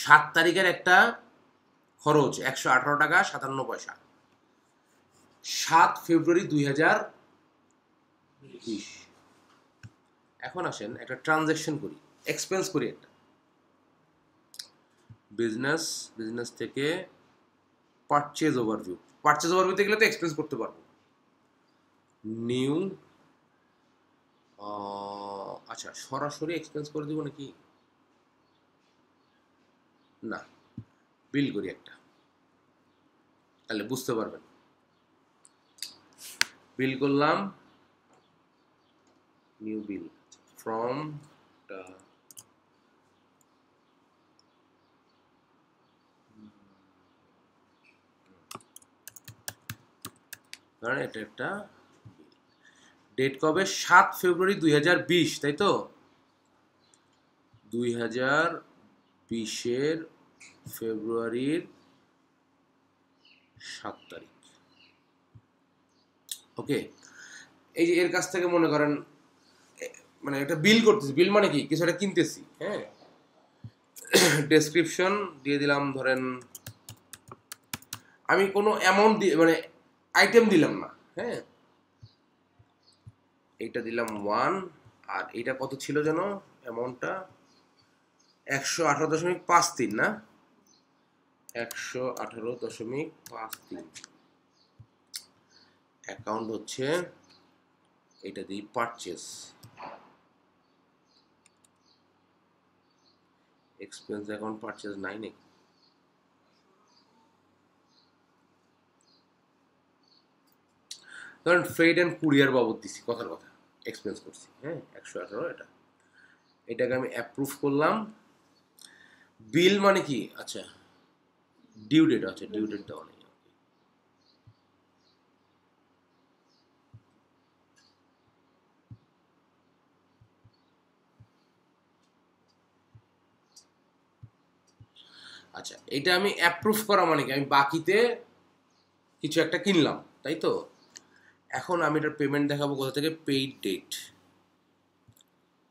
7 তারিখের একটা খরচ 118 টাকা 57 পয়সা, 7 ফেব্রুয়ারি 2020। এখন আসেন একটা ট্রানজ্যাকশন করি, এক্সপেন্স করি একটা। বিজনেস থেকে পারচেজ ওভারভিউ, পারচেজ ওভারভিউতে গেলে তো এক্সপেন্স করতে পারবো। নিউ, আচ্ছা সরাসরি এক্সপেন্স করে দিব নাকি, না বিল করি একটা, তাহলে বুঝতে পারবেন। বিল করলাম, নিউ বিল ফ্রম এটা একটা ডেট কবে, 7 ফেব্রুয়ারি 2020, তাই তো 2020-এর ফেব্রুয়ারির 7 তারিখ। ওকে, এই যে এর কাছ থেকে মনে করেন মানে একটা বিল করতেছি, বিল মানে কি কিছু একটা কিনতেছি। হ্যাঁ, ডেসক্রিপশন দিয়ে দিলাম, ধরেন আমি কোনো অ্যামাউন্ট দিয়ে মানে আইটেম দিলাম না। হ্যাঁ, এইটা দিলাম 1, আর এইটা কত ছিল যেন অ্যামাউন্টটা 118.53 না, 118.53। অ্যাকাউন্ট হচ্ছে এটা দিই পারচেস, এক্সপেন্স অ্যাকাউন্ট পারচেস নাই নাকি, ধরেন ফ্রেড অ্যান্ড কুরিয়ার বাবদ দিছি, কথার কথা এক্সপেন্স করছি। হ্যাঁ 118, এটাকে আমি অ্যাপ্রুভ করলাম। বিল মানে কি, আচ্ছা ডিউ ডেট, আচ্ছা ডিউ ডেট দেওয়া নেই। আচ্ছা এটা আমি অ্যাপ্রুভ করা মানে কি, আমি বাকিতে কিছু একটা কিনলাম, তাই তো। এখন আমি এটার পেমেন্ট দেখাবো কোথা থেকে, পেইড ডেট,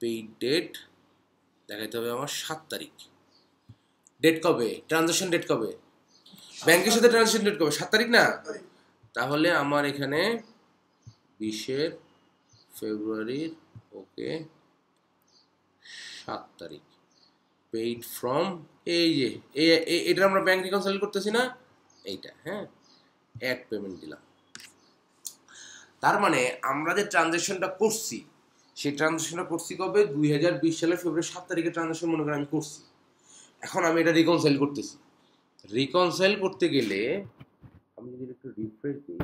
পেইড ডেট দেখাইতে হবে আমার 7 তারিখ। ডেট কবে, ট্রানজাকশন ডেট কবে, ব্যাংকের সাথে ট্রানজাকশন ডেট কবে, 7 তারিখ না। তাহলে আমার এখানে 20 ফেব্রুয়ারির, ওকে 7 তারিখ, পেইড ফ্রম, এই যে এটা আমরা ব্যাংক রিকনসাইল করতেছি না এইটা। হ্যাঁ, অ্যাড পেমেন্ট দিলাম। তার মানে আমরা যে ট্রানজাকশনটা করছি সেই ট্রানজাকশনটা করছি কবে, 2020 সালের ফেব্রুয়ারি 7 তারিখে ট্রানজাকশন মনে করেন আমি করছি। এখন আমি এটা রিকনসাইল করতেছি, রিকনসাইল করতে গেলে আমি যদি একটু রিফ্রেশ দিই,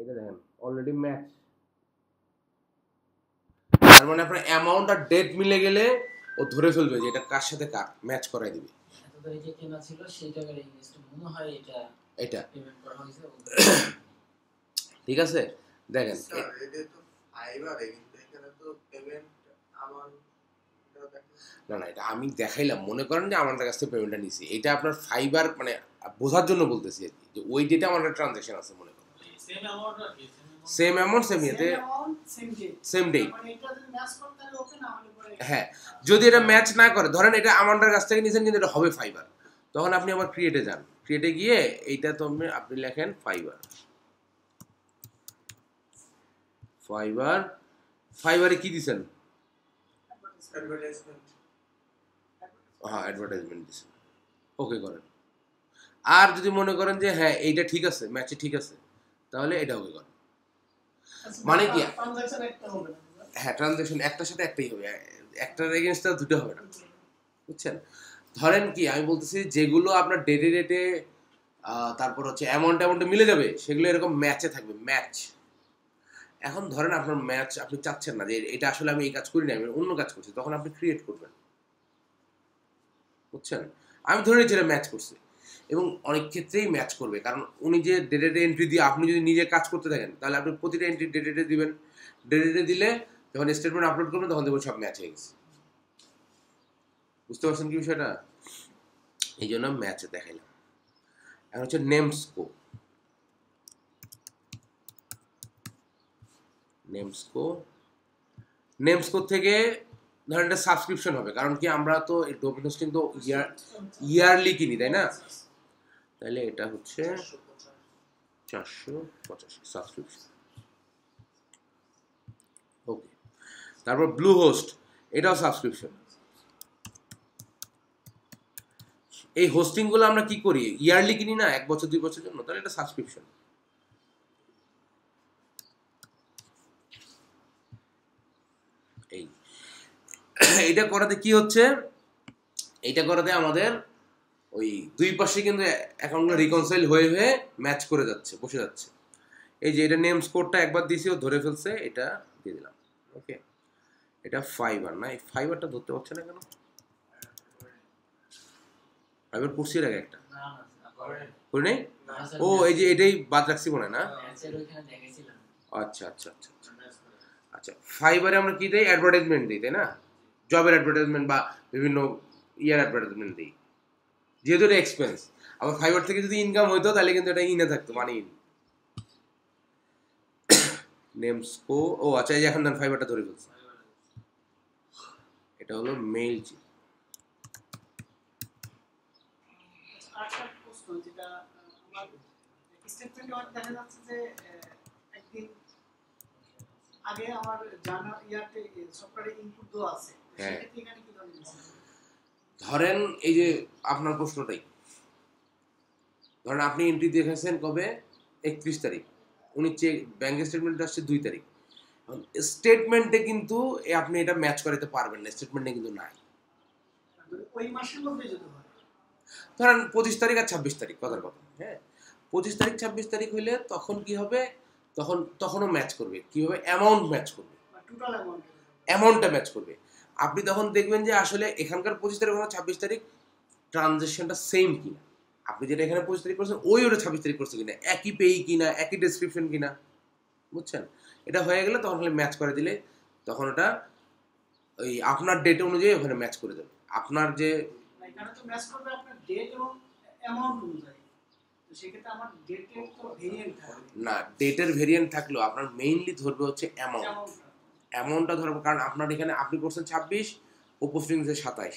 এটা দেখেন অলরেডি ম্যাচ, তার মানে আপনার অ্যামাউন্ট আর ডেট মিলে গেলে ও ধরে ফেলবে যে এটা কার সাথে কার, ম্যাচ করাই দিবে। এতটাই যে কেনা ছিল সেই টাকার ইনভেস্ট মনে হয় এটা পেমেন্ট করা হয়েছে। ঠিক আছে, দেখেন স্যার এটা তো ফাইবারে, কিন্তু এখানে তো পেমেন্ট আমার না না, এটা আমি দেখাইলাম, মনে করেন যে আমার কাছ থেকে পেমেন্টটা নিছি, এটা আপনার ফাইবার মানে বোঝার জন্য বলতেছি আর কি, যে ওই ডেটে আমার একটা ট্রানজাকশন আছে মনে করেন, সেম অ্যামাউন্ট সেম ইয়েতে সেম ডেট। হ্যাঁ, যদি এটা ম্যাচ না করে, ধরেন এটা আমাদের কাছ থেকে নিয়েছেন কিন্তু এটা হবে ফাইবার, তখন আপনি আবার ক্রিয়েটে যান, ক্রিয়েটে গিয়ে এইটা তো আপনি লেখেন ফাইবার, ফাইবার, ফাইবারে কি দিছেন? হ্যাঁ, অ্যাডভার্টাইজমেন্ট দিছেন, ওকে করেন। আর যদি মনে করেন যে হ্যাঁ এইটা ঠিক আছে, ম্যাচে ঠিক আছে, তাহলে এটা ওকে করেন। মানে কি, হ্যাঁ ট্রানজাকশন একটার সাথে একটাই হবে, একটার এগেইনস্টে দুটো হবে না, বুঝছেন? ধরেন কি আমি বলতেছি, যেগুলো আপনার ডেটে ডেটে তারপর হচ্ছে অ্যামাউন্টে মিলে যাবে, সেগুলো এরকম ম্যাচে থাকবে, ম্যাচ। এখন ধরেন আপনার ম্যাচ আপনি চাচ্ছেন না যে এটা আসলে আমি এই কাজ করি না, আমি অন্য কাজ করছি, তখন আপনি ক্রিয়েট করবেন, বুঝছেন? আমি ধরে নিচ্ছি এটা ম্যাচ করছে, এবং অনেক ক্ষেত্রেই ম্যাচ করবে, কারণ উনি যে ডেটে এন্ট্রি দিয়ে আপনি যদি নিজে কাজ করতে থাকেন, তাহলে আপনি প্রতিটা এন্ট্রি ডেটে দিবেন, ডেটে দিলে যখন স্টেটমেন্ট আপলোড করবেন তখন দেখবেন সব ম্যাচ হয়ে গেছে। বুঝতে পারছেন কি বিষয়টা? এই জন্য ম্যাচে দেখাইলাম। এখন হচ্ছে নেমস্কো, নেমস্কো থেকে ধরেন এটা সাবস্ক্রিপশন হবে, কারণ কি আমরা তো ডোমেন হোস্টিং তো ইয়ারলি কিনি, তাই না? তাহলে এটা হচ্ছে 485 সাবস্ক্রিপশন, ওকে। তারপর ব্লু হোস্ট, এটাও সাবস্ক্রিপশন। এই হোস্টিংগুলো আমরা কি করি, ইয়ারলি কিনি না, 1 বছর 2 বছরের জন্য, তাহলে এটা সাবস্ক্রিপশন। এইটা করাতে কি হচ্ছে, এইটা করাতে আমাদের ওই দুই পাশে কিন্তু অ্যাকাউন্টগুলো রিকনসাইল হয়ে হয়ে ম্যাচ করে যাচ্ছে, বসে যাচ্ছে। এই যে এটা নেম স্কোরটা একবার দিয়েছি, ও ধরে ফেলছে, এটা দিয়ে দিলাম, ওকে। এটা ফাইবার না, এই ফাইবারটা ধরতে পারছে না কেন? ফাইবার করছি এর আগে একটা করি নাই? ও এই যে এটাই বাদ রাখছি মনে হয় না? আচ্ছা আচ্ছা আচ্ছা আচ্ছা, ফাইবারে আমরা কি দিই, অ্যাডভার্টাইজমেন্ট দিই, তাই না? জবের অ্যাডভার্টাইজমেন্ট বা বিভিন্ন ইয়ার অ্যাডভার্টাইজমেন্ট দিই, যেহেতু এটা এক্সপেন্স। আবার ফাইবার থেকে যদি ইনকাম হইতো তাহলে কিন্তু এটা ইনে থাকতো, মানে ইন নেমস্কো। ও আচ্ছা, এই যে এখন ফাইবারটা ধরে ফেলছে, এটা হলো মেইল চিপ। আরেকটা প্রশ্ন, যেটা আমার স্টেটমেন্টে আমার দেখা যাচ্ছে যে একদিন আগে আমার জানা ইয়াতে সফটওয়্যারে ইনপুট দেওয়া আছে, সেক্ষেত্রে এখানে কি ধরনের? ধরেন এই যে আপনার প্রশ্নটাই, ধরেন আপনি এন্ট্রি দেখেছেন কবে, 31 তারিখ, উনি চেক ব্যাংক স্টেটমেন্ট আসছে 2 তারিখ। স্টেটমেন্টে কিন্তু আপনি এটা ম্যাচ করাতে পারবেন না, স্টেটমেন্টে কিন্তু নাই। ওই মাসের মধ্যে যদি হয়, ধরেন 25 তারিখ আর 26 তারিখ, কথার কথা, হ্যাঁ 25 তারিখ 26 তারিখ হইলে তখন কি হবে, তখনও ম্যাচ করবে, কিভাবে, অ্যামাউন্ট ম্যাচ করবে, টোটাল অ্যামাউন্টটা ম্যাচ করবে। আপনি তখন দেখবেন যে আসলে এখানকার 25 তারিখ 26 তারিখ ট্রানজেকশনটা সেম কিনা, আপনি যেটা এখানে 25 তারিখ করছেন ওই ওটা 26 তারিখ করছে কিনা, একই পেই কিনা, একই ডেসক্রিপশন কিনা, বুঝছেন? এটা হয়ে গেলে তখন ম্যাচ করে দিলে তখন ওটা ওই আপনার ডেট অনুযায়ী ওখানে ম্যাচ করে দেবে। আপনার যে এখানে তো ম্যাচ করবে আপনার ডেট এবং অ্যামাউন্ট অনুযায়ী, তো সেক্ষেত্রে আমার ডেটের তো ভেরিয়েন্ট থাকবে না, ডেটের ভেরিয়েন্ট থাকলেও আপনার মেইনলি ধরবে হচ্ছে অ্যামাউন্টটা ধরবে, কারণ আপনার এখানে আপনি করছেন 26, ও পোস্টিং দিয়েছে 27,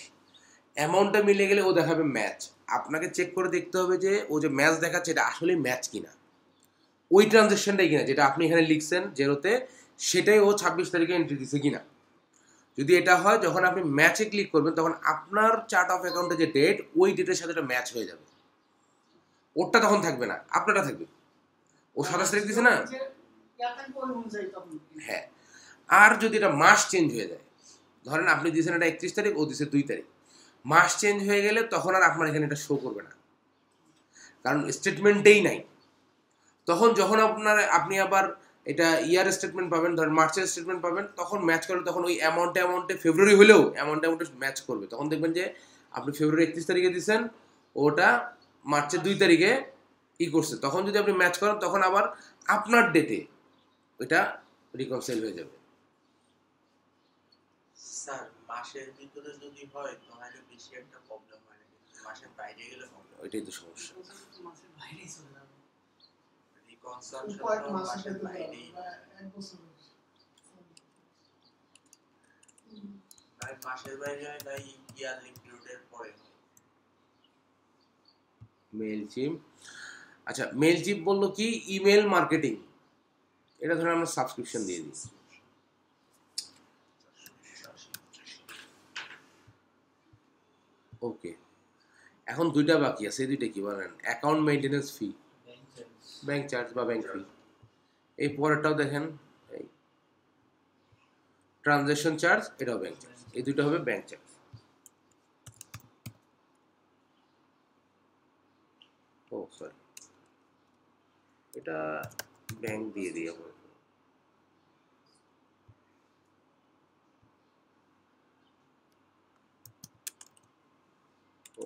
অ্যামাউন্টটা মিলে গেলে ও দেখাবে ম্যাচ। আপনাকে চেক করে দেখতে হবে যে ও যে ম্যাচ দেখাচ্ছে এটা আসলে ম্যাচ কিনা, ওই ট্রানজ্যাকশনটাই কিনা যেটা আপনি এখানে লিখছেন জেরোতে, সেটাই ও 26 তারিখে এন্ট্রি দিচ্ছে কিনা। যদি এটা হয়, যখন আপনি ম্যাচে ক্লিক করবেন তখন আপনার চার্ট অফ অ্যাকাউন্টে যে ডেট, ওই ডেটের সাথে এটা ম্যাচ হয়ে যাবে, ওরটা তখন থাকবে না, আপনারটা থাকবে। ও 27 তারিখ দিচ্ছে না, হ্যাঁ। আর যদি এটা মাস চেঞ্জ হয়ে যায়, ধরেন আপনি দিয়েছেন এটা 31 তারিখ, ও দিচ্ছে 2 তারিখ, মাস চেঞ্জ হয়ে গেলে তখন আর আপনার এখানে এটা শো করবে না, কারণ স্টেটমেন্টেই নাই। তখন যখন আপনি আবার এটা ইয়ার স্টেটমেন্ট পাবেন, ধরেন মার্চের স্টেটমেন্ট পাবেন, তখন ম্যাচ করবে, তখন ওই অ্যামাউন্টে ফেব্রুয়ারি হলেও অ্যামাউন্টে ম্যাচ করবে। তখন দেখবেন যে আপনি ফেব্রুয়ারি 31 তারিখে দিয়েছেন, ওটা মার্চের 2 তারিখে ই করছে, তখন যদি আপনি ম্যাচ করেন তখন আবার আপনার ডেটে ওইটা রিকনসাইল হয়ে যাবে। স্যার মাসের ভিতরে যদি হয় তাহলে বেশি একটা প্রবলেম হয় না, মাসের বাইরে গেলে প্রবলেম। ওইটাই তো সমস্যা। মাসের বাইরেই চলে যাবে, রিকনসালটেশন কয়েক তো মাসের মাসের ভেতরে বাইরেই এক বছর হয়, মাসের বাইরে হয় না ইয়ারলি পিরিয়ডের পরে হয়। মেইলচিম্প, আচ্ছা মেইলচিম্প বললো কি ইমেল মার্কেটিং, এটা ধরে আমরা সাবস্ক্রিপশন দিয়ে দিই। ওকে, এখন দুইটা বাকি আছে, এই দুইটা কি বলেন? অ্যাকাউন্ট মেইনটেনেন্স ফি, ব্যাংক চার্জ বা ব্যাংক ফি। এই পরেরটাও দেখেন, এই ট্রানজ্যাকশন চার্জ, এটাও ব্যাংক চার্জ, এই দুটো হবে ব্যাংক চার্জ। ও সরি, এটা ব্যাংক দিয়ে দিই আমরা। ও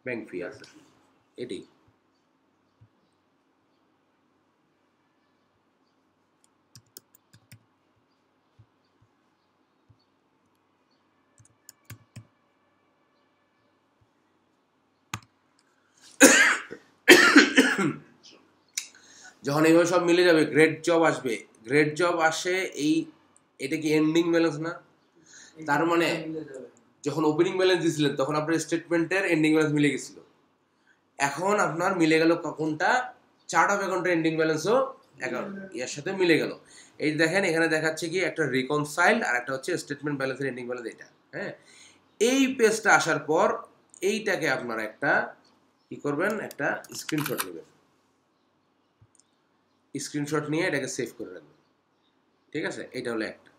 ব্যাংক ফি আছে, এটাই। যখন এইভাবে সব মিলে যাবে, গ্রেড জব আসবে। গ্রেড জব আসে, এটা কি এন্ডিং ব্যালেন্স না? তার মানে যখন ওপেনিং ব্যালেন্স দিয়েছিলেন তখন আপনার স্টেটমেন্টের এন্ডিং ব্যালেন্স মিলে গেছিল। এখন আপনার মিলে গেল কোনটা? চার্ট অফ অ্যাকাউন্টের এন্ডিং ব্যালেন্সও এর সাথে মিলে গেল। এই দেখেন এখানে দেখাচ্ছে কি একটা রিকনসাইল আর একটা হচ্ছে স্টেটমেন্ট ব্যালেন্সের এন্ডিং ব্যালেন্স, এটা। হ্যাঁ, এই পেজটা আসার পর এইটাকে আপনারা একটা কি করবেন, একটা স্ক্রিনশট নেবেন। স্ক্রিনশট নিয়ে এটাকে সেভ করে রাখবেন, ঠিক আছে? এটা হলো একটা।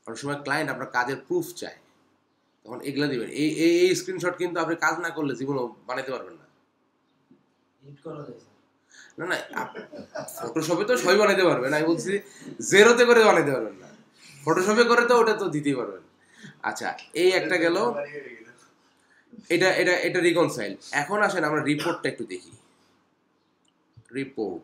অনেক সময় ক্লায়েন্ট আপনার কাজের প্রুফ চায়, তখন এগুলা দিবেন। এই স্ক্রিনশট কিন্তু আপনি কাজ না করলে জীবনও বানাতে পারবেন না। না না, ফটোশপে তো সবই বানাতে পারবেন, আমি বলছি জেরোতে করে বানাতে পারবেন না। ফটোশপে করে তো ওটা তো দিতেই পারবেন। আচ্ছা, এই একটা গেল, এটা এটা এটা রিকনসাইল। এখন আসেন আমরা রিপোর্টটা একটু দেখি। Report,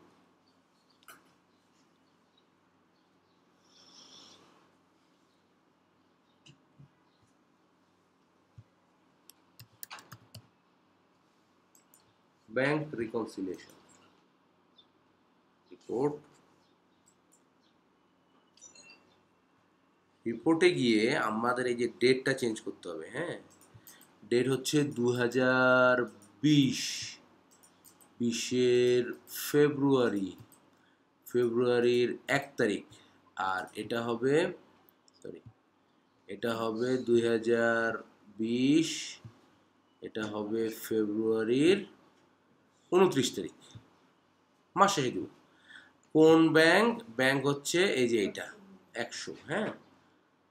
bank reconciliation report. রিপোর্টে গিয়ে আমাদের এই যে ডেটটা চেঞ্জ করতে হবে। হ্যাঁ, ডেট হচ্ছে 2020 ফেব্রুয়ারির 1 তারিখ। আর এটা হবে, সরি, এটা হবে 2020, এটা হবে ফেব্রুয়ারির 29 তারিখ, মাস শেষে দেব। কোন ব্যাংক? ব্যাংক হচ্ছে এই যে এটা 100। হ্যাঁ,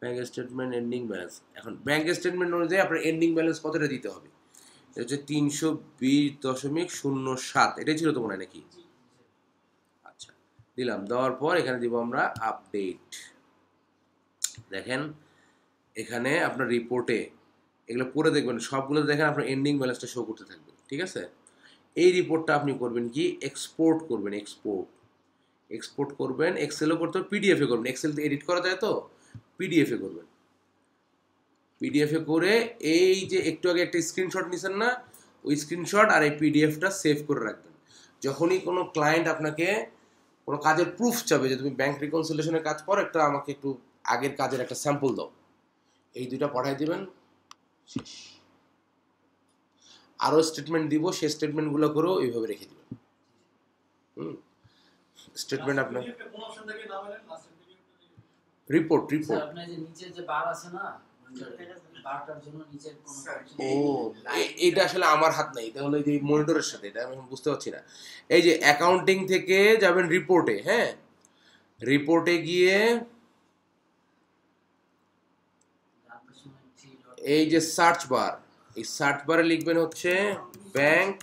ব্যাংক স্টেটমেন্ট এন্ডিং ব্যালেন্স। এখন ব্যাংক স্টেটমেন্ট অনুযায়ী আপনার এন্ডিং ব্যালেন্স কতটা দিতে হবে? এটা হচ্ছে 320.07, এটাই ছিল তো মনে হয় নাকি? আচ্ছা, দিলাম। দেওয়ার পর এখানে দিব আমরা আপডেট। দেখেন এখানে আপনার রিপোর্টে এগুলো পড়ে দেখবেন, সবগুলো দেখেন আপনার এন্ডিং ব্যালেন্সটা শো করতে থাকবে, ঠিক আছে? এই রিপোর্টটা আপনি করবেন কি, এক্সপোর্ট করবেন। এক্সপোর্ট করবেন, এক্সেলও করতে হবে, পিডিএফে করবেন। এক্সেল তো এডিট করা যায়, তো পিডিএফে করবেন। পিডিএফে করে এই যে একটু আগে একটা স্ক্রিনশট নিছেন না, ওই স্ক্রিনশট আর এই পিডিএফটা সেভ করে রাখবেন। যখনই কোনো ক্লায়েন্ট আপনাকে কোনো কাজের প্রুফ চাবে যে তুমি ব্যাংক রিকনসিলিয়েশনের কাজ করো, একটা আমাকে একটু আগের কাজের একটা স্যাম্পল দাও, এই দুইটা পাঠিয়ে দিবেন, শেষ। আরও স্টেটমেন্ট দিব, সেই স্টেটমেন্টগুলো করেও এইভাবে রেখে দিবেন। স্টেটমেন্ট আপনার রিপোর্ট আপনার যে নিচে যে বার আছে না, বারটার জন্য নিচের কোন ও, এটা আসলে আমার হাত নাই, এটা হলো এই যে মনিটরের সাথে, এটা আমি বুঝতে পারছি না। এই যে অ্যাকাউন্টিং থেকে যাবেন রিপোর্টে। হ্যাঁ, রিপোর্টে গিয়ে এই যে সার্চ বার, এই সার্চ বারে লিখবেন হচ্ছে ব্যাংক,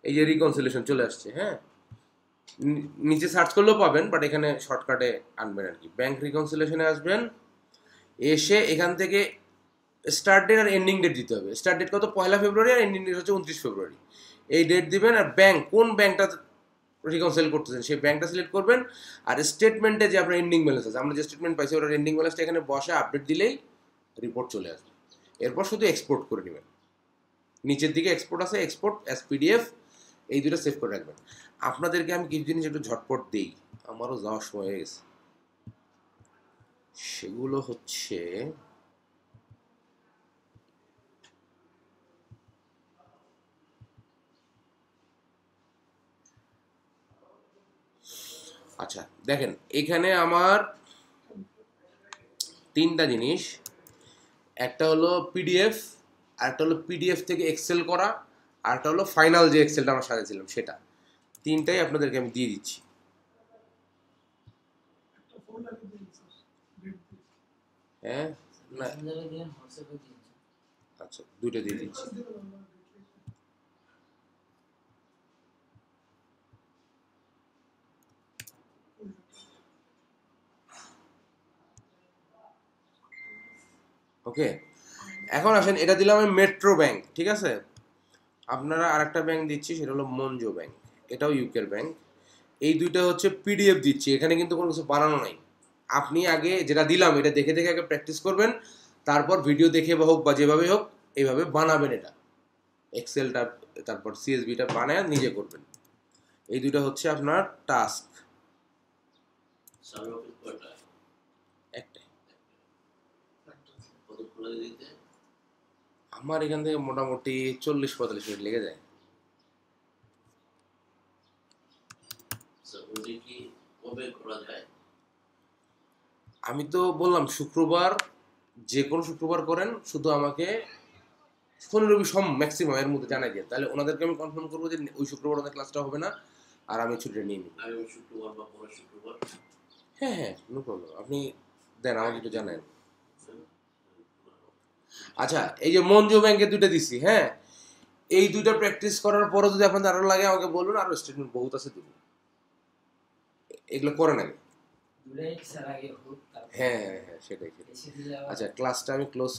এই যে রিকনসিলিয়েশন চলে আসছে। হ্যাঁ, নিচে সার্চ করলেও পাবেন, বাট এখানে শর্টকাটে আনবেন আর কি। ব্যাংক রিকনসিলিয়েশনে আসবেন, এসে এখান থেকে স্টার্ট ডেট আর এন্ডিং ডেট দিতে হবে। স্টার্ট ডেট কত? 1 ফেব্রুয়ারি, আর এন্ডিং ডেট হচ্ছে 29 ফেব্রুয়ারি। এই ডেট দিবেন, আর ব্যাংক কোন ব্যাংকটা রিকনসাইল করতেছেন সেই ব্যাংকটা সিলেক্ট করবেন। আর স্টেটমেন্টে যে আপনার এন্ডিং ব্যালেন্স আছে, আমরা যে স্টেটমেন্ট পাইছি ওটার এন্ডিং ব্যালেন্সটা এখানে বসে আপডেট দিলেই রিপোর্ট চলে আসবে। এরপর শুধু এক্সপোর্ট করে নেবেন, নিচের দিকে এক্সপোর্ট আছে, এক্সপোর্ট অ্যাজ পিডিএফ, এই দুটো সেভ করে রাখবেন। আপনাদেরকে আমি কিছু জিনিস একটু ঝটপট দিই, আমারও যাওয়ার সময় হয়ে গেছে। সেগুলো হচ্ছে আচ্ছা দেখেন এখানে আমার 3টা জিনিস, একটা হলো পিডিএফ, আরেকটা হলো পিডিএফ থেকে এক্সেল করা, আরেকটা হলো ফাইনাল যে এক্সেলটা আমরা সাজাইছিলাম সেটা। 3টাই আপনাদেরকে আমি দিয়ে দিচ্ছি। হ্যাঁ না আচ্ছা 2টা দিয়ে দিচ্ছি। ওকে, এখন আসেন এটা দিলাম আমি মেট্রো ব্যাংক, ঠিক আছে। আপনারা আরেকটা ব্যাংক দিচ্ছি, সেটা হলো মঞ্জু ব্যাংক, এটাও ইউকের ব্যাংক। এই দুইটা হচ্ছে পিডিএফ দিচ্ছি, এখানে কিন্তু কোনো কিছু বানানো নাই। আপনি আগে যেটা দিলাম এটা দেখে দেখে আগে প্র্যাকটিস করবেন, তারপর ভিডিও দেখে বা হোক বা যেভাবে হোক এইভাবে বানাবেন এটা এক্সেলটা, তারপর সিএসভিটা বানায় নিজে করবেন। এই দুইটা হচ্ছে আপনার টাস্ক। সামনে অফিস কয়টা? একটাই। কতক্ষণ লাগে দিতে? আমার এখান থেকে মোটামুটি 40-45 মিনিট লেগে যায়। ওটা কি কবে করা যায়? আমি তো বললাম শুক্রবার, যে কোনো শুক্রবার করেন, শুধু আমাকে শনি রবি সোম ম্যাক্সিমাম এর মধ্যে জানাই দেন, তাহলে ওনাদেরকে আমি কনফার্ম করবো যে ওই শুক্রবার ওদের ক্লাসটা হবে না আর আমি ছুটিটা নিয়ে নিব। আগামী শুক্রবার বা পরের শুক্রবার? হ্যাঁ হ্যাঁ নো প্রবলেম, আপনি দেন আমাকে একটু জানেন। আচ্ছা এই যে মঞ্জু ব্যাংকে 2টা দিছি, হ্যাঁ এই 2টা প্র্যাকটিস করার পরও যদি আপনাদের আরো লাগে আমাকে বলুন, আরো স্টেটমেন্ট বহুত আছে দিব, এগুলো করে নেবে। হ্যাঁ হ্যাঁ হ্যাঁ সেটাই সেটাই। আচ্ছা ক্লাসটা আমি ক্লোজ